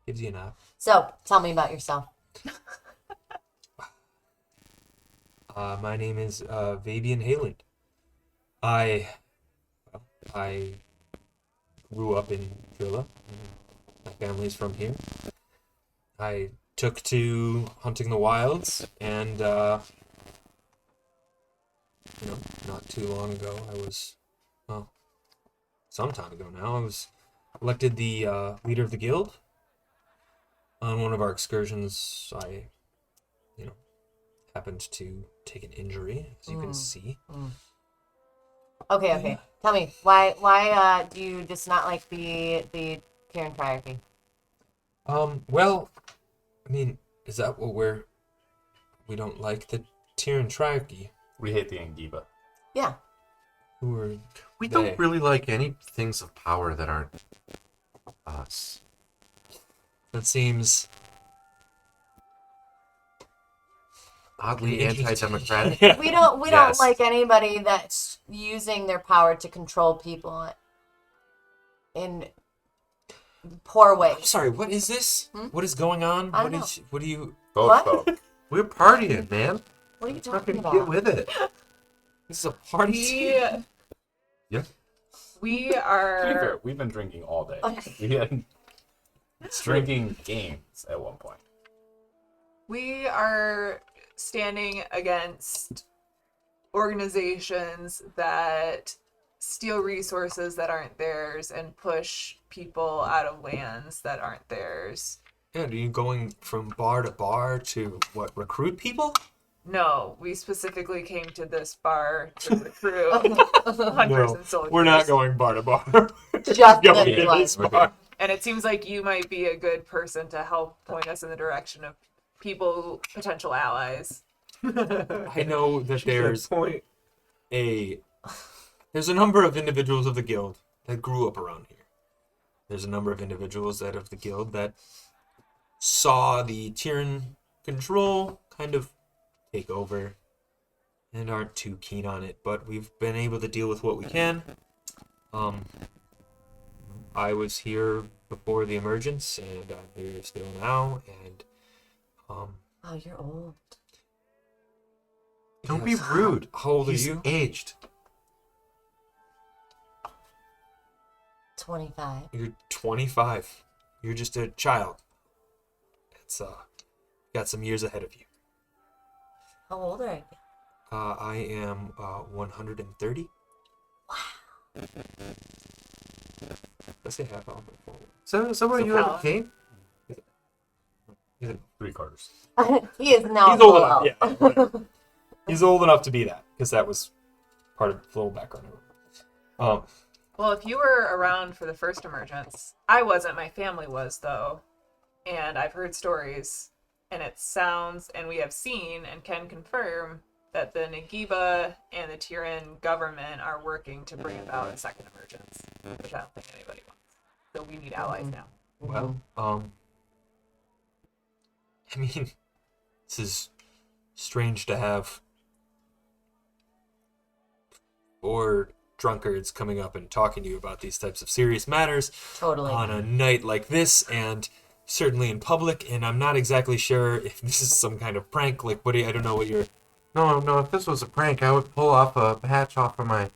gives you a nod. So, tell me about yourself. My name is Fabian Hayland. I grew up in Drilla. My family's from here. I took to hunting the wilds, and not too long ago, some time ago now, I was elected the leader of the guild. On one of our excursions, I, happened to take an injury, as you can see. Okay. Tell me, why do you just not like the Karen triarchy? Well, I mean, is that what we don't like the Tyrion triarchy? We hate the Angiba. Yeah. Who are We they? don't really like any things of power that aren't us. That seems Oddly interesting. anti-democratic. Yeah. We don't Yes. like anybody that's using their power to control people in poor I'm ways. sorry, what is this? What is going on? I don't know. What do you... What? Vote. We're partying, man. What are you Fucking talking get about? with it. This is a party? We Yeah. we To be fair, are we've been drinking all day. Okay. We had drinking games at one point. we are standing against organizations that steal resources that aren't theirs and push people out of lands that aren't theirs. Yeah, are you going from bar to bar to, recruit people? No, we specifically came to this bar to recruit hunters and soldiers. we're not going bar to bar. Just Going this to one. this bar. And it seems like you might be a good person to help point us in the direction of people, potential allies. I know that there's point. there's a number of individuals of the guild that grew up around here. There's a number of individuals that of the guild that saw the Tyrion control kind of take over and aren't too keen on it, but we've been able to deal with what we can. I was here before the emergence, and I'm here still now, and Oh, you're old. Don't be yes. rude. How old He's are you? aged. 25. You're 25. You're just a child. It's got some years ahead of you. How old are you? I am 130. Let's say half off. So where you ever Alan. came? 3/4. He is now He's old full enough. out. Yeah, whatever. He's old enough to be that, because that was part of the little background. Well, if you were around for the first emergence, I wasn't. My family was, though. And I've heard stories, and it sounds, and we have seen and can confirm that the Nagiba and the Tyrion government are working to bring about a second emergence, which I don't think anybody wants. So we need allies now. Well, I mean, this is strange to have 4 drunkards coming up and talking to you about these types of serious matters Totally. on a night like this, and certainly in public, and I'm not exactly sure if this is some kind of prank. Like, I don't know what you're... No, if this was a prank, I would pull off a hatch off of my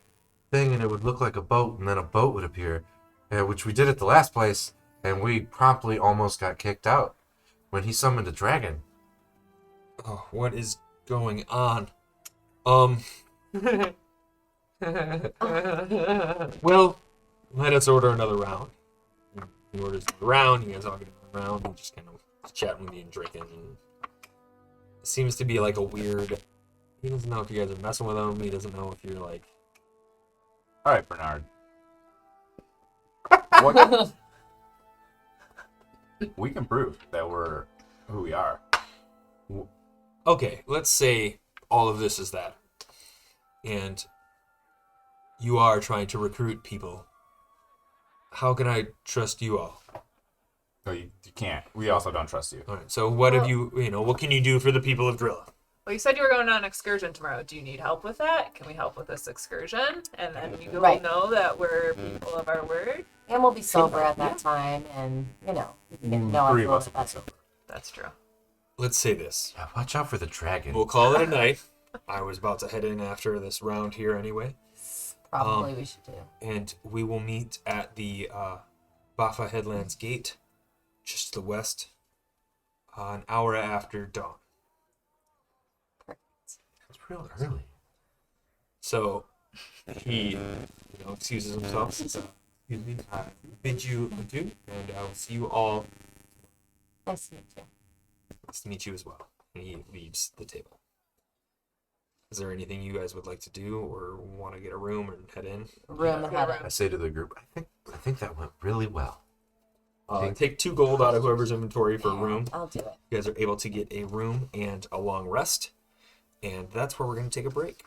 thing and it would look like a boat, and then a boat would appear, which we did at the last place, and we promptly almost got kicked out when he summoned a dragon. Oh, what is going on? Well, let us order another round. He orders another round, you guys all get another round, and just kind of chatting with you and drinking, and it seems to be like a weird... He doesn't know if you guys are messing with him, he doesn't know if you're like... All right, Bernard. What? We can prove that we're who we are. Okay, let's say all of this is that. And you are trying to recruit people. How can I trust you all? No, you can't. We also don't trust you. All right, so what have you, what can you do for the people of Drilla? Well, you said you were going on an excursion tomorrow. Do you need help with that? Can we help with this excursion? And then you will Right. know that we're people of our word. And we'll be sober at that time, and, you can know 3 us of a us little will be bit sober. That's true. Let's say this. Yeah, watch out for the dragon. We'll call it a night. I was about to head in after this round here anyway. Probably we should do. And we will meet at the Bafa Headlands Gate, just to the west, an hour after dawn. It's real early. So he, excuses himself. So, excuse me. I bid you adieu, and I will see you all. Nice to meet you. Nice to meet you as well. And he leaves the table. Is there anything you guys would like to do, or want to get a room and head in? Room and head I say to the group, I think that went really well. Take 2 gold out of whoever's inventory for a room. I'll do it. You guys are able to get a room and a long rest, and that's where we're going to take a break.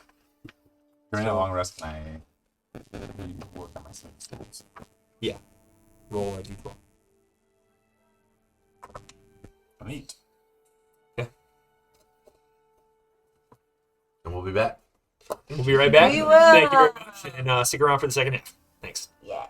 During a long rest, can I work on my skills? Yeah. Roll a d12. Neat. And we'll be back. We'll be right back. We will. Thank you very much, and stick around for the second half. Thanks. Yeah.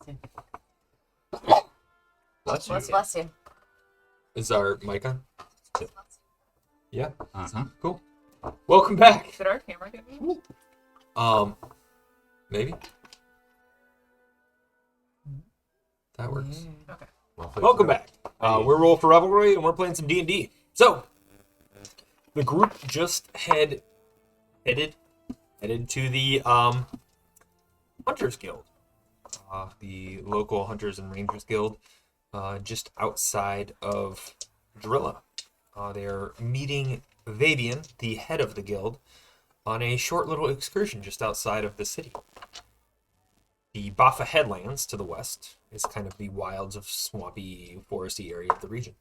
you. Bless you. Bless you. Is our mic on? Yeah. Mhm. Cool. Welcome back. Did our camera get me? Maybe. That works. Okay. Well, fix Welcome it. back. We're Roll for Revelry, and we're playing some D&D. So, the group just headed to the Hunters Guild, the local Hunters and Rangers Guild, just outside of Drilla. They're meeting Vabian, the head of the guild, on a short little excursion just outside of the city. The Baffa Headlands to the west is kind of the wilds of swampy, foresty area of the region.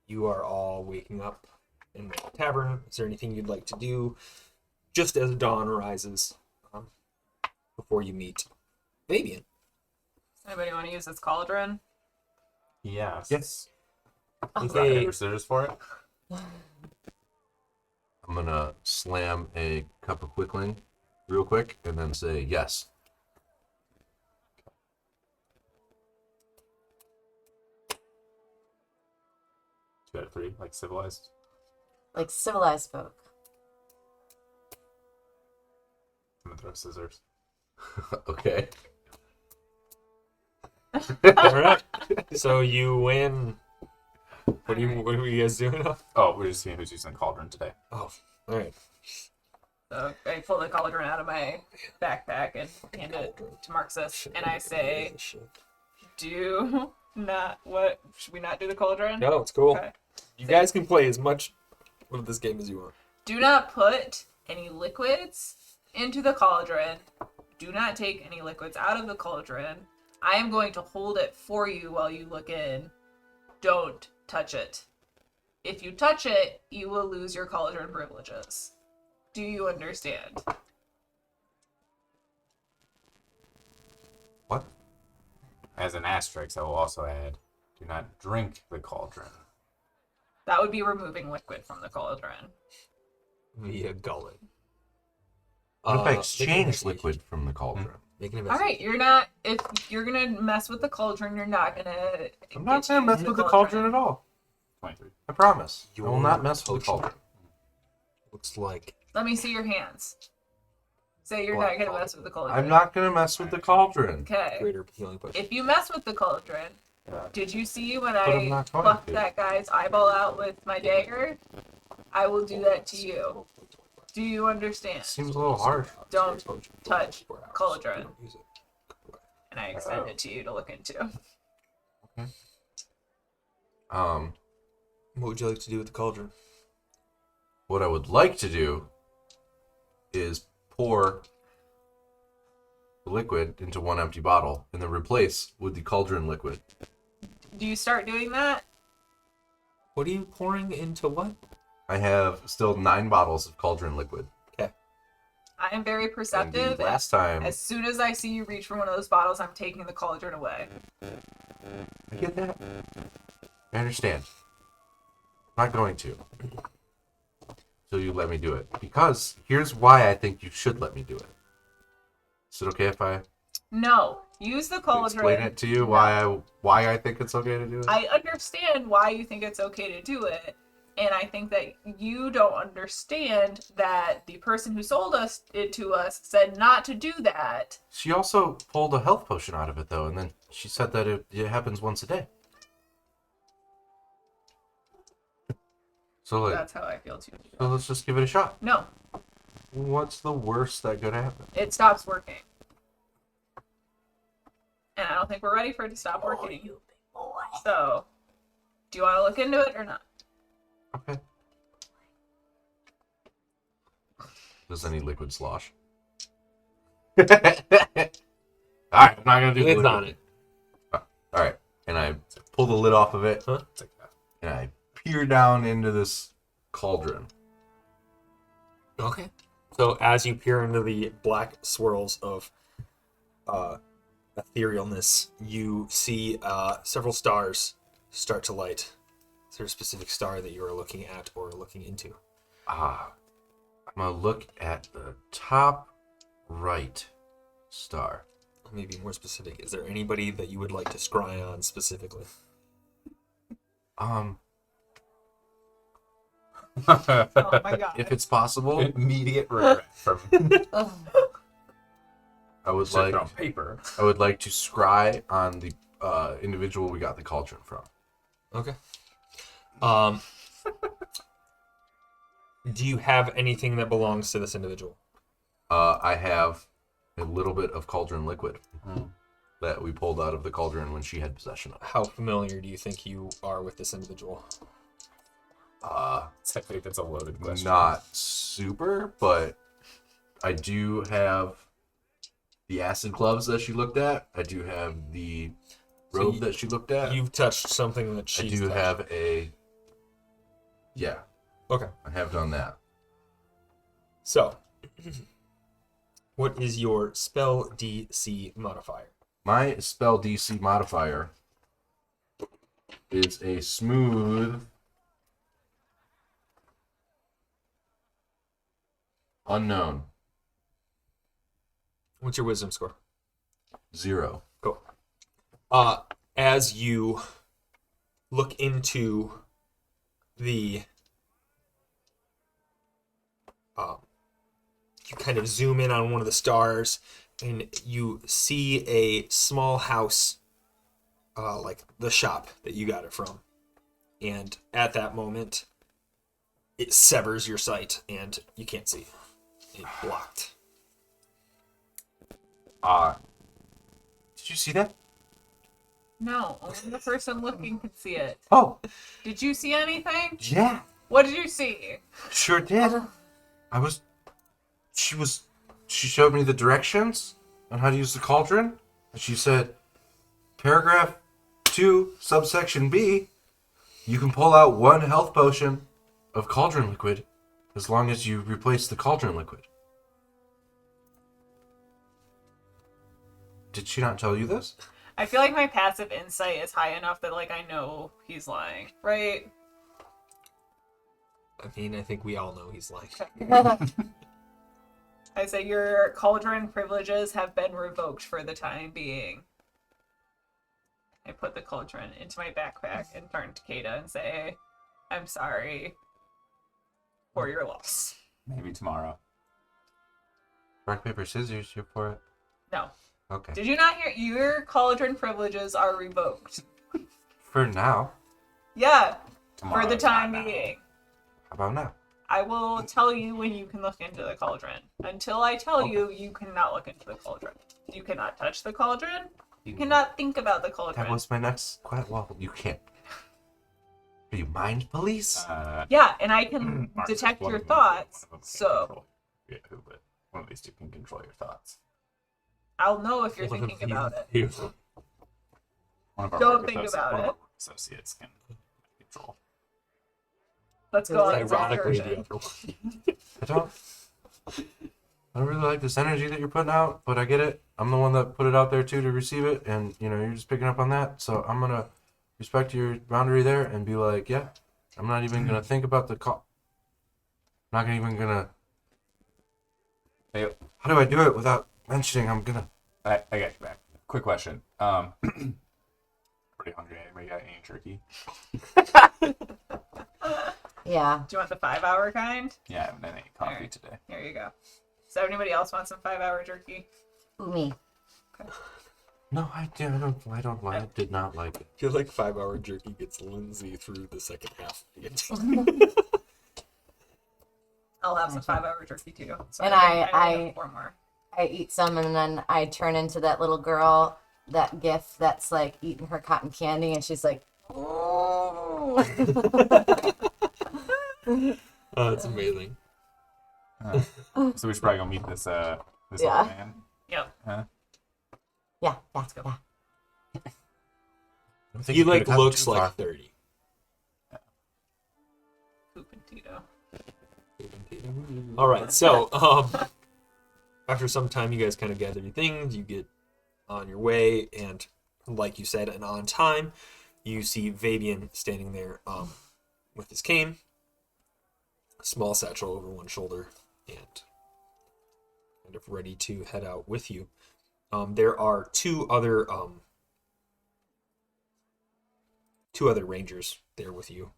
You are all waking up in the tavern. Is there anything you'd like to do just as dawn rises before you meet Fabian? Anybody want to use this cauldron? Yes. Yes. Is that paper scissors for it? I'm gonna slam a cup of quickling real quick and then say yes. Two out of three, like civilized. Like civilized folk. I'm gonna throw scissors. Okay. All right. So you win. What are you guys doing? Oh, we're just seeing who's using the cauldron today. Oh, all right. So I pull the cauldron out of my backpack and hand it to Marxus, and I say, "Do not what? Should we not do the cauldron? No, it's cool. Okay. You guys can play as much of this game as you want. Do not put any liquids into the cauldron. Do not take any liquids out of the cauldron. I am going to hold it for you while you look in. Don't touch it. If you touch it, you will lose your cauldron privileges. Do you understand?" What? As an asterisk, I will also add, do not drink the cauldron. That would be removing liquid from the cauldron. Via gullet. What if I Make an exchange investigation. liquid from the cauldron? Make an All right, investigation. you're not. If you're gonna mess with the cauldron, you're not gonna. I'm not saying mess with the cauldron at all. 23. I promise. I will Your not mess with the potion. cauldron. Looks like Let me see your hands. Say you're Black not gonna mess with the cauldron. I'm not gonna mess with the cauldron. Okay. greater healing potion. If you mess with the cauldron, did you see when I'm I not going plucked to. that guy's eyeball out with my dagger? I will do that to you. Do you understand? Seems a little harsh. Don't touch cauldron. Don't use it. And I extend it to you to look into. What would you like to do with the cauldron? What I would like to do is pour the liquid into one empty bottle and then replace with the cauldron liquid. Do you start doing that? What are you pouring into what? I have still 9 bottles of cauldron liquid. I am very And perceptive. the last time, As soon as I see you reach for one of those bottles, I'm taking the cauldron away. I get that. I understand. I'm not going to. So you let me do it. Because here's why I think you should let me do it. Is it okay if I No, use the cauldron. explain it to you why I think it's okay to do it? I understand why you think it's okay to do it, and I think that you don't understand that the person who sold it to us said not to do that. She also pulled a health potion out of it, though, and then she said that it happens once a day. So, That's how I feel too. so let's just give it a shot. No, What's the worst that could happen? it stops working. And I don't think we're ready for it to stop working. So, do you want to look into it or not? Okay. Does any liquid slosh? Alright, I'm not gonna do the Lid's liquid. on it. Alright, and I pull the lid off of it, Huh? and I peer down into this cauldron. Okay. So as you peer into the black swirls of etherealness, you see several stars start to light. Is there a specific star that you are looking at or looking into? I'm gonna look at the top right star. let me be more specific. Is there anybody that you would like to scry on specifically? Oh my god. If it's possible, Immediate regret from I would Sit like on paper. I would like to scry on the individual we got the cauldron from. Okay. Do you have anything that belongs to this individual? I have a little bit of cauldron liquid that we pulled out of the cauldron when she had possession of. How familiar do you think you are with this individual? Technically, that's a loaded question. Not super, but I do have the acid gloves that she looked at. I do have the robe that she looked at. You've touched something that I she's do touched. have a... Yeah, Okay. I have done that. So, what is your spell DC modifier? My spell DC modifier is a smooth... unknown. What's your wisdom score? 0. Cool. As you look into the, you kind of zoom in on one of the stars, and you see a small house, like the shop that you got it from. And at that moment, it severs your sight, and you can't see. It's blocked. Did you see that? No, only the person looking can see it. Oh, Did you see anything? yeah, What did you see? sure did. She showed me the directions on how to use the cauldron, and she said, paragraph 2, subsection B, you can pull out 1 health potion of cauldron liquid as long as you replace the cauldron liquid. Did she not tell you this? I feel like my passive insight is high enough that like I know he's lying, right? I mean, I think we all know he's lying. I say your cauldron privileges have been revoked for the time being. I put the cauldron into my backpack and turn to Kata and say, I'm sorry for your loss. Maybe tomorrow. Rock, paper, scissors, you're for it. No. Okay. Did you not hear? Your cauldron privileges are revoked. For now. Yeah, Tomorrow. for the time not now. being. How about now? I will tell you when you can look into the cauldron. Until I tell you, you cannot look into the cauldron. You cannot touch the cauldron. You cannot think about the cauldron. That was my next question. Well, you can't. Are you mind police? Yeah, and I can Mark, detect one your of them- thoughts. one of them can So control- Yeah, who, but one of these two can control your thoughts. I'll know if you're thinking about it. One of our Don't work think associ- about one of it. our work associates can control. Let's go on this Ironically, excursion. the other one. I don't really like this energy that you're putting out, but I get it. I'm the one that put it out there too to receive it, and you're just picking up on that. So I'm gonna respect your boundary there and be like, yeah, I'm not even gonna think about the call. I'm not even gonna. Hey, How do I do it without mentioning I'm gonna? I got you back. Quick question. Pretty hungry. Anybody got any turkey? Yeah. Do you want the 5-hour kind? Yeah, I haven't had any coffee Alright. today. Here you go. Does anybody else want some 5-hour jerky? Ooh, me. No, I don't like it. Did not like it. I feel like 5-hour jerky gets Lindsay through the second half. I'll have some 5-hour jerky too. So And only I- have 4 more. I eat some and then I turn into that little girl, that gif that's like eating her cotton candy and she's like, oh. Oh, that's amazing. So we should probably go meet this this Yeah. old man. Yep. Huh? Yeah. I don't think He you like could've gotten looks too like far. 30. Poop and Tito. All right, so after some time, you guys kind of gather your things, you get on your way, and like you said, and on time, you see Fabian standing there with his cane, a small satchel over one shoulder, and kind of ready to head out with you. there are two other rangers there with you.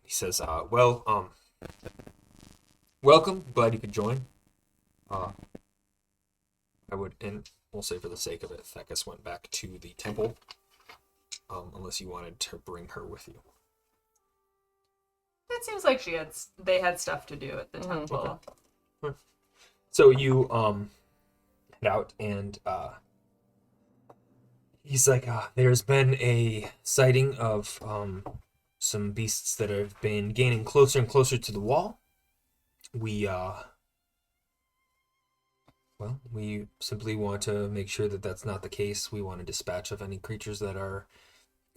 He says, welcome. Glad you could join. I would, and we'll say for the sake of it, Thecus went back to the temple, unless you wanted to bring her with you. It seems like they had stuff to do at the temple. Okay. So you head out, and he's like, there's been a sighting of some beasts that have been gaining closer and closer to the wall. We simply want to make sure that that's not the case. We want to dispatch of any creatures that are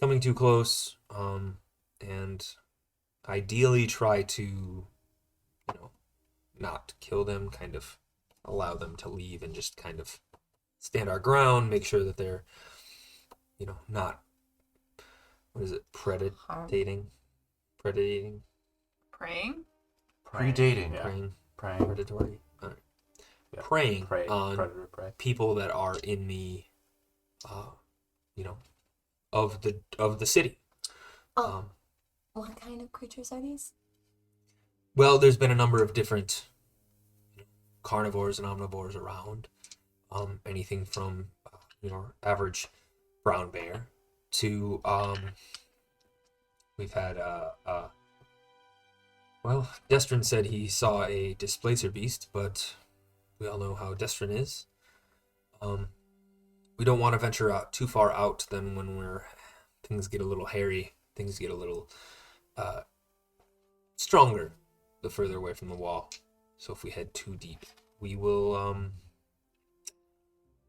coming too close, and ideally try to, not kill them, kind of allow them to leave and just kind of stand our ground, make sure that they're, not, what is it, predating? Praying? Predating. Yeah. Preying. Predatory. All right. Yeah. Preying on predator prey. people that are in the, of the city. What kind of creatures are these? Well, there's been a number of different carnivores and omnivores around. Anything from, average brown bear to, we've had, Destrin said he saw a displacer beast, but we all know how Destrin is. We don't want to venture out too far out then when things get a little hairy, things get a little stronger the further away from the wall. So if we head too deep, we will,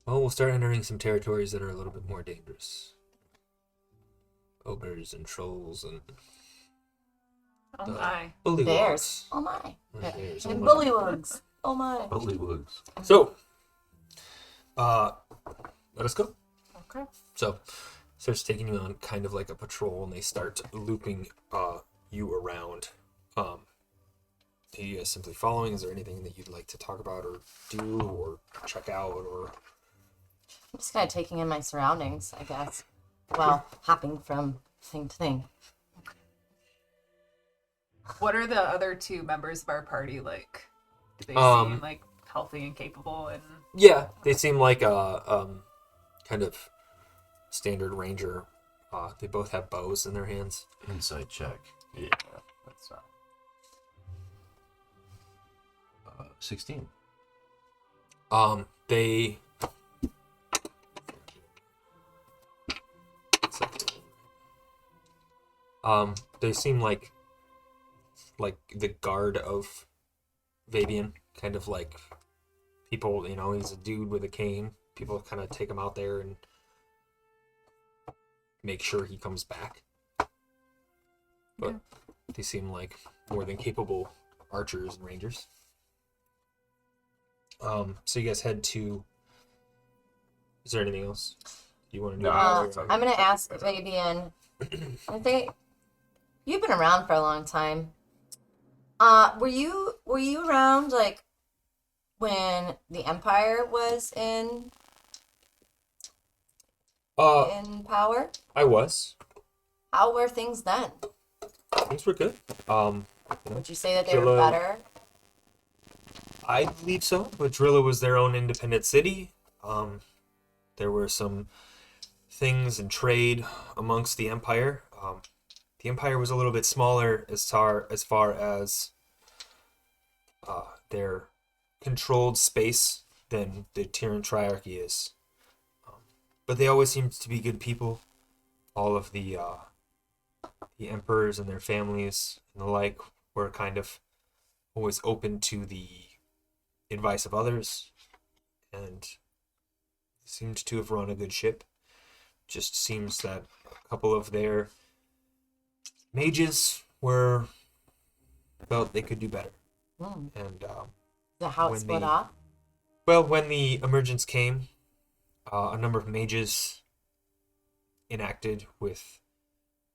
we'll start entering some territories that are a little bit more dangerous. Ogres and trolls and Oh my. bullywugs. Bears. Oh my. Bears. And Oh my. bullywugs. Oh my. Bullywugs. So, let us go. Okay. So, starts taking you on kind of like a patrol, and they start looping you around. Are you guys simply following? Is there anything that you'd like to talk about or do or check out or? I'm just kind of taking in my surroundings, I guess. Well, hopping from thing to thing. What are the other two members of our party like? Do they seem like healthy and capable and Yeah, they seem like a kind of standard ranger. They both have bows in their hands. Insight check. Yeah, that's 16. They they seem like the guard of Vabian, kind of like people, he's a dude with a cane. People kind of take him out there and make sure he comes back. But they seem like more than capable archers and rangers. So you guys head to. Is there anything else you want to do? No, I'm gonna ask Fabian. I think you've been around for a long time. Were you around like when the Empire was in power? I was. How were things then? Things were good. Would you say that they were Drilla- better? I believe so, but Drilla was their own independent city. There were some things in trade amongst the Empire. The Empire was a little bit smaller as far as their controlled space than the Tyran Triarchy is. But they always seemed to be good people. All of the emperors and their families and the like were kind of always open to the advice of others, and seemed to have run a good ship. Just seems that a couple of their mages felt they could do better. And Is that how it when split the- off? well, when the emergence came, a number of mages enacted with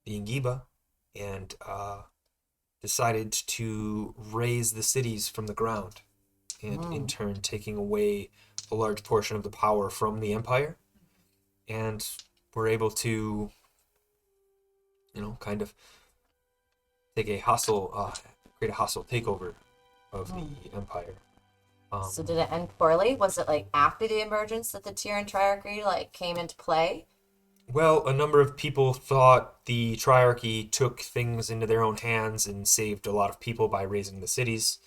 the Ingiba and decided to raise the cities from the ground, and in turn taking away a large portion of the power from the Empire, and were able to, kind of take a hostile, create a hostile takeover of the Empire. So did it end poorly? Was it like after the emergence that the Tyrian Triarchy like came into play? Well, a number of people thought the Triarchy took things into their own hands and saved a lot of people by raising the cities.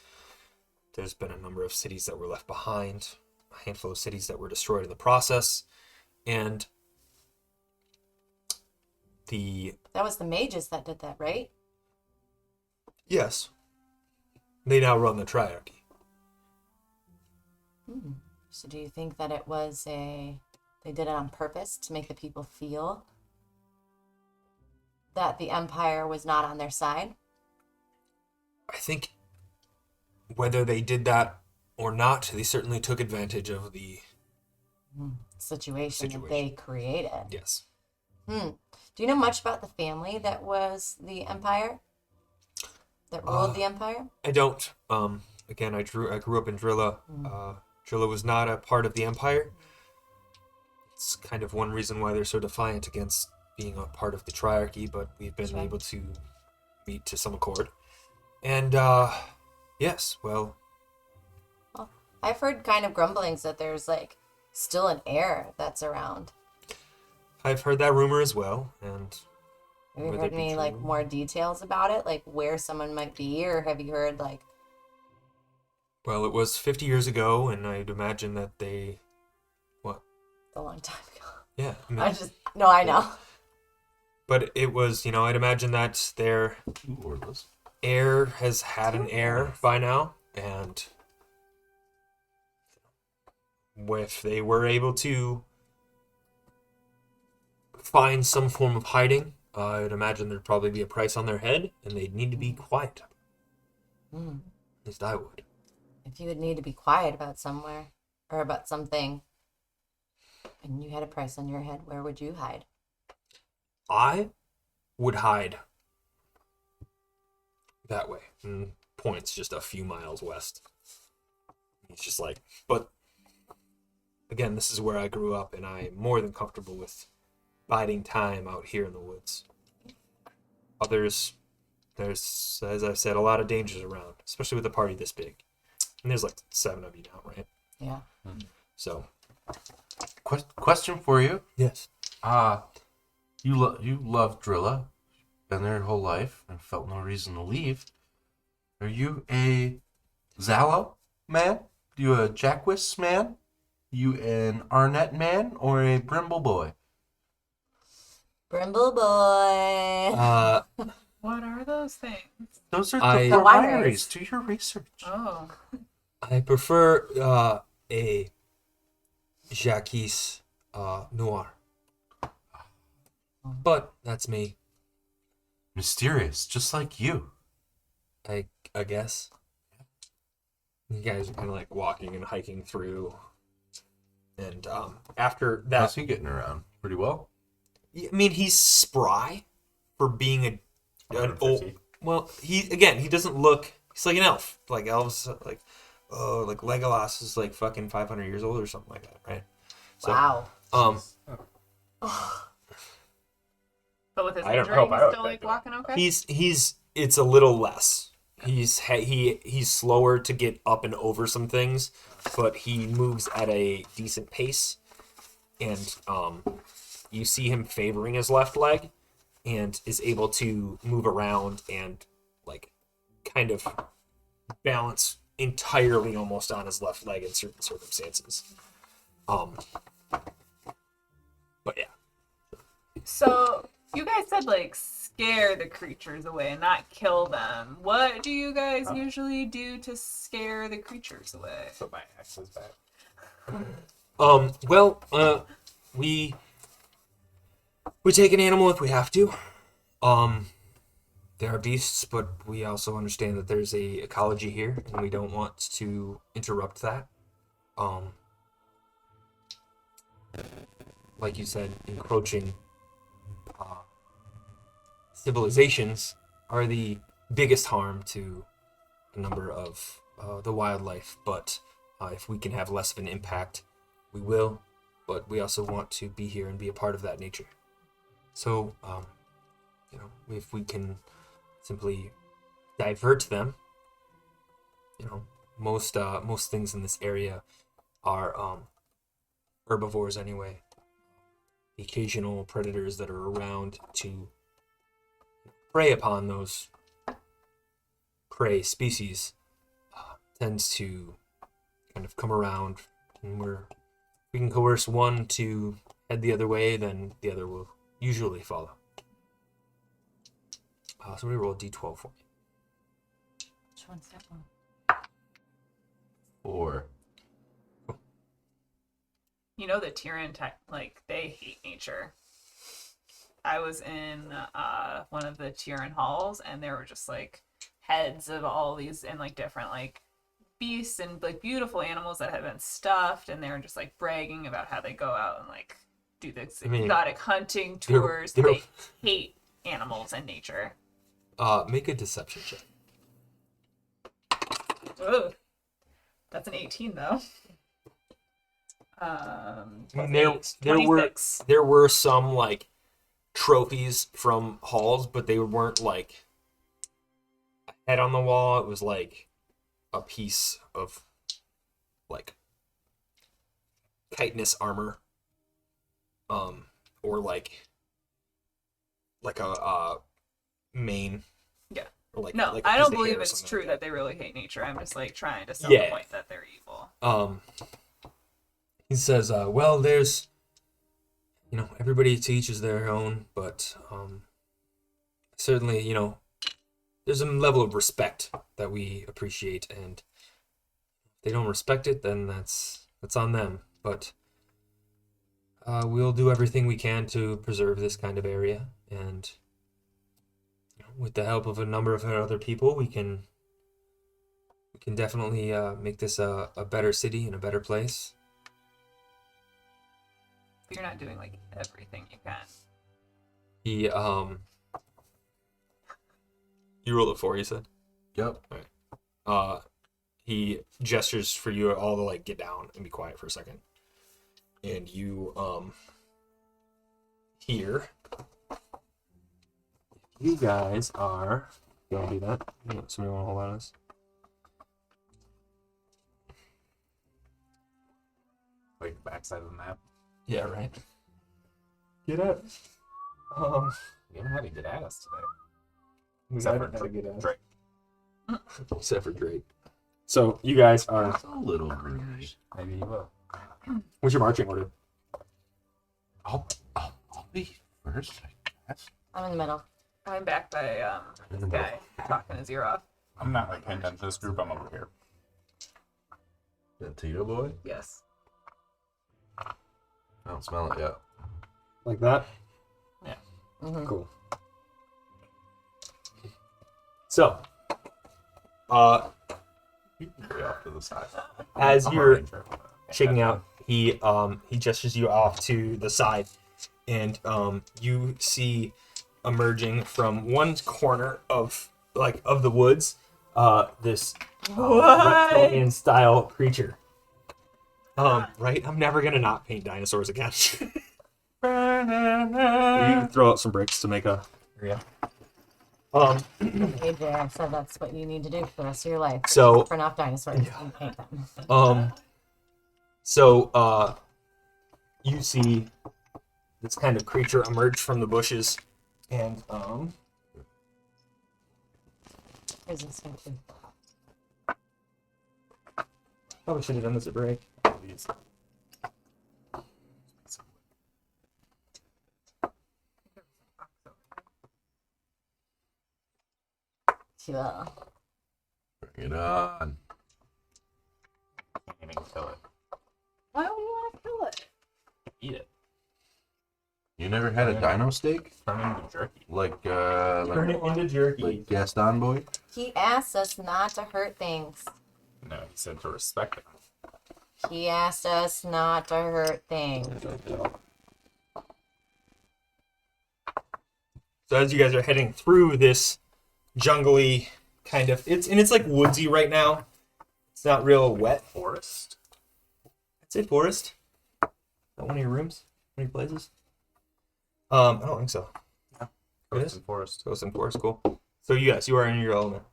There's been a number of cities that were left behind, a handful of cities that were destroyed in the process, and That was the mages that did that, right? Yes, they now run the Triarchy. So do you think that it was they did it on purpose to make the people feel that the Empire was not on their side? I think whether they did that or not, they certainly took advantage of the Situation that they created. yes. Do you know much about the family that was the Empire? That ruled the Empire? I don't. Again, I grew up in Drilla. Drilla was not a part of the Empire. It's kind of one reason why they're so defiant against being a part of the Triarchy, but we've been able to meet to some accord. And, yes, well, I've heard kind of grumblings that there's like still an heir that's around. I've heard that rumor as well, and Have you whether heard it be any like true- more details about it? Like where someone might be, or have you heard like Well, it was 50 years ago, and I'd imagine that they... What? a long time ago? Yeah, I mean, I know. but it was, I'd imagine that their heir has had an heir by now, and if they were able to find some form of hiding, I'd imagine there'd probably be a price on their head, and they'd need to be quiet. At least I would. If you would need to be quiet about somewhere or about something, and you had a price on your head, where would you hide? I would hide that way. And points just a few miles west. He's just like, but again, this is where I grew up, and I'm more than comfortable with biding time out here in the woods. There's, as I've said, a lot of dangers around, especially with a party this big. And there's like 7 of you now, right? Yeah. So. Question for you. Yes. You love Drilla, been there your whole life, and felt no reason to leave. Are you a Zallo man? You a Jackwis man? You an Arnett man or a Brimble boy? Brimble boy. What are those things? Those are The the wineries. wineries. Do your research. Oh. I prefer a Jacques Noir. But that's me, Mysterious, just like you. I guess. You guys are kind of like walking and hiking through. And after that, How's he getting around? Pretty well. I mean, he's spry for being an old. 150. Well, he doesn't look. He's like an elf. Like elves, like Legolas is like fucking 500 years old or something like that, right? So, Wow. But with his I don't injury, know he's about still that, like though. walking okay? he's it's a little less. He's slower to get up and over some things, but he moves at a decent pace, and you see him favoring his left leg, and is able to move around and like kind of balance entirely almost on his left leg in certain circumstances. But yeah. So you guys said like scare the creatures away and not kill them. What do you guys usually do to scare the creatures away? Put my axes back. We take an animal if we have to. There are beasts, but we also understand that there's a ecology here, and we don't want to interrupt that. Like you said, encroaching civilizations are the biggest harm to a number of the wildlife, but if we can have less of an impact we will, but we also want to be here and be a part of that nature. So, if we can simply divert them, most things in this area are herbivores anyway. The occasional predators that are around to prey upon those prey species tends to kind of come around, and we can coerce one to head the other way, then the other will usually follow. So we roll a d12 for me. Which one's that one? 4. You know the Tyrian they hate nature. I was in one of the Tyrian halls, and there were just like heads of all these and like different like beasts and like beautiful animals that had been stuffed, and they were just like bragging about how they go out and like do this exotic hunting tours. They hate animals and nature. Make a deception check. Oh, that's an 18 though. There were some like trophies from halls, but they weren't like a head on the wall. It was like a piece of like chitinous armor, or like a mane. Yeah. Or like, no, like a I piece don't of hair believe or it's something true like that they really hate nature. I'm just like trying to sell the point that they're evil. He says, well, there's, everybody to each is their own, but certainly, there's a level of respect that we appreciate, and if they don't respect it, then that's on them. But we'll do everything we can to preserve this kind of area, and with the help of a number of other people, we can definitely make this a better city and a better place. You're not doing like everything you can. He you rolled a 4, you said? Yep. All right. He gestures for you all to like get down and be quiet for a second. And you hear you guys are you wanna do that? Somebody wanna hold on us? Like the backside of the map. Yeah, right. Get up. You haven't had to get at us today. Except Except for Drake. Except for Drake. So you guys are. It's a little greenish. Maybe he will. What's your marching order? I'll be first, I guess. I'm in the middle. I'm back by this guy talking his ear off. I'm not like pinned into this group. I'm over here. The Tito boy? Yes. I don't smell it yet. Like that? Yeah. Mm-hmm. Cool. So, You can go off to the side. as I'm a you're ranger. shaking out, he gestures you off to the side, and you see emerging from one corner of the woods this reptilian style creature. Right? I'm never gonna not paint dinosaurs again. You can throw out some bricks to make a area. AJ, I said that's what you need to do for the rest of your life. So- print off dinosaurs and paint them. You see this kind of creature emerge from the bushes, and Here's this one too. probably should have done this at break. Yeah. Bring it on. Can't even kill it. Why would you want to kill it? Eat it. You never had a dino steak? Turn it into jerky. Turn it into jerky. like Gaston boy? He asked us not to hurt things. No, he said to respect it. He asked us not to hurt things. So as you guys are heading through this jungly kind of, it's like woodsy right now. It's not real wet. Forest? I'd say forest. that one of your rooms? One of your places? I don't think so. Yeah. It Ghost is? and Forest. Ghost and Forest, cool. So yes, you are in your element.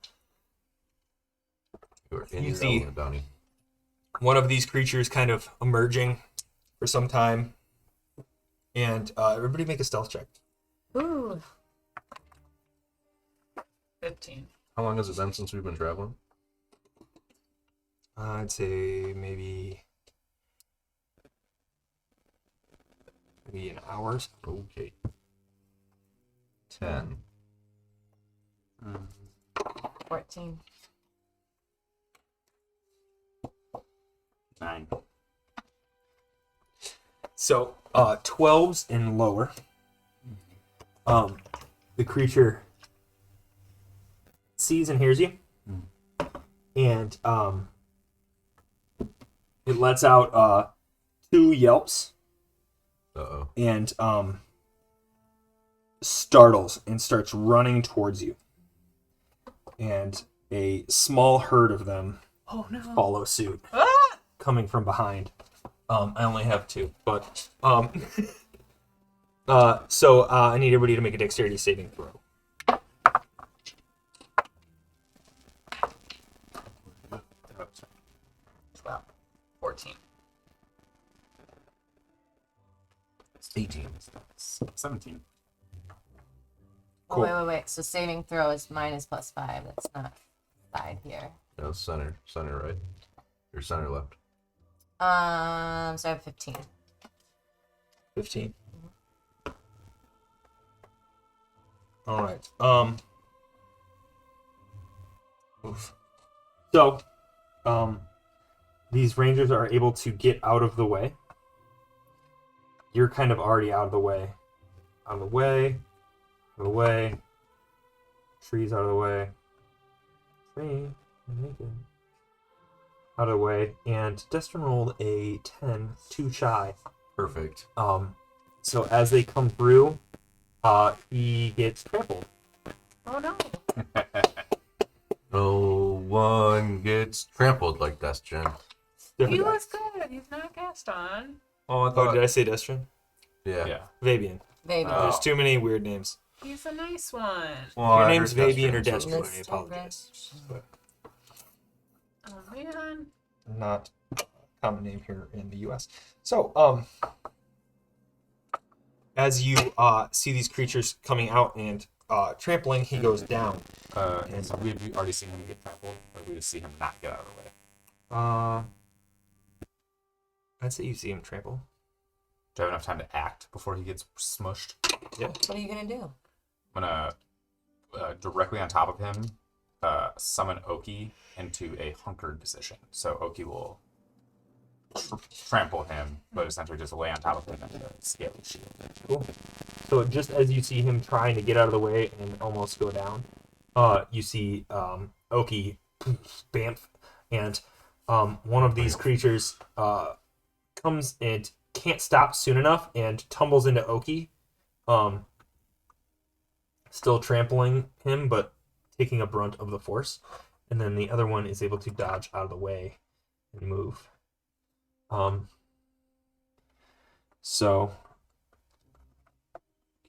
You're in You your see- element, Donnie. One of these creatures kind of emerging for some time. And everybody make a stealth check. Ooh. 15. How long has it been since we've been traveling? I'd say maybe an hour. Okay. 10. 14. 9. So 12s and lower. The creature sees and hears you, and it lets out 2 yelps Uh-oh. and startles and starts running towards you. And a small herd of them follow suit, coming from behind. I only have 2, but so I need everybody to make a dexterity saving throw. 12. 14. 18. 17. Oh, wait. So saving throw is minus +5. That's not side here. No, center right. Or center left. So I have 15. 15. All right. Oof. So, these rangers are able to get out of the way. You're kind of already out of the way. Out of the way. Out of the way. Trees out of the way. Tree. Out of the way. And Destin rolled a 10, 2 shy. Perfect. So as they come through, he gets trampled. Oh no. No one gets trampled like Destrin. He was good. He's not cast on. Oh, I Oh, did I say Destrin? Yeah. Yeah. Vabian. Maybe. There's too many weird names. He's a nice one. Well, Your I name's heard Vabian or so- Destrin. I Let's apologize. But Oh man. not a common name here in the U.S. So, as you see these creatures coming out and trampling, he goes down. So we've already seen him get trampled, or we just see him not get out of the way. I'd say you see him trample. Do I have enough time to act before he gets smushed? Yeah. What are you going to do? I'm gonna directly on top of him summon Oki into a hunkered position. So Oki will trample him, but essentially just lay on top of him and a scaly shield. Cool. So just as you see him trying to get out of the way and almost go down, you see Oki bamf, and one of these creatures comes and can't stop soon enough and tumbles into Oki, still trampling him but taking a brunt of the force. And then the other one is able to dodge out of the way and move. So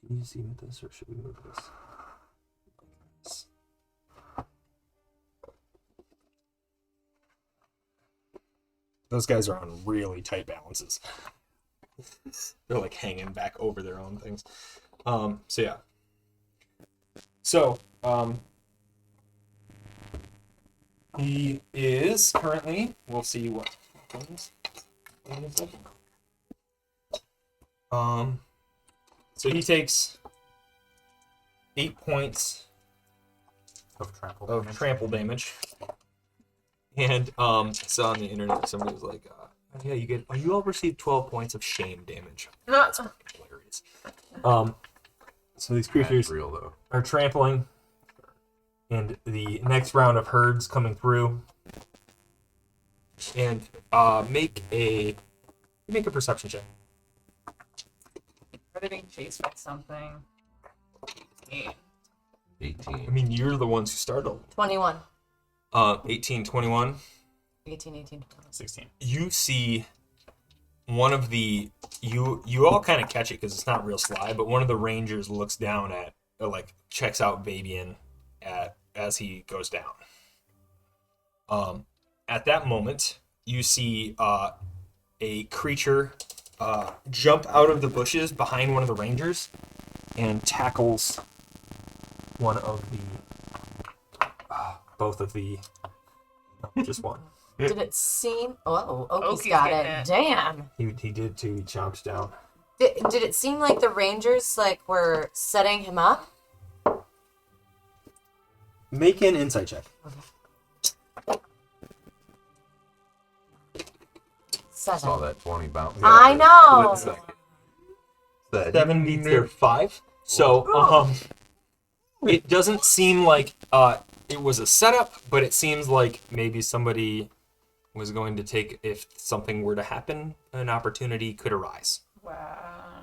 can you see with this, or should we move this? Those guys are on really tight balances. They're like hanging back over their own things. So yeah. So he is currently. We'll see what happens. So he takes 8 points Of trample. of damage. trample damage. And I saw on the internet somebody was like, "Yeah, you all received 12 points of shame damage." That's fucking hilarious. So these That's creatures real though. are trampling, and the next round of herds coming through. And make a perception check. Are they being chased by something? Yeah. 18. I mean, you're the ones who startled. 21. 18, 21. 18, 21. 16. You see one of the you all kind of catch it because it's not real sly, but one of the rangers looks down at, like, checks out Babian as he goes down. At that moment, you see a creature jump out of the bushes behind one of the rangers and tackles one of the both of the just one. Did it seem? Oh, Oki's Oki's got getting it. it. Damn. He did too. He chomped down. Did it seem like the Rangers like were setting him up? Make an insight check. 7. Saw that 20 bounce. I know. Wait a second. That 7 beats their 5. So, it doesn't seem like it was a setup, but it seems like maybe somebody was going to take, if something were to happen, an opportunity could arise. Wow.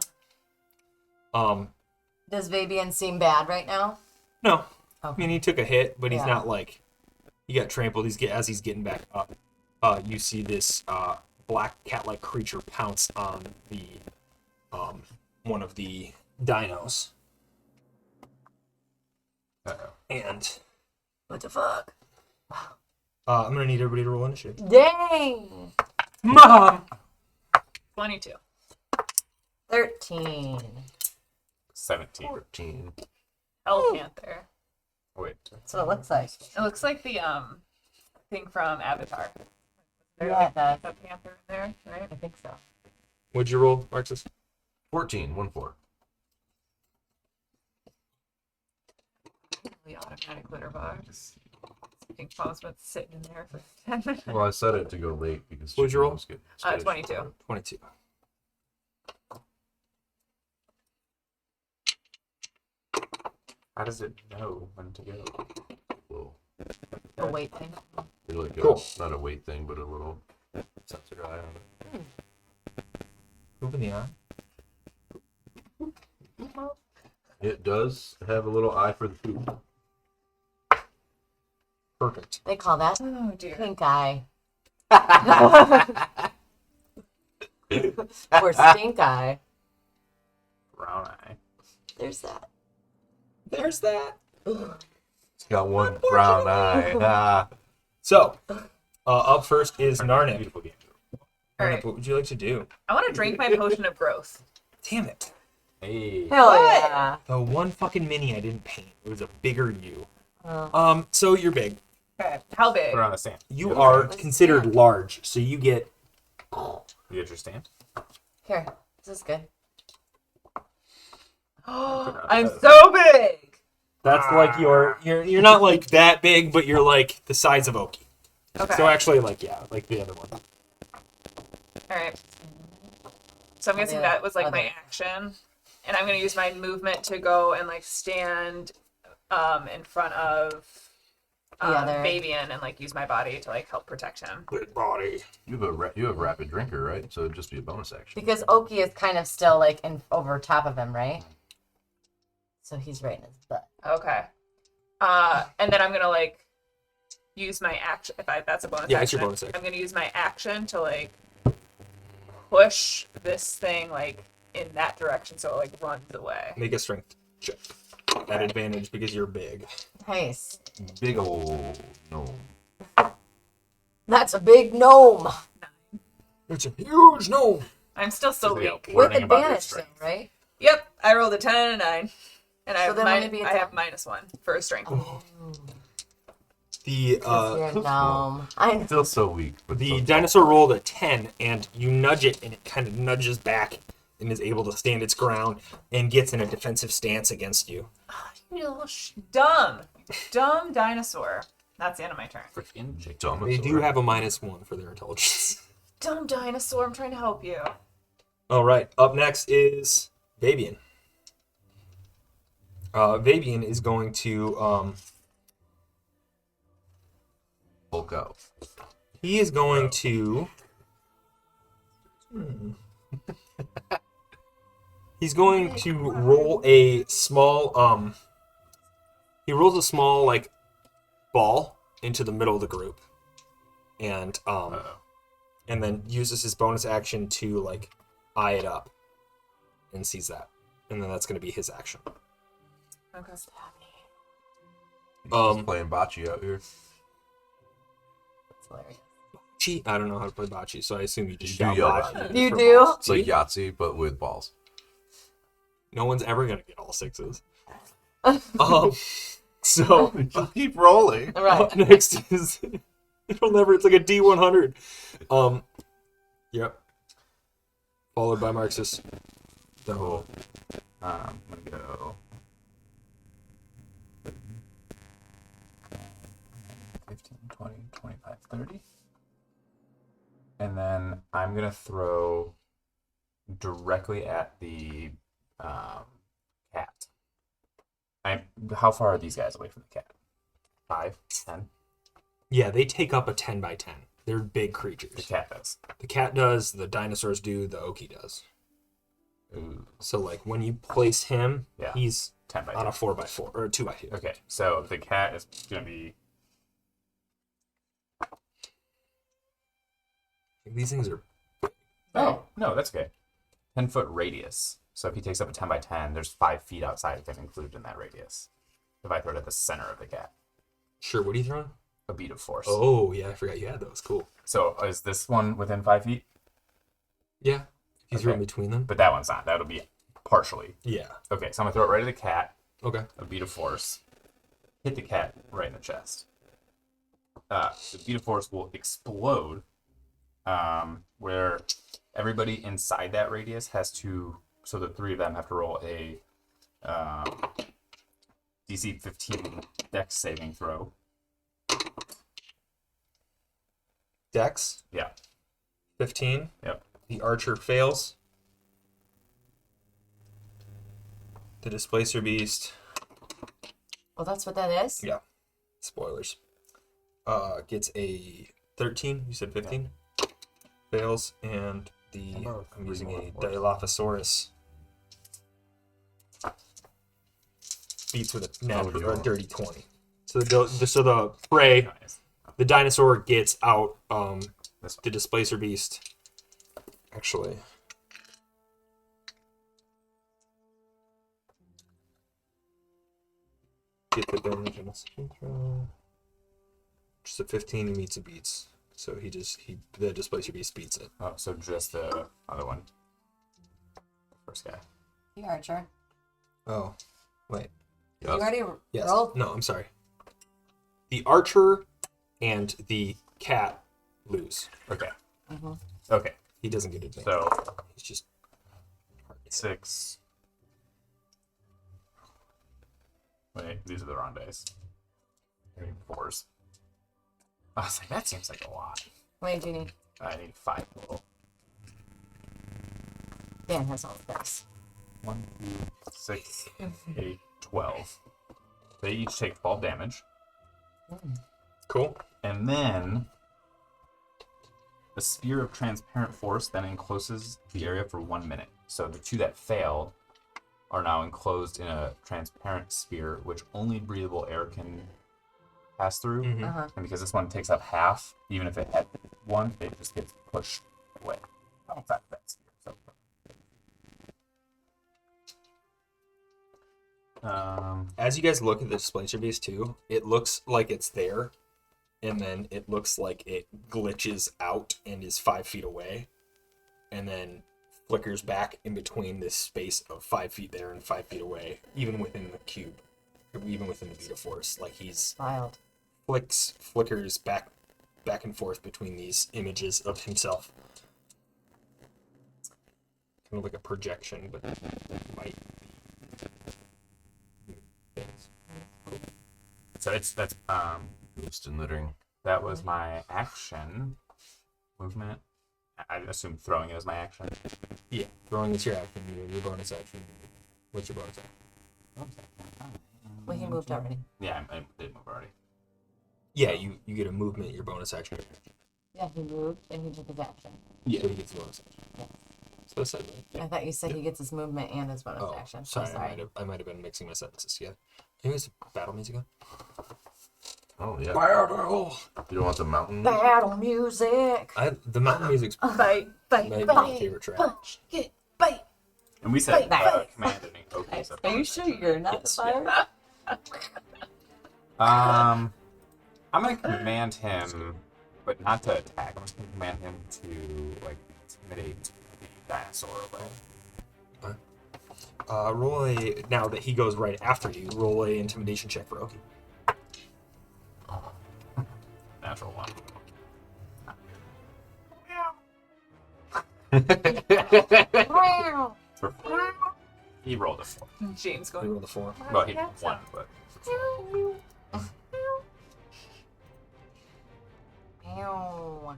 Does Babian seem bad right now? No. I Okay. mean, he took a hit, but he's Yeah. not like, he got trampled. As he's getting back up, you see this black cat-like creature pounce on the one of the dinos. Uh-oh. And What the fuck? I'm gonna need everybody to roll initiative. Dang. Mom. 22. 13. 17. 14. Hell Panther. Wait. That's what it looks like. It looks like the thing from Avatar. There's Yeah, it does. a panther in there, right? I think so. What'd you roll, Marxus? 14. 1-4. The automatic litter box. I think Paul's been sitting in there for 10 minutes. Well, I set it to go late because. What'd you roll? 22. 22. How does it know when to go? Whoa. The weight thing. You're like Cool. not a weight thing, but a little sensor eye on it. Open the eye. It does have a little eye for the poop. Perfect. They call that Oh dear. pink eye. Or stink eye. Brown eye. There's that. There's that. It's got one brown eye. Ah. So, up first is Narnik. Beautiful game. All Narnik, right. what would you like to do? I want to drink my potion of growth. Damn it. Hey. Hell What? yeah. The one fucking mini I didn't paint. It was a bigger you. Oh. So you're big. Okay. How big? Put it on the stand. You Good. are Let's considered stand. large, so you get. You get your stand? Here. This is good. I'm so big. That's like you're not like that big, but you're like the size of Oki. Okay. So actually, like like the other one. All right. So I'm guessing Yeah, that was like my other. action, and I'm gonna use my movement to go and like stand in front of The other. Fabian and like use my body to like help protect him. Big body. You have rapid drinker, right? So it'd just be a bonus action. Because Oki is kind of still like in over top of him, right? So he's right in his butt. Okay. And then I'm gonna like use my action. That's a bonus Yeah, action. it's your bonus action. I'm gonna use my action to like push this thing like in that direction so it like runs away. Make a strength check. At advantage because you're big. Nice. Big old gnome. That's a big gnome. It's a huge gnome. I'm still so Yeah. weak. With Learning about your advantage, though, strength. right? Yep, I rolled a 10 and a 9. And I So have, then wouldn't it be a I have 10? -1 for strength. The Because you're a gnome. I Still so weak. But the so dinosaur rolled a 10, and you nudge it, and it kind of nudges back and is able to stand its ground and gets in a defensive stance against you. You little dumb dinosaur. That's the end of my turn. Freaking chick. dumb. They do have a -1 for their intelligence. Dumb dinosaur, I'm trying to help you. All right, up next is Fabian. Fabian is going to bulk out. he is going to he's going to roll a small he rolls a small like ball into the middle of the group and then uses his bonus action to like eye it up and sees that. And then that's going to be his action. Okay. He's playing bocce out here. That's hilarious. I don't know how to play bocce, so I assume you just You got do bocce. You for do? balls. It's like See? Yahtzee, but with balls. No one's ever going to get all sixes. So Just keep rolling. Right. up next is it's like a D100. Yep. Followed by Marxus. Cool. I'm gonna go 15, 20, 25, 30. And then I'm gonna throw directly at the cat. How far are these guys away from the cat? 5, 10? Yeah, they take up a 10 by 10. They're big creatures. The cat does. The cat does, the dinosaurs do, the Oki does. Ooh, So, like, when you place him, Yeah. he's 10 by on 10. a 4x4, or a 2x2. Okay, so the cat is gonna be These things are... Oh, no, that's okay. 10-foot radius. So if he takes up a 10 by 10, there's 5 feet outside of him included in that radius. If I throw it at the center of the cat, Sure, what are you throwing? a beat of force. Oh, yeah, I forgot you had those. Cool. So is this one within 5 feet? Yeah. He's Okay. right between them. But that one's not. That'll be partially. Yeah. Okay, so I'm gonna throw it right at the cat. Okay. A beat of force. Hit the cat right in the chest. The beat of force will explode. Where everybody inside that radius has to. So the 3 of them have to roll a DC 15 Dex saving throw. Dex, Yeah. 15. Yep. The archer fails. The displacer beast, Well, that's what that is? yeah, spoilers, gets a 13. You said 15? Fails, and I'm using a Dilophosaurus. Beats with a natural or a dirty 20. So the prey, Nice. the dinosaur gets out. This one. The displacer beast. Actually, get the damage on a saving throw. Just a 15, he meets and beats. So the displacer beast beats it. Oh, so just the other one. First guy. The archer. Oh, wait. You already Yes. rolled? No, I'm sorry. The archer and the cat lose. Okay. Mhm. Okay. He doesn't get advantage. So He's just 6. Wait, these are the wrong dice. I need 4s. I was like, that seems like a lot. How many do you need? I need 5 total. Dan has all the dice. 1, 6, 8, 12. They each take 12 damage. cool. And then the Spear of Transparent Force then encloses the area for 1 minute. So the 2 that failed are now enclosed in a transparent sphere, which only breathable air can pass through. Mhm. Uh-huh. And because this one takes up half, even if it had 1, it just gets pushed away outside of that sphere. So, As you guys look at the displacer beast too, it looks like it's there, and then it looks like it glitches out and is 5 feet away, and then flickers back in between this space of 5 feet there and 5 feet away, even within the cube, even within the Beta Force. Like he's Wild. flickers back and forth between these images of himself. Kind of like a projection, but might be. so that's Ghost and littering. that was my action movement. I assume throwing it as my action. Yeah, throwing is your action. Your bonus action. What's your bonus action? Well, he moved already. Yeah, I did move already. Yeah, you get a movement. Your bonus action. Yeah, he moved and he took his action. Yeah, so he gets a bonus action. Yeah. So I said that. I thought you said he gets his movement and his bonus Oh, action. sorry, I'm I might have been mixing my sentences together. Anyways, battle music on. Oh yeah. Battle. You don't want the mountain? Battle music. The mountain music's Fight, bite, My bite, favorite track. punch, get, bite. And we said Bite. commanding. Okay, so Are you sure you're not Yes. fired? I'm gonna command him, but not to attack. I'm just gonna command him to like intimidate the dinosaur away. Roll a, now that he goes right after you, roll a intimidation check for Oki. Natural one. He rolled a 4. James He going. rolled a 4. Well, he won, but Ew.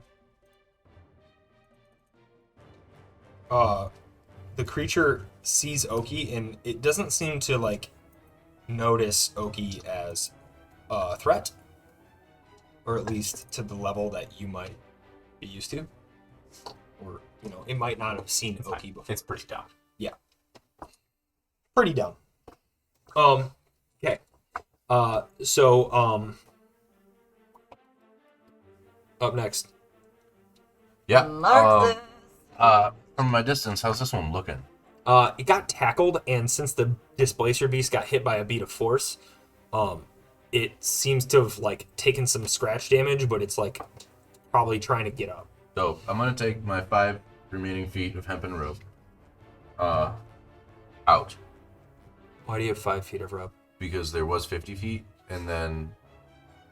The creature sees Oki, and it doesn't seem to, like, notice Oki as a threat. Or at least to the level that you might be used to. Or, you know, it might not have seen Oki before. it's pretty dumb. Yeah. Pretty dumb. Okay. Up next. Yeah. Marxist. From my distance, how's this one looking? It got tackled, and since the Displacer Beast got hit by a beat of force, it seems to have, like, taken some scratch damage, but it's, like, probably trying to get up. So I'm gonna take my 5 remaining feet of hempen rope. Out. Why do you have 5 feet of rope? Because there was 50 feet, and then...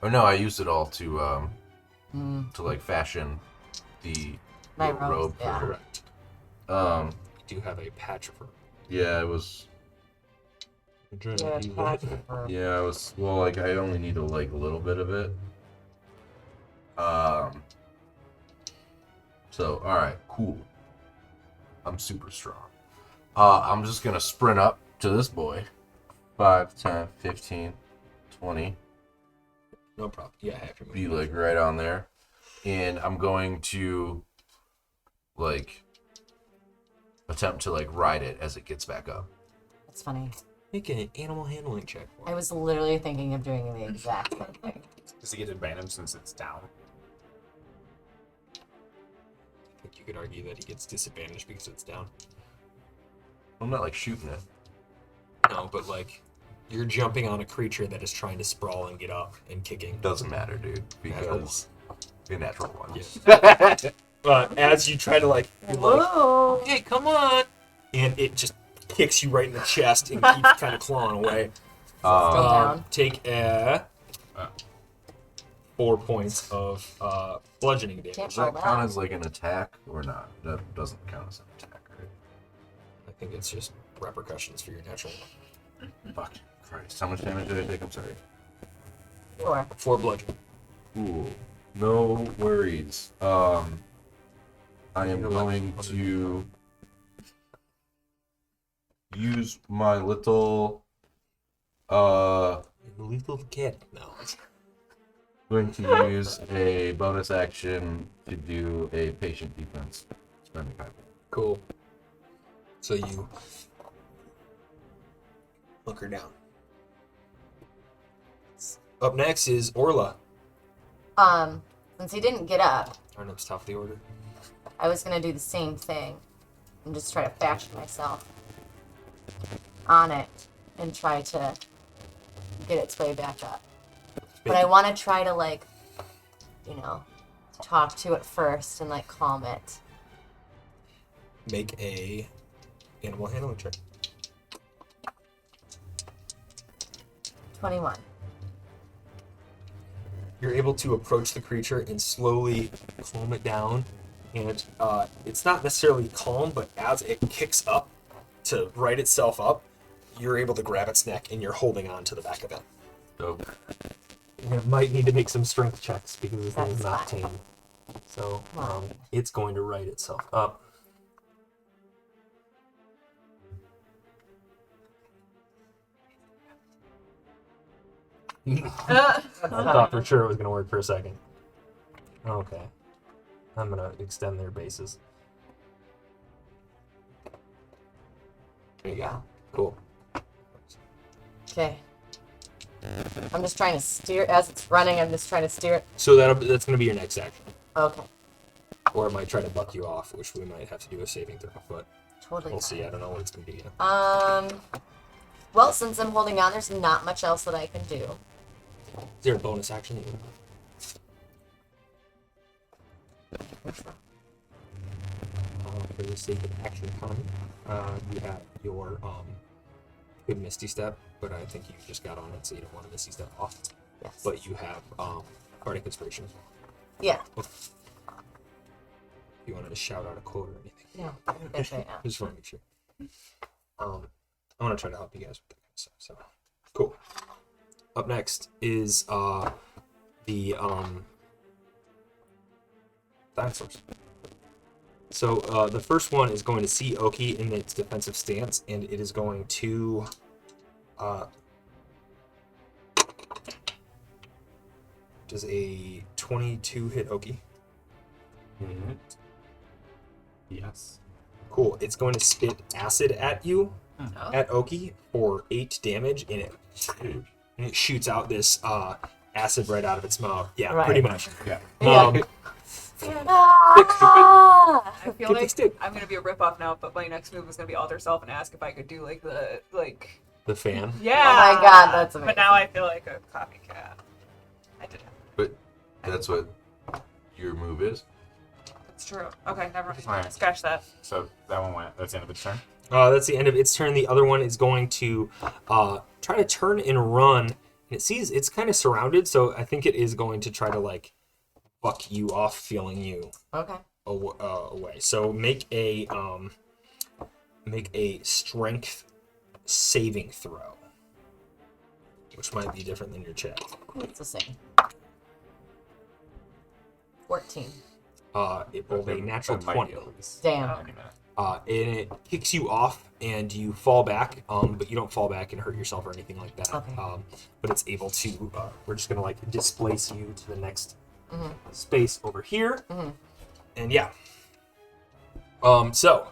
Oh no, I used it all to like, fashion the My robe. robes, yeah. Correct. Um, You do have a patch of rope. yeah, it was... I'm trying Yeah, to do patch that. of her. Yeah, I was... Well, like, I only need, like, a little bit of it. So, alright, cool. I'm super strong. I'm just gonna sprint up to this boy. 5, 10, 15, 20. No problem. Yeah, half your Be, movement. like, right on there. And I'm going to, like, attempt to, like, ride it as it gets back up. That's funny. Make an animal handling check for I it. was literally thinking of doing the exact same thing. Does he get advantage since it's down? I think you could argue that he gets disadvantaged because it's down. I'm not, like, shooting it. No, but, like, you're jumping on a creature that is trying to sprawl and get up and kicking. Doesn't matter, dude. Because... A natural one. As you try to, like, you're like, Whoa! hey, come on! And it just kicks you right in the chest and keeps kind of clawing away. Still down. Take 4 points of bludgeoning damage. Can't Does that roll count that. as, like, an attack or not? That doesn't count as an attack, right? I think it's just repercussions for your natural one. Fuck Christ. How much damage did I take? I'm sorry. 4. 4 bludgeoning. Ooh. No worries. I am going to use my little Lethal kid. No. going to use a bonus action to do a patient defense. Spend a 5. Cool. So you look her down. Up next is Orla. Since he didn't get up, Arnum's top of the order. I was gonna do the same thing and just try to fashion myself on it and try to get its way back up. But I want to try to, like, you know, talk to it first and, like, calm it. Make a animal handling check. 21. You're able to approach the creature and slowly calm it down. And it's not necessarily calm, but as it kicks up to right itself up, you're able to grab its neck and you're holding on to the back of it. Dope. It might need to make some strength checks because this thing is That's not fine. tame. So Wow. it's going to right itself up. I thought for sure it was going to work for a second. Okay. I'm going to extend their bases. There you go. Cool. Okay. I'm just trying to steer, as it's running, I'm just trying to steer it. So that's going to be your next action. Okay. Or it might try to buck you off, which we might have to do a saving throw, but Totally. we'll see. I don't know what it's going to be. Well, since I'm holding on, there's not much else that I can do. Is there a bonus action? For the sake of action time, you have your good Misty Step, but I think you just got on it, so you don't want to Misty Step off. Yes. But you have Bardic Inspiration. Yeah. You wanted to shout out a quote or anything? No. That's right now. I just want to make sure. I want to try to help you guys with that kind of stuff. So, cool. Up next is the dinosaurs. So the first one is going to see Oki in its defensive stance, and it is going to does a 22 hit Oki? Yes. Cool. It's going to spit acid at you, Oh. at Oki, for 8 damage, and it shoots out this acid right out of its mouth. Yeah, Right. pretty much. Yeah. Um, Ah! I feel Get the like stick. I'm gonna be a ripoff now, but my next move was gonna be alter self and ask if I could do like the fan. yeah. Oh my God, that's amazing. But now I feel like a copycat. I did it. But that's what your move is. It's true. Okay, never mind. Alright. Scratch that. So that one went. That's the end of its turn. That's the end of its turn. The other one is going to try to turn and run. And it sees it's kind of surrounded, so I think it is going to try to like buck you off, feeling you Okay. away. So make a strength saving throw, which might be different than your check. It's the same. 14. It rolled a natural That might 20. be at least Damn. 90 minutes. And it kicks you off, and you fall back. But you don't fall back and hurt yourself or anything like that. Okay. But it's able to. We're just gonna like displace you to the next space over here. And yeah. So.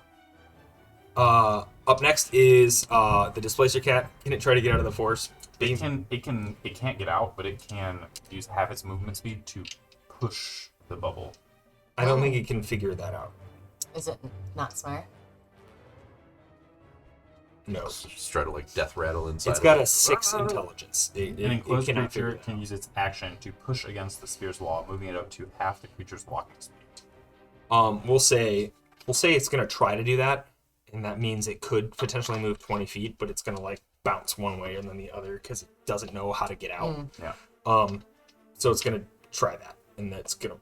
Up next is the displacer cat. Can it try to get out of the force? It can't get out, but it can use half its movement speed to push the bubble. I don't think it can figure that out. Is it not smart? No. Just try to like death rattle inside. It's of got it. a 6 intelligence. An enclosed cannot figure creature it out. can use its action to push against the spear's wall, moving it up to half the creature's walking speed. We'll say it's gonna try to do that, and that means it could potentially move 20 feet, but it's gonna like bounce one way and then the other because it doesn't know how to get out. Yeah. So it's gonna try that, and that's gonna.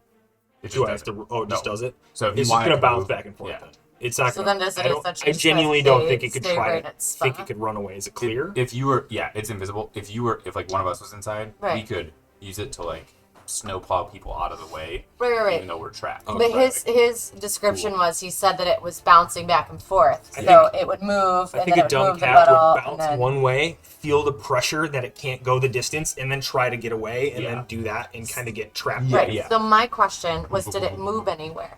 It Do I does have it. to? Oh, it just No. does it. So if you It's just want it gonna to bounce move- back and forth. yeah. Then. It's not. So gonna, then does it I don't- essentially I genuinely don't think it could stay try right to at its think it spot? could run away. Is it clear? If you were, yeah, it's invisible. If like one of us was inside, we Right. could use it to like snowplow people out of the way, Right. even though we're trapped. Oh, But right. his description was he said that it was bouncing back and forth, I so think- it would move, I and think then a it would dumb move the cat buttle, would and bounce then one way, feel the pressure that it can't go the distance, and then try to get away, and Yeah. then do that, and kind of get trapped. Yeah, right. yeah. So my question was, did it move anywhere?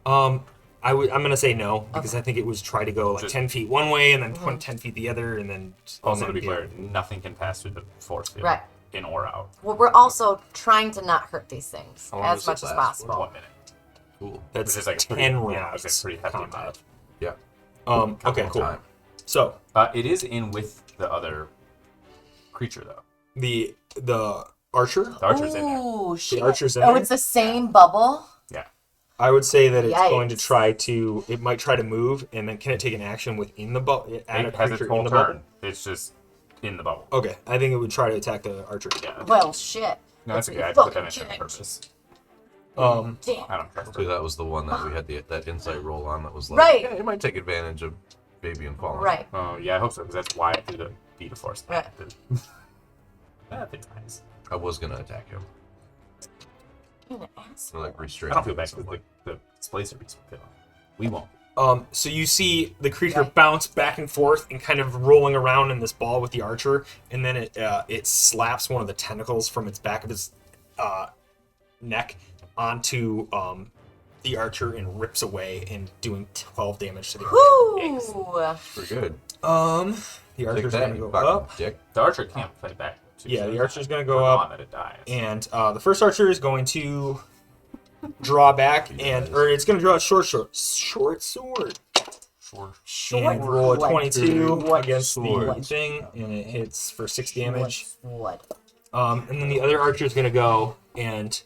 I'm gonna say no because I think it was try to go like Just- 10 feet one way and then 10 feet the other, and then Also, to and be then clear, nothing can pass through the force field, Right. in or out. Well, we're also trying to not hurt these things How long as does it much as last? possible. 1 minute. Cool. That's Which is like a 10 pretty, rounds. it's a pretty hefty combat. amount. Yeah. Okay, cool. Time. So It is in with the other creature though. the archer, The archer's in there. Ooh, shit. archer's in Oh, there? it's the same bubble? Yeah. I would say that it's going to Yikes. try to. It might try to move, and then can it take an action within the bubble? Add a It has its creature in whole the turn. bubble. It's just in the bubble. Okay, I think it would try to attack the archer. Yeah. Well, shit. No, that's It's okay. I put that in fucking there on purpose. Um, Damn. I don't trust Hopefully it. that was the one that we had that insight roll on that was like, Right. yeah, it might take advantage of baby and falling. Right. Oh, yeah, I hope so, because that's why I threw the beat of force. Right. That's nice. I was gonna attack him. You're an ass. Or, like I restrain. don't feel him bad at some because point. the displacer beats will kill him. We won't. So you see the creature Right. bounce back and forth and kind of rolling around in this ball with the archer, and then it slaps one of the tentacles from its back of its neck onto the archer and rips away and doing 12 damage to the archer. Whoo! Pretty good. The Take archer's that, gonna you go fucking up, dick. The archer can't fight back. Yeah, the archer's gonna Turn go on up, that it dies. and the first archer is going to draw back or it's gonna draw a short sword. And roll a 22 against the thing, and it hits for 6 damage. And then the other archer is gonna go and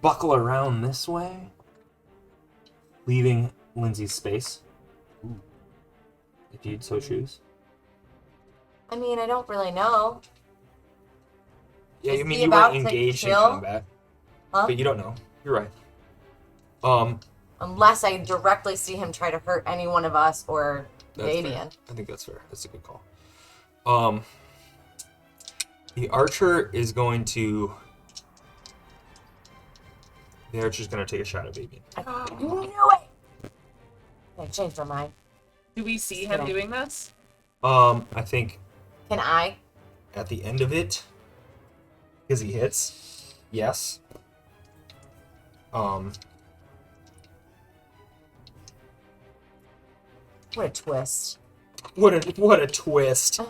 buckle around this way, leaving Lindsay's space. If you'd so choose. I mean, I don't really know. Yeah, Is I mean he you about weren't to engaged in kill? combat, Huh? but you don't know. You're right. Unless I directly see him try to hurt any one of us or That's fair. Davian. I think that's fair. That's a good call. The archer is going to. The archer's going to take a shot at Davian. I knew it! I changed my mind. Do we see him doing this? I think Can I? at the end of it, because he hits, yes. What a twist. What a twist.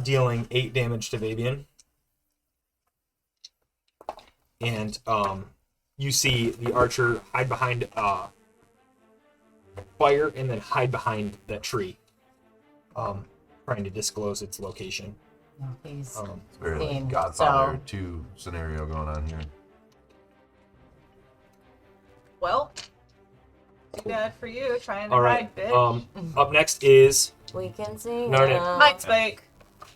Dealing 8 damage to Davian. And you see the archer hide behind fire and then hide behind that tree, trying to disclose its location. No, he's It's very like Same, Godfather so- 2 scenario going on here. Well, too bad for you. Trying to All right. hide, bitch. Up next is we can see Narnia. Mind spike.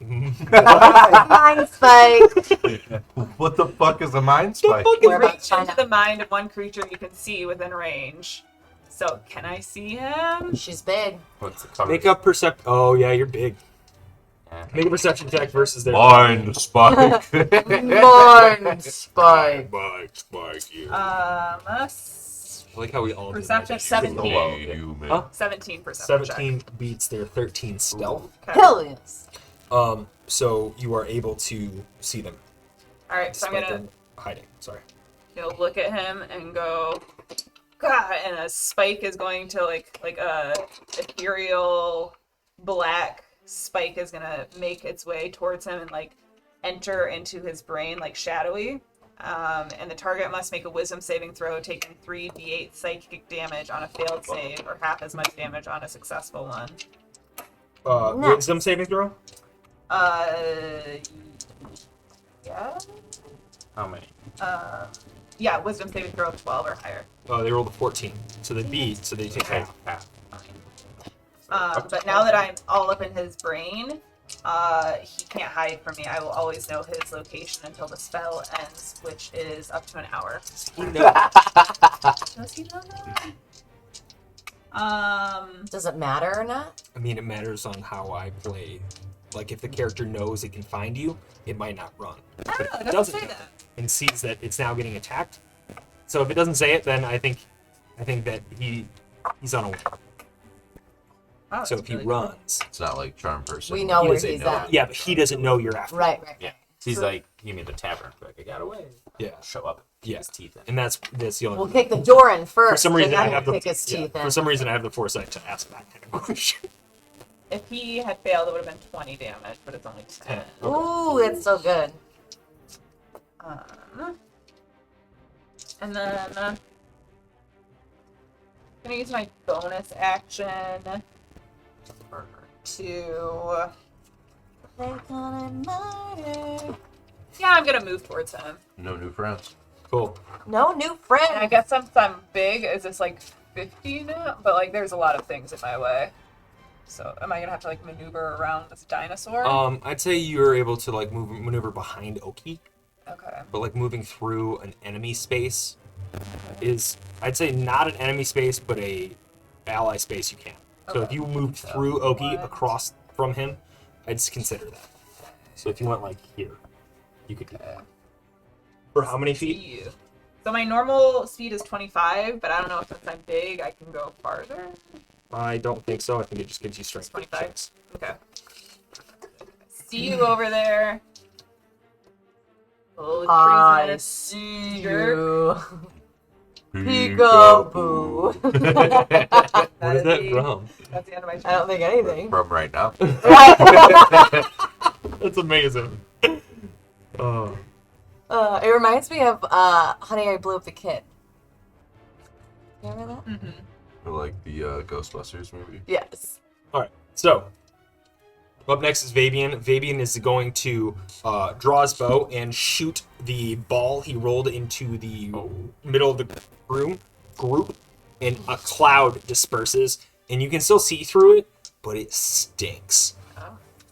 Mind spike. What the fuck is a mind spike? We're about Reach to into the mind of one creature you can see within range. So, can I see him? She's big. What's the cover? make up percept. Oh yeah, you're big. Yeah. Make a perception check versus their Mind spike. Mind spike. Spike you. I I like how we all Perception did that. 17. You, man. Huh? 17 perception 17 beats their 13 stealth. check. Okay. Hell yes. So you are able to see them. Alright, so I'm despite gonna them hiding. Sorry. look at him and go, God, and a spike is going to like a ethereal black spike is gonna make its way towards him and like enter into his brain like shadowy. And the target must make a wisdom saving throw, taking 3d8 psychic damage on a failed save, or half as much damage on a successful one. Nice. Wisdom saving throw? Yeah. How many? Yeah, wisdom saving throw of 12 or higher. They rolled a 14. So they beat, so they take half. But now that I'm all up in his brain, he can't hide from me. I will always know his location until the spell ends, which is up to an hour. Does he know that? Does it matter or not? I mean, it matters on how I play. Like, if the character knows it can find you, it might not run. I don't know. It It doesn't say know that. and sees that it's now getting attacked. So if it doesn't say it, then I think that he's unaware. Oh, So that's if he really cool. runs, It's not like charm person. We know He where doesn't he's know at. yeah, but he doesn't know you're after. Right. Yeah. He's like, you mean the tavern? Like, I got away. Yeah, Show up. Yeah. His teeth in. and that's the only. We'll kick the door in first. For some reason, and I then have we'll the kick his teeth in. For some reason, I have the foresight to ask that kind of question. If he had failed, it would have been 20 damage, but it's only 10. Ooh, it's so good. And then I'm gonna use my bonus action to. Yeah, I'm gonna move towards him. No new friends. Cool. No new And I friend. guess since I'm big, is this like 50 now? But like, there's a lot of things in my way. So am I gonna have to like maneuver around this dinosaur? I'd say you're able to like maneuver behind Oki, Okay. but like moving through an enemy space is, I'd say, not an enemy space, but a ally space you can. So if Okay. you moved through Oki What? across from him, I'd consider that. So if you went like here, you could do that. For how many feet? Speed. So my normal speed is 25, but I don't know if since I'm big, I can go farther. I don't think so. I think it just gives you strength. 25. checks. Okay. See you over there. Oh, I treasonous see jerk. you. Peekaboo. What is that from? That's the end of my I don't think anything. From right now. That's amazing. Oh. It reminds me of Honey, I Blew Up the Kid. You remember that? Or like the Ghostbusters movie. Yes. All right. So up next is Fabian. Fabian is going to draw his bow and shoot the ball he rolled into the middle of the group, and a cloud disperses, and you can still see through it, but it stinks.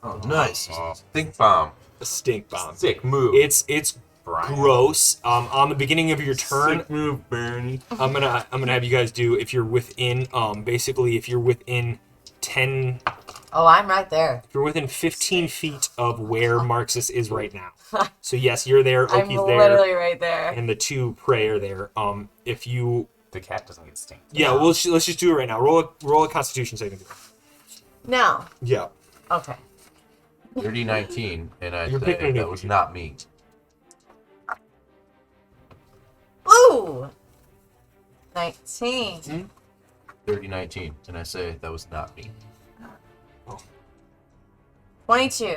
Oh, nice. Oh. Think bomb. A stink bomb. Sick move. It's Brian. gross. On the beginning of your turn, move, Bernie. I'm gonna have you guys do, if you're within basically if you're within 10, Oh, I'm right there. if you're within 15 feet of where Marxus is right now. So yes, you're there. I'm Oki's there, literally right there. and the two prey are there. If you The cat doesn't get sting. yeah, let's just do it right now. Roll a Constitution saving throw. No. Yeah. Okay. 30-19, and I You're say picking a that new was one. not me. Ooh. 19. 30-19, and I say that was not me. 22.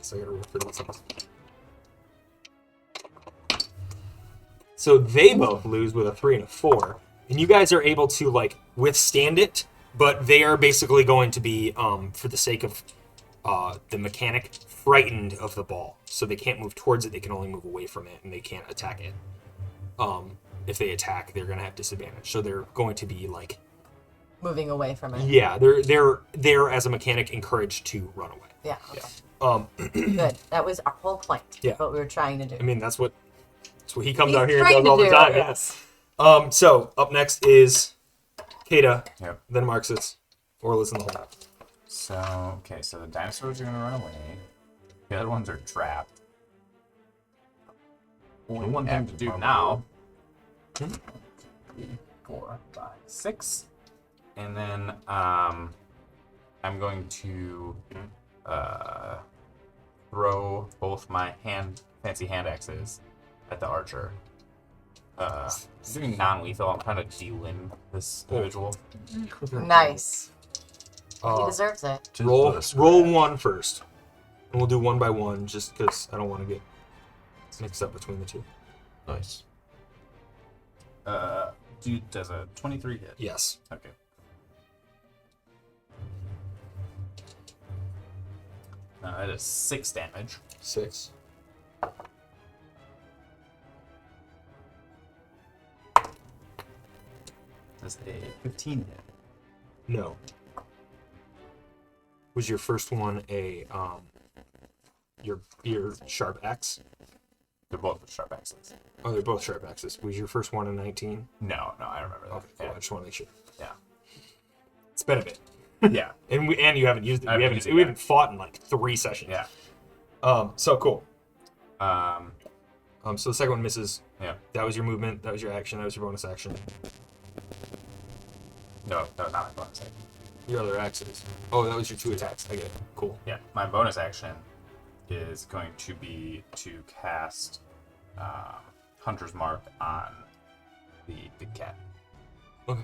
So I gotta roll for this. So they both lose with a 3 and a 4, and you guys are able to like withstand it, but they are basically going to be, for the sake of the mechanic, frightened of the ball, so they can't move towards it. They can only move away from it, and they can't attack it. If they attack, they're gonna have disadvantage, so they're going to be like, Moving away from it. yeah, they're as a mechanic encouraged to run away. Yeah. Okay. Good. That was our whole point. Yeah. What we were trying to do. I mean, that's what he comes He's out here and trying does all to the do, time. yes. So up next is Kata, Yep. then Marxus, Orla's in the hole. So, okay, so the dinosaurs are going to run away. The other ones are trapped. Only one thing to do now. 3, 4, 5, 6. And then I'm going to throw both my fancy hand axes at the archer. I'm doing non-lethal. I'm trying to de-limb this individual. Nice. He Uh, deserves it. Tis roll but a scratch. roll one first, and we'll do one by one, just because I don't want to get mixed up between the two. Nice. Dude, does a 23 hit? Yes. Okay. That is 6 damage. 6. That's a 15 hit. No. Was your first one a your sharp axe? They're both with sharp axes. Oh, they're both sharp axes. Was your first one a 19? No, I remember that. Okay, cool. I just want to make sure. Yeah. It's been a bit, Yeah. and you haven't used it. I We haven't haven't used it we yet. haven't fought in like 3 sessions. Yeah. So cool. Um, So the second one misses. yeah. That was your movement. That was your action. That was your bonus action. No, not my bonus action. Your other axes. Oh, that was your 2 attacks. I get it. Cool. Yeah, my bonus action is going to be to cast Hunter's Mark on the big cat. Okay.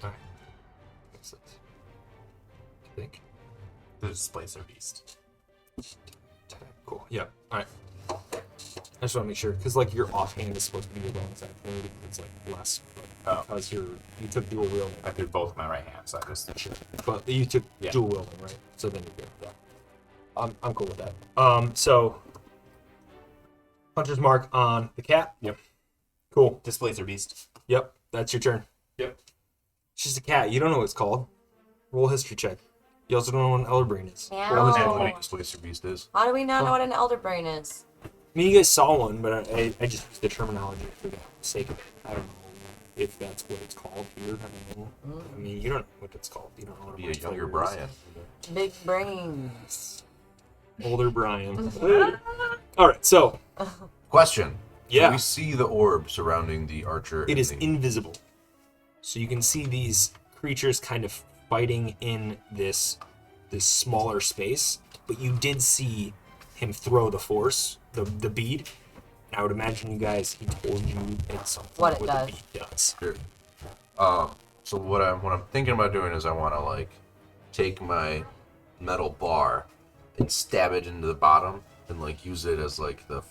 All right. Makes sense. I think. The Displacer Beast. Cool. Yeah. All right. I just want to make sure, because like your offhand is supposed to be your bonus action. It's like less, Oh. because you took dual wielding. I did both with my right hand, so I just But you took Yeah. dual wielding, right? So then you're good. Yeah. I'm cool with that. So Hunter's Mark on the cat. Yep. Cool. Displacer Beast. Yep. That's your turn. Yep. It's just a cat. You don't know what it's called. Roll a history check. You also don't know what an elder brain is. Meow. Roll a I history don't know Oh. what a Displacer Beast is. How do we not know what an elder brain is? I mean, you guys saw one, but I just used the terminology for the sake of it. I don't know if that's what it's called here. I don't know. I mean, you don't know what it's called. You don't know what Be a flavor younger is. Brian. Big brains. Older Brian. All right, so Question. Yeah. Do we see the orb surrounding the archer? it and is the- invisible. So you can see these creatures kind of fighting in this smaller space, but you did see him throw the force, the bead. And I would imagine you guys, he told you at some point What it the does. bead does. Sure. So what I'm thinking about doing is I want to like take my metal bar and stab it into the bottom and like use it as like the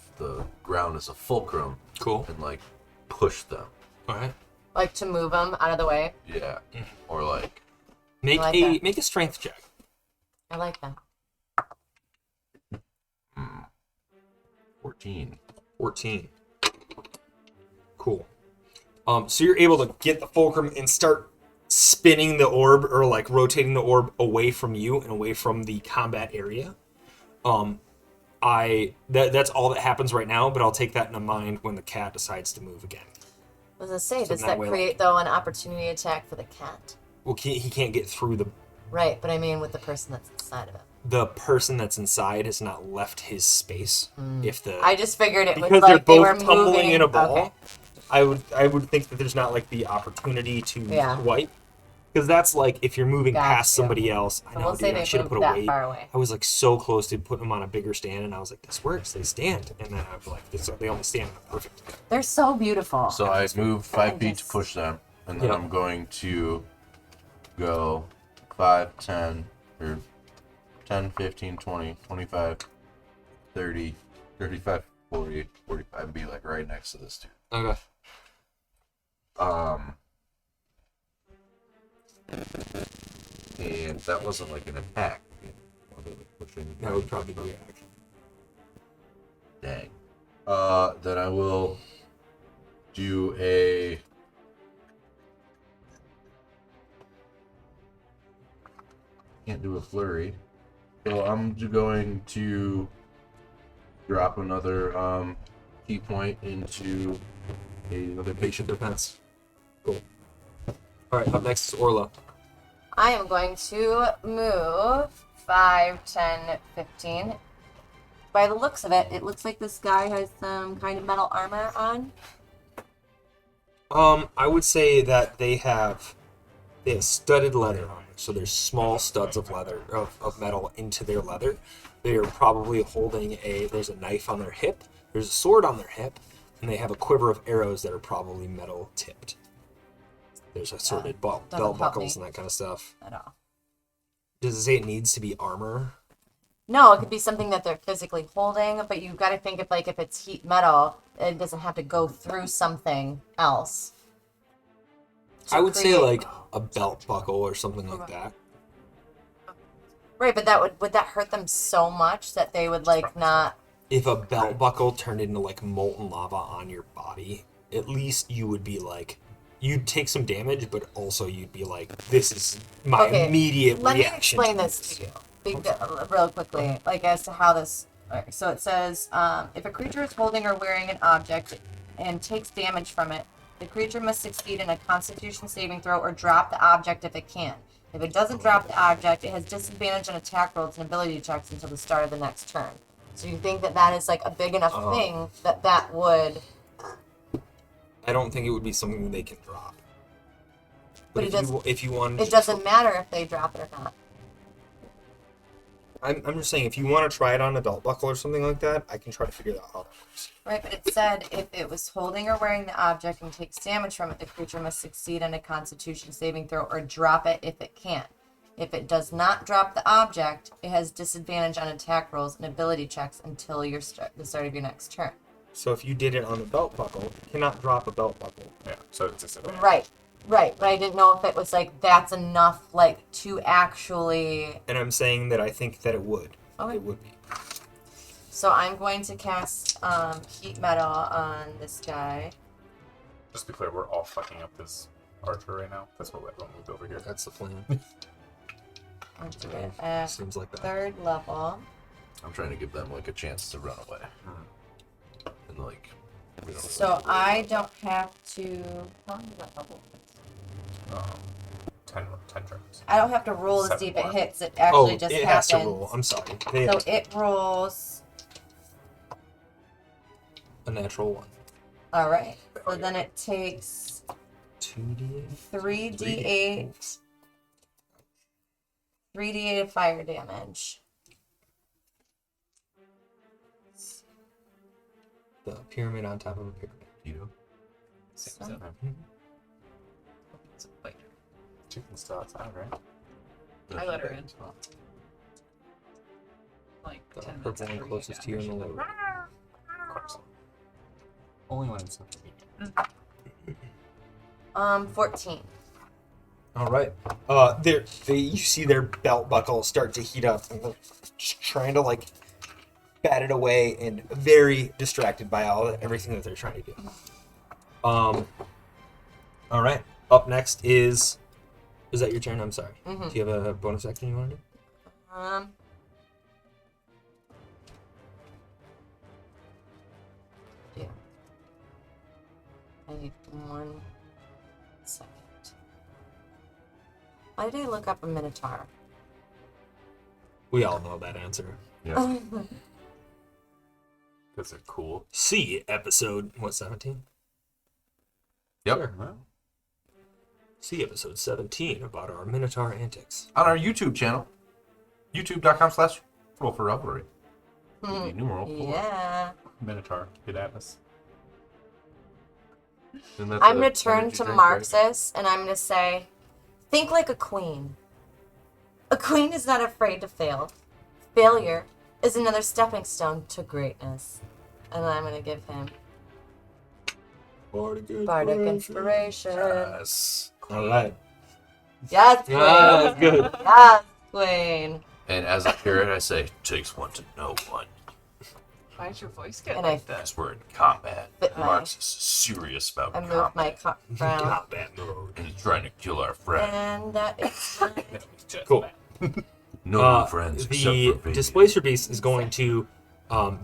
ground as a fulcrum Cool. and like push them. All right. Like to move them out of the way. Yeah. Or like Make like a that. make a strength check. I like that. 14. 14. Cool. So you're able to get the fulcrum and start spinning the orb or like rotating the orb away from you and away from the combat area. That's all that happens right now, but I'll take that into mind when the cat decides to move again. I was gonna say, So does that that way, create like- though an opportunity attack for the cat? Well, he can't get through Right, but I mean with the person that's inside of it. the person that's inside has not left his space. If the I just figured it was because like they're they were both tumbling moving. in a ball, Okay. I would think that there's not like the opportunity to Yeah. wipe. Because that's like if you're moving Got past you. somebody else. I So know, we'll say dude. I they should have moved put a that weight. far away. I was like so close to putting them on a bigger stand, and I was like, "This works. They stand." And then I was like, "They only stand perfect." They're so beautiful. So I move 5 feet to just- push them, and then Yeah. I'm going to go 5, 10, or 10, 15, 20, 25, 30, 35, 40, 45, and be like right next to this dude. Okay. And that wasn't like an attack. Pushing. That would probably be action. Dang. Then I will do a. Can't do a flurry. So I'm going to drop another key point into another patient defense. Cool. All right. Up next is Orla. I am going to move 5, 10, 15. By the looks of it, it looks like this guy has some kind of metal armor on. I would say that they have studded leather on it. So there's small studs of leather of metal into their leather. They are probably holding there's a knife on their hip, there's a sword on their hip, and they have a quiver of arrows that are probably metal tipped. There's assorted belt doesn't help buckles me. and that kind of stuff. At all. Does it say it needs to be armor? No, it could be something that they're physically holding, but you've got to think if it's heat metal, it doesn't have to go through something else. I would say create- like a belt buckle or something like that. Right, but would that hurt them so much that they would like not? If a belt buckle turned into like molten lava on your body, at least you would be like, you'd take some damage, but also you'd be like, this is my immediate Let me reaction. explain this to you real quickly, like as to how this. Alright, so it says, if a creature is holding or wearing an object and takes damage from it, the creature must succeed in a Constitution saving throw or drop the object if it can. If it doesn't drop the object, it has disadvantage on attack rolls and ability checks until the start of the next turn. So you think that is like a big enough thing that would. I don't think it would be something they can drop. But if you wanted, It doesn't matter if they drop it or not. I'm just saying, if you want to try it on a belt buckle or something like that, I can try to figure that out. Right, but it said if it was holding or wearing the object and takes damage from it, the creature must succeed on a Constitution saving throw or drop it if it can. If it does not drop the object, it has disadvantage on attack rolls and ability checks until the start of your next turn. So if you did it on a belt buckle, you cannot drop a belt buckle. Yeah, so it's disadvantage. Right, but I didn't know if it was like that's enough, like to actually. And I'm saying that I think that it would. Okay. It would be. So I'm going to cast heat metal on this guy. Just to be clear, we're all fucking up this archer right now. That's what everyone moved over here. That's the plan. I'll do it at Seems like that. 3rd level. I'm trying to give them like a chance to run away. And like. we don't So really- I don't have to. How long is that level? 10 turns. I don't have to roll to 7 see if it more. hits. It actually just it happens. has to roll. I'm sorry. So it rolls. A natural one. All right. So then it takes 2d8. 3d8. 3d8 of fire damage. The pyramid on top of a pyramid. You know? So- Chicken's still outside, right? I let her in. like The 10 minutes purple after one we closest got to you in the here. lower. Of course. Only when it's convenient. 14. All right. You see their belt buckle start to heat up, and they're just trying to like bat it away, and very distracted by everything that they're trying to do. All right. Up next is that your turn? I'm sorry. Mhm. Do you have a bonus action you want to do? Yeah. I need 1 second. Why did I look up a minotaur? We all know that answer. Yeah. Because they're cool. See episode 17? Yep. Sure. See episode 17 about our Minotaur antics. On our YouTube channel. YouTube.com/Roll for Revelry. The numeral 4. Yeah. Minotaur, get at us. And that's I'm a going to turn energy to drink, Marxus and I'm going to say, think like a queen. A queen is not afraid to fail. Failure is another stepping stone to greatness. And I'm going to give him Bardic Inspiration. Yes. All right. Yes, queen. That's good. Yes, queen. And as I hear it, I say, takes one to know one. Why'd your voice get And like I- that? Because we're in combat. But my- Marx is serious about I moved combat. my crown. Combat mode. And he's trying to kill our friend. And that is my Cool. No new friends except The for Fabian. Displacer Beast is going to,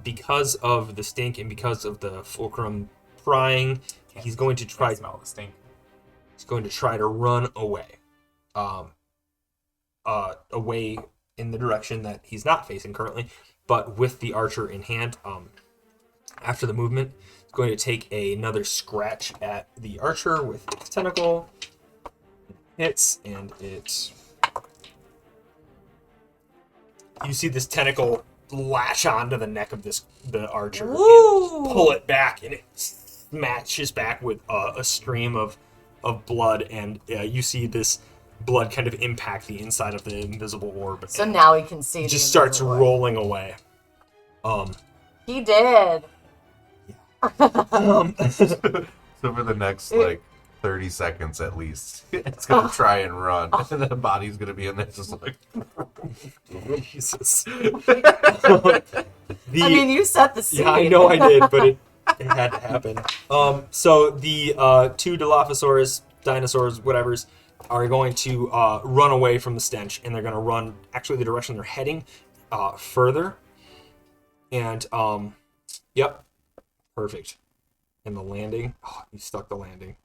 because of the stink and because of the fulcrum prying, he's going to try. Can't smell the stink. He's going to try to run away, away in the direction that he's not facing currently, but with the archer in hand. After the movement, he's going to take another scratch at the archer with its tentacle. Hits, and it. You see this tentacle latch onto the neck of the archer and pull it back, and it smashes back with a stream of blood, and you see this blood kind of impact the inside of the invisible orb. So and now we can see. it the just starts invisible. rolling away. He did. So for the next, 30 seconds at least, it's going to try and run. And the body's going to be in there just like... Jesus. I mean, you set the scene. Yeah, I know I did, but it had to happen. So the two Dilophosaurus, dinosaurs, whatevers, are going to run away from the stench, and they're going to run actually the direction they're heading further. And, yep, perfect. And the landing, you stuck the landing.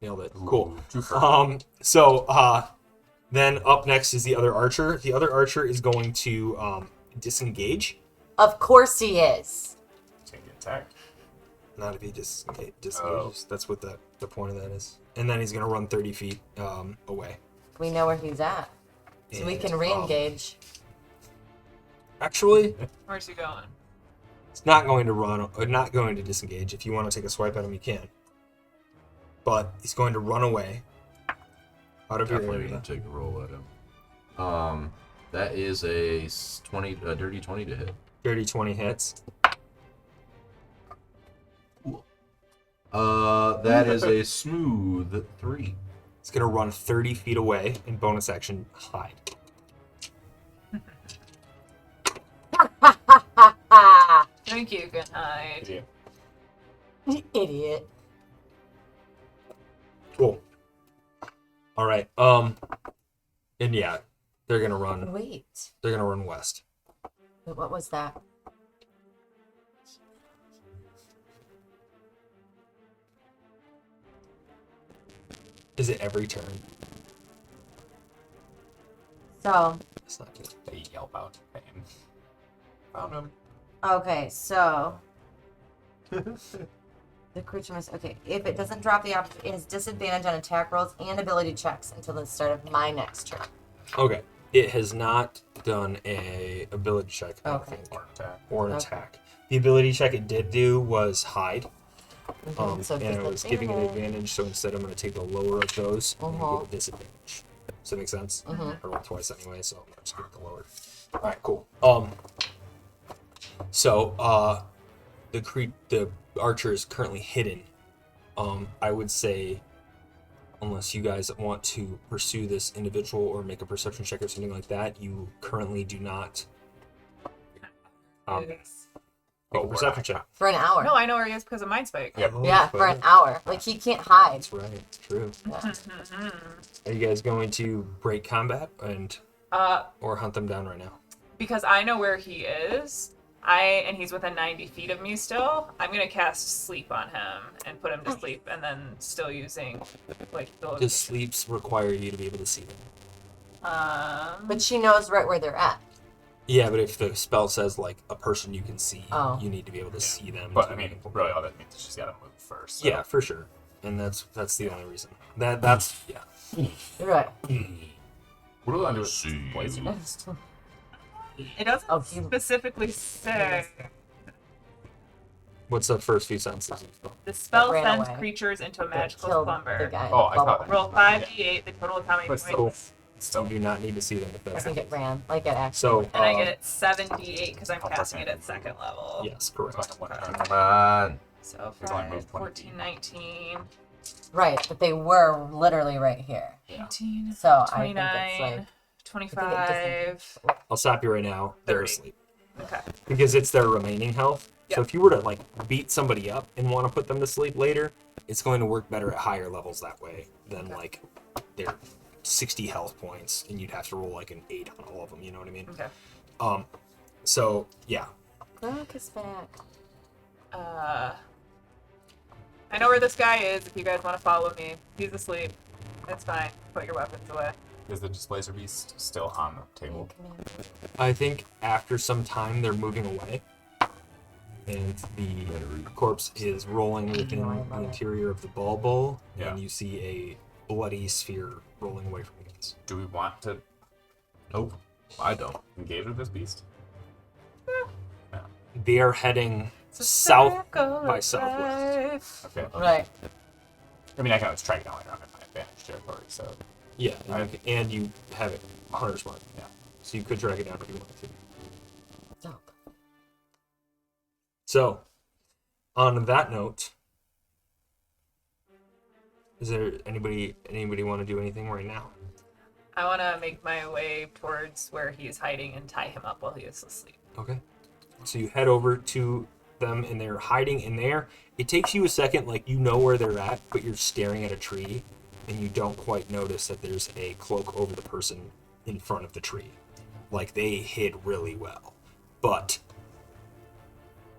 Nailed it. Cool. Then up next is the other archer. The other archer is going to disengage. Of course he is. It's gonna get attacked. Not if he disengages. Oh. That's what the point of that is. And then he's going to run 30 feet away. We know where he's at. So we And, can re-engage. Actually, Where's he going? it's not going to run, not going to disengage. If you want to take a swipe at him, you can. But he's going to run away out of your Definitely area. going to take a roll at him. That is a dirty 20 to hit. Dirty 20 hits. That is a smooth 3. It's going to run 30 feet away and bonus action hide. Think you can hide. Idiot. You idiot. Cool. All right. And yeah, they're going to run. Wait. They're going to run west. Wait, what was that? Is it every turn? So, That's not good. They yelp out pain. Found him. okay, so. The creature must. Okay, if it doesn't drop the option, it has disadvantage on attack rolls and ability checks until the start of my next turn. Okay. It has not done a ability check, I don't Okay. think, Or attack. or an Okay. attack. The ability check it did do was hide. So And it was giving it disadvantage. advantage, so instead I'm going to take the lower of those and Uh-huh. give it disadvantage. Does that make sense? Mhm. I rolled twice anyway, so I'm just going to the lower. Alright, cool. So, the archer is currently hidden. I would say, unless you guys want to pursue this individual or make a perception check or something like that, you currently do not. Yes. Make a perception check. For an hour. No, I know where he is because of Mind Spike. Yep. Yeah, for an hour. Like, he can't hide. That's right. It's true. Yeah. Are you guys going to break combat and or hunt them down right now? Because I know where he is, and he's within 90 feet of me still, I'm going to cast sleep on him and put him to sleep, and then still using, like, the... Does sleeps require you to be able to see them? But she knows right where they're at. Yeah, but if the spell says, like, a person you can see, Oh. you need to be able to see them. But I mean, really, all that means is she's got to move first. So. Yeah, for sure. And that's the only reason. That's yeah. Right. What do I do with Blazer? It doesn't Oh, specifically say. What's the first few sentences? The spell Ran sends away. creatures into a magical Killed the slumber. guy. Oh, I caught that. Roll 5d8, the total of how many But points. You do not need to see them if I that's think it ran. Like, it actually. so. And I get 7d8 because I'm casting it at second level. Yes, correct. Come on. So It's only 5, moved 20 14, 19, Right, but they were literally right here. 18, So 29, I think it's like. 25. I'll stop you right now. They're 30. asleep Okay. because it's their remaining health. Yeah. So if you were to like beat somebody up and want to put them to sleep later, it's going to work better at higher levels that way than like their 60 health points, and you'd have to roll like an 8 on all of them. You know what I mean? Okay. So yeah, Look, is back. I know where this guy is if you guys want to follow me. He's asleep. It's fine. Put your weapons away. Is the Displacer Beast still on the table? I think after some time they're moving away, and the corpse is rolling within the interior of the ball bowl, Yeah. and you see a bloody sphere rolling away from you guys. Do we want to Nope. I don't. engage with this beast? They are heading It's a south circle by of southwest. life. Okay. Right. I mean, I can always track it down later on in my advantage territory, so. Yeah, and you have it hunter's mark. Yeah. So you could drag it down if you wanted to. Dope. So, on that note, is there anybody want to do anything right now? I want to make my way towards where he's hiding and tie him up while he is asleep. Okay. So you head over to them, and they're hiding in there. It takes you a second, like you know where they're at, but you're staring at a tree, and you don't quite notice that there's a cloak over the person in front of the tree. Like they hid really well, but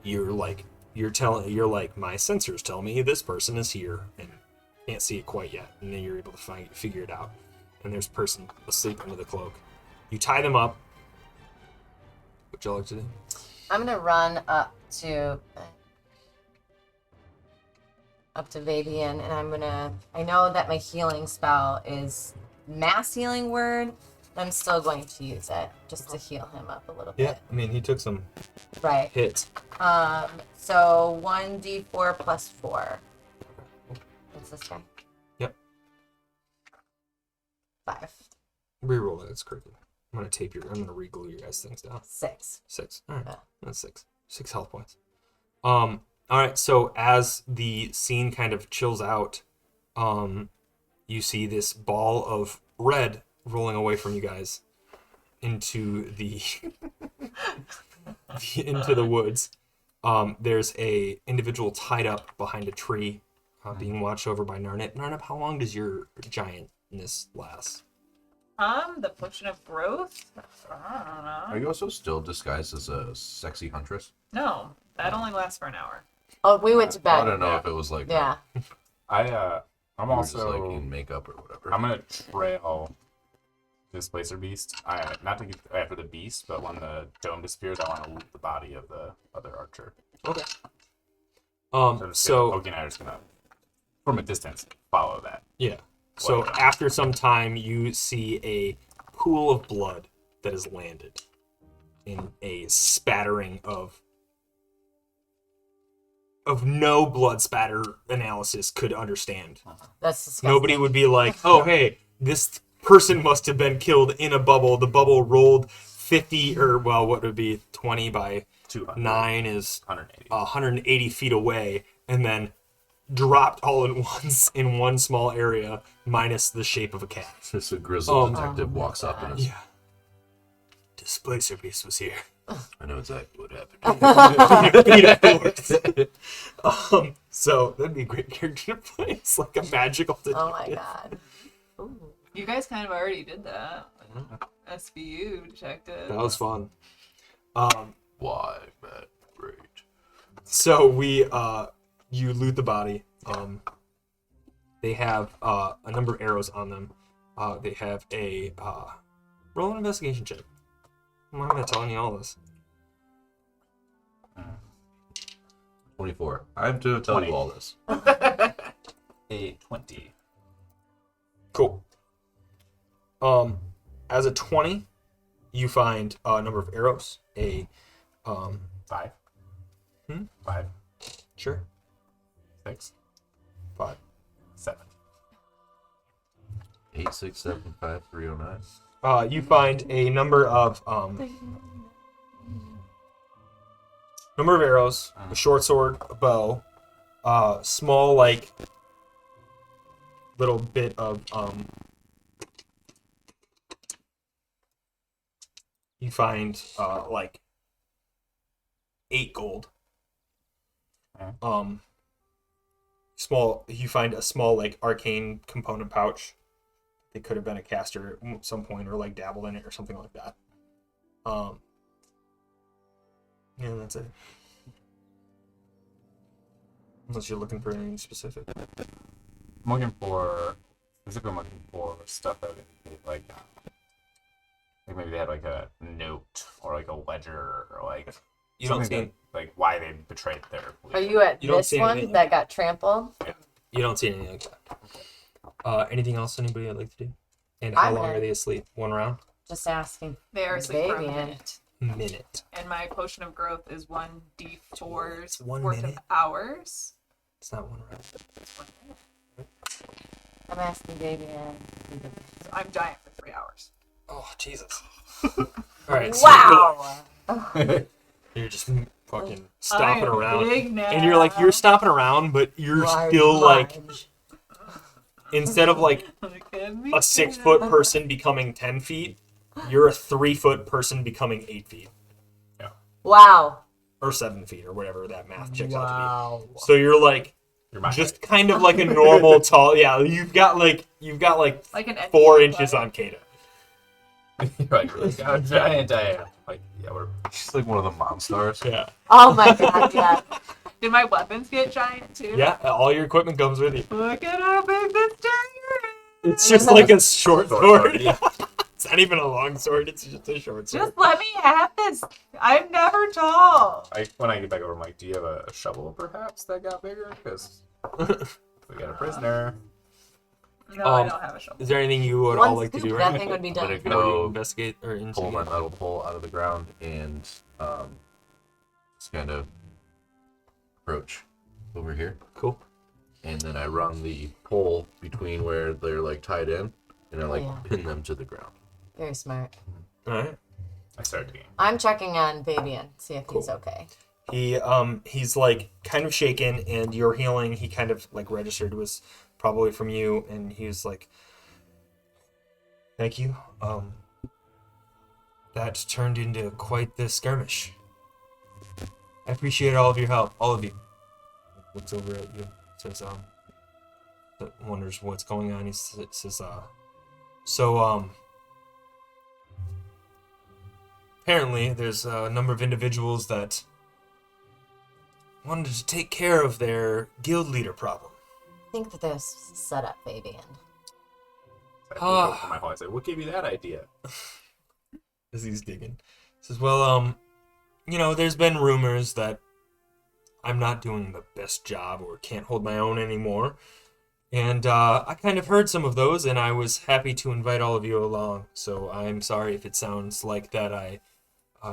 you're like my sensors tell me this person is here, and can't see it quite yet, and then you're able to figure it out. And there's a person asleep under the cloak. You tie them up. What y'all like to do? I'm gonna run up to Fabian, and I know that my healing spell is mass healing word. I'm still going to use it just to heal him up a little bit. I mean, he took some Right. hits. So 1d4 plus 4. What's this guy? Yep. 5. Reroll that. It's critical. I'm gonna re-glue your guys' things down. 6. 6. All right. Yeah. That's 6. 6 health points. All right. So as the scene kind of chills out, you see this ball of red rolling away from you guys into the into the woods. There's a individual tied up behind a tree, being watched over by Narnip. Narnip, how long does your giantness last? The potion of growth? I don't know. Are you also still disguised as a sexy huntress? No, that only lasts for an hour. Oh, we went to bed. I don't know if it was like Yeah. I'm you were also just like in makeup or whatever. I'm gonna trail Displacer Beast. Not to get after the beast, but when the dome disappears, I want to loot the body of the other archer. Okay. So Oki and I are just gonna, from a distance, follow that. Yeah. So after some time, you see a pool of blood that has landed in a spattering of no blood spatter analysis could understand. That's disgusting. Nobody would be like, oh, hey, this person must have been killed in a bubble. The bubble rolled 50 or, well, what would be 20 by 200. 9 is 180. 180 feet away, and then dropped all at once in one small area, minus the shape of a cat. Just a grizzled Um, detective walks up and is, Yeah. Displacer piece was here. I know exactly what happened. Beat a horse. So that'd be a great character to play. It's like a magical detective. Oh my god. Ooh. You guys kind of already did that. SVU detective. That was fun. Why, Matt? Great. So you loot the body. They have a number of arrows on them. They have a roll an investigation check. Why am I telling you all this? 24. I'm to tell 20. you all this. A 20. Cool. As a 20, you find a number of arrows. 5. Hmm? 5. Sure. 6. 5. 7. 8, 6, 7, 5, 3, 09. You find a number of arrows, a short sword, a bow, small like little bit of you find like 8 gold. You find a small like arcane component pouch. It could have been a caster at some point, or like dabbled in it or something like that. Yeah, that's it. Unless you're looking for anything specific. I'm looking for stuff that would indicate like maybe they had like a note or like a ledger or like You don't something see that, like why they betrayed their Are belief. you at You don't this see one anything. that got trampled? You don't see anything like that. Anything else anybody would like to do? And how I'm long in. are they asleep? One round? Just asking. They are asleep for a Baby. minute. Minute. And my potion of growth is 1d4's 1 worth minute? of hours. It's not one round. I'm asking baby. So I'm giant for 3 hours. Oh, Jesus. Alright, so Wow. you're just fucking stomping I am around. big now. And you're stomping around, but you're Large, still like, large. instead of like Look at me a 6-foot person becoming 10 feet, you're a 3-foot person becoming 8 feet. Wow. Or 7 feet, or whatever that math checks out Wow. to be. So you're like, You're my just kind of like a normal tall, yeah, you've got like like an 4 NBA inches player. on Kata. You're like how giant I am. Like yeah, we're She's like one of the monsters. Yeah. Oh my god, yeah. Did my weapons get giant too? Yeah, all your equipment comes with you. Look at how big this giant is. It's just like a short Short sword. sword, yeah. It's not even a long sword, it's just a short sword. Just let me have this. I'm never tall. when I get back over, I'm like, do you have a shovel perhaps that got bigger? Because we got a prisoner. No, I Um, don't have a shovel. Is there anything you would One all like to do scoop, right that now? thing would be I'm gonna done. Before you go investigate or pull my investigate? metal pole out of the ground and just kind of approach over here. Cool. And then I run the pole between where they're like tied in, and I like Yeah. pin them to the ground. Very smart. Alright. I started digging. I'm checking on Fabian, see if he's Cool. okay. He's like kind of shaken, and your healing he kind of like registered was probably from you, and he was like, thank you. That turned into quite the skirmish. I appreciate all of your help, all of you. Looks over at you, says wonders what's going on. He says apparently there's a number of individuals that wanted to take care of their guild leader problem. I think that this is set up, Fabian. I look over my hole. I say, what gave you that idea? As he's digging. He says, well, there's been rumors that I'm not doing the best job or can't hold my own anymore. And I kind of heard some of those, and I was happy to invite all of you along. So I'm sorry if it sounds like that I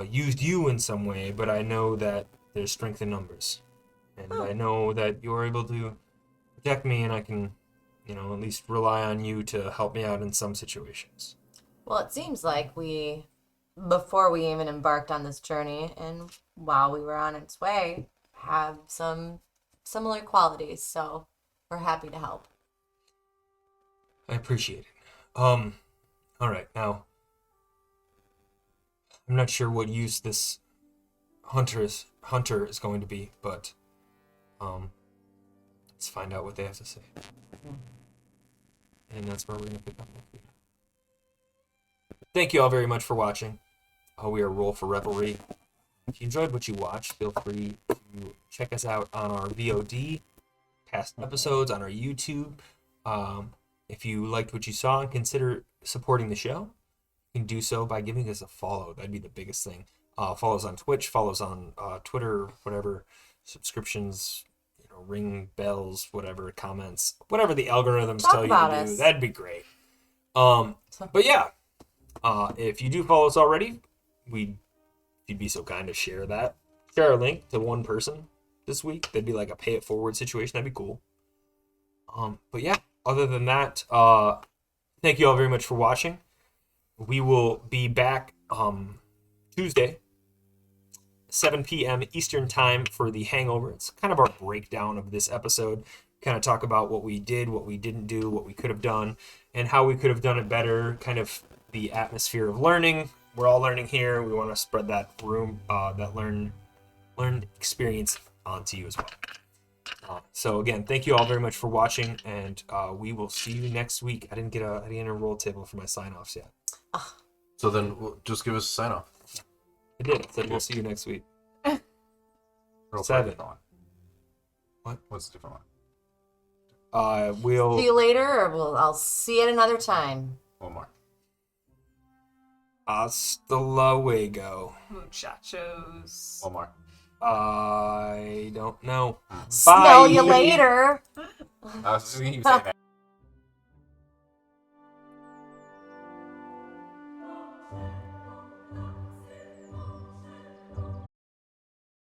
used you in some way, but I know that there's strength in numbers. And I know that you're able to protect me, and I can, at least rely on you to help me out in some situations. Well, it seems like before we even embarked on this journey, and while we were on its way, have some similar qualities. So we're happy to help. I appreciate it. All right, now I'm not sure what use this hunter is going to be, but let's find out what they have to say. And that's where we're gonna pick up next week. Thank you all very much for watching. We are Roll for Revelry. If you enjoyed what you watched, feel free to check us out on our VOD, past episodes, on our YouTube. If you liked what you saw and consider supporting the show, you can do so by giving us a follow. That'd be the biggest thing. Follow us on Twitch, follow us on Twitter, whatever, subscriptions, ring bells, whatever, comments, whatever the algorithms tell you to do. That'd be great. But yeah, if you do follow us already, if you'd be so kind to share that. Share a link to one person this week. That'd be like a pay it forward situation. That'd be cool. But yeah, other than that, thank you all very much for watching. We will be back Tuesday, 7 p.m. Eastern Time for The Hangover. It's kind of our breakdown of this episode. Kind of talk about what we did, what we didn't do, what we could have done, and how we could have done it better. Kind of the atmosphere of learning. We're all learning here. We want to spread that that learned experience onto you as well. So again, thank you all very much for watching, and we will see you next week. I didn't get a roll table for my sign-offs yet. So then just give us a sign off. I did. I said we'll see you next week. Roll for a 7. different one. What? What's the different one? We'll See you later, or I'll see you at another time. One more. hasta luego. Muchachos. One more. I don't know. Smell you later. I was just going to keep saying that.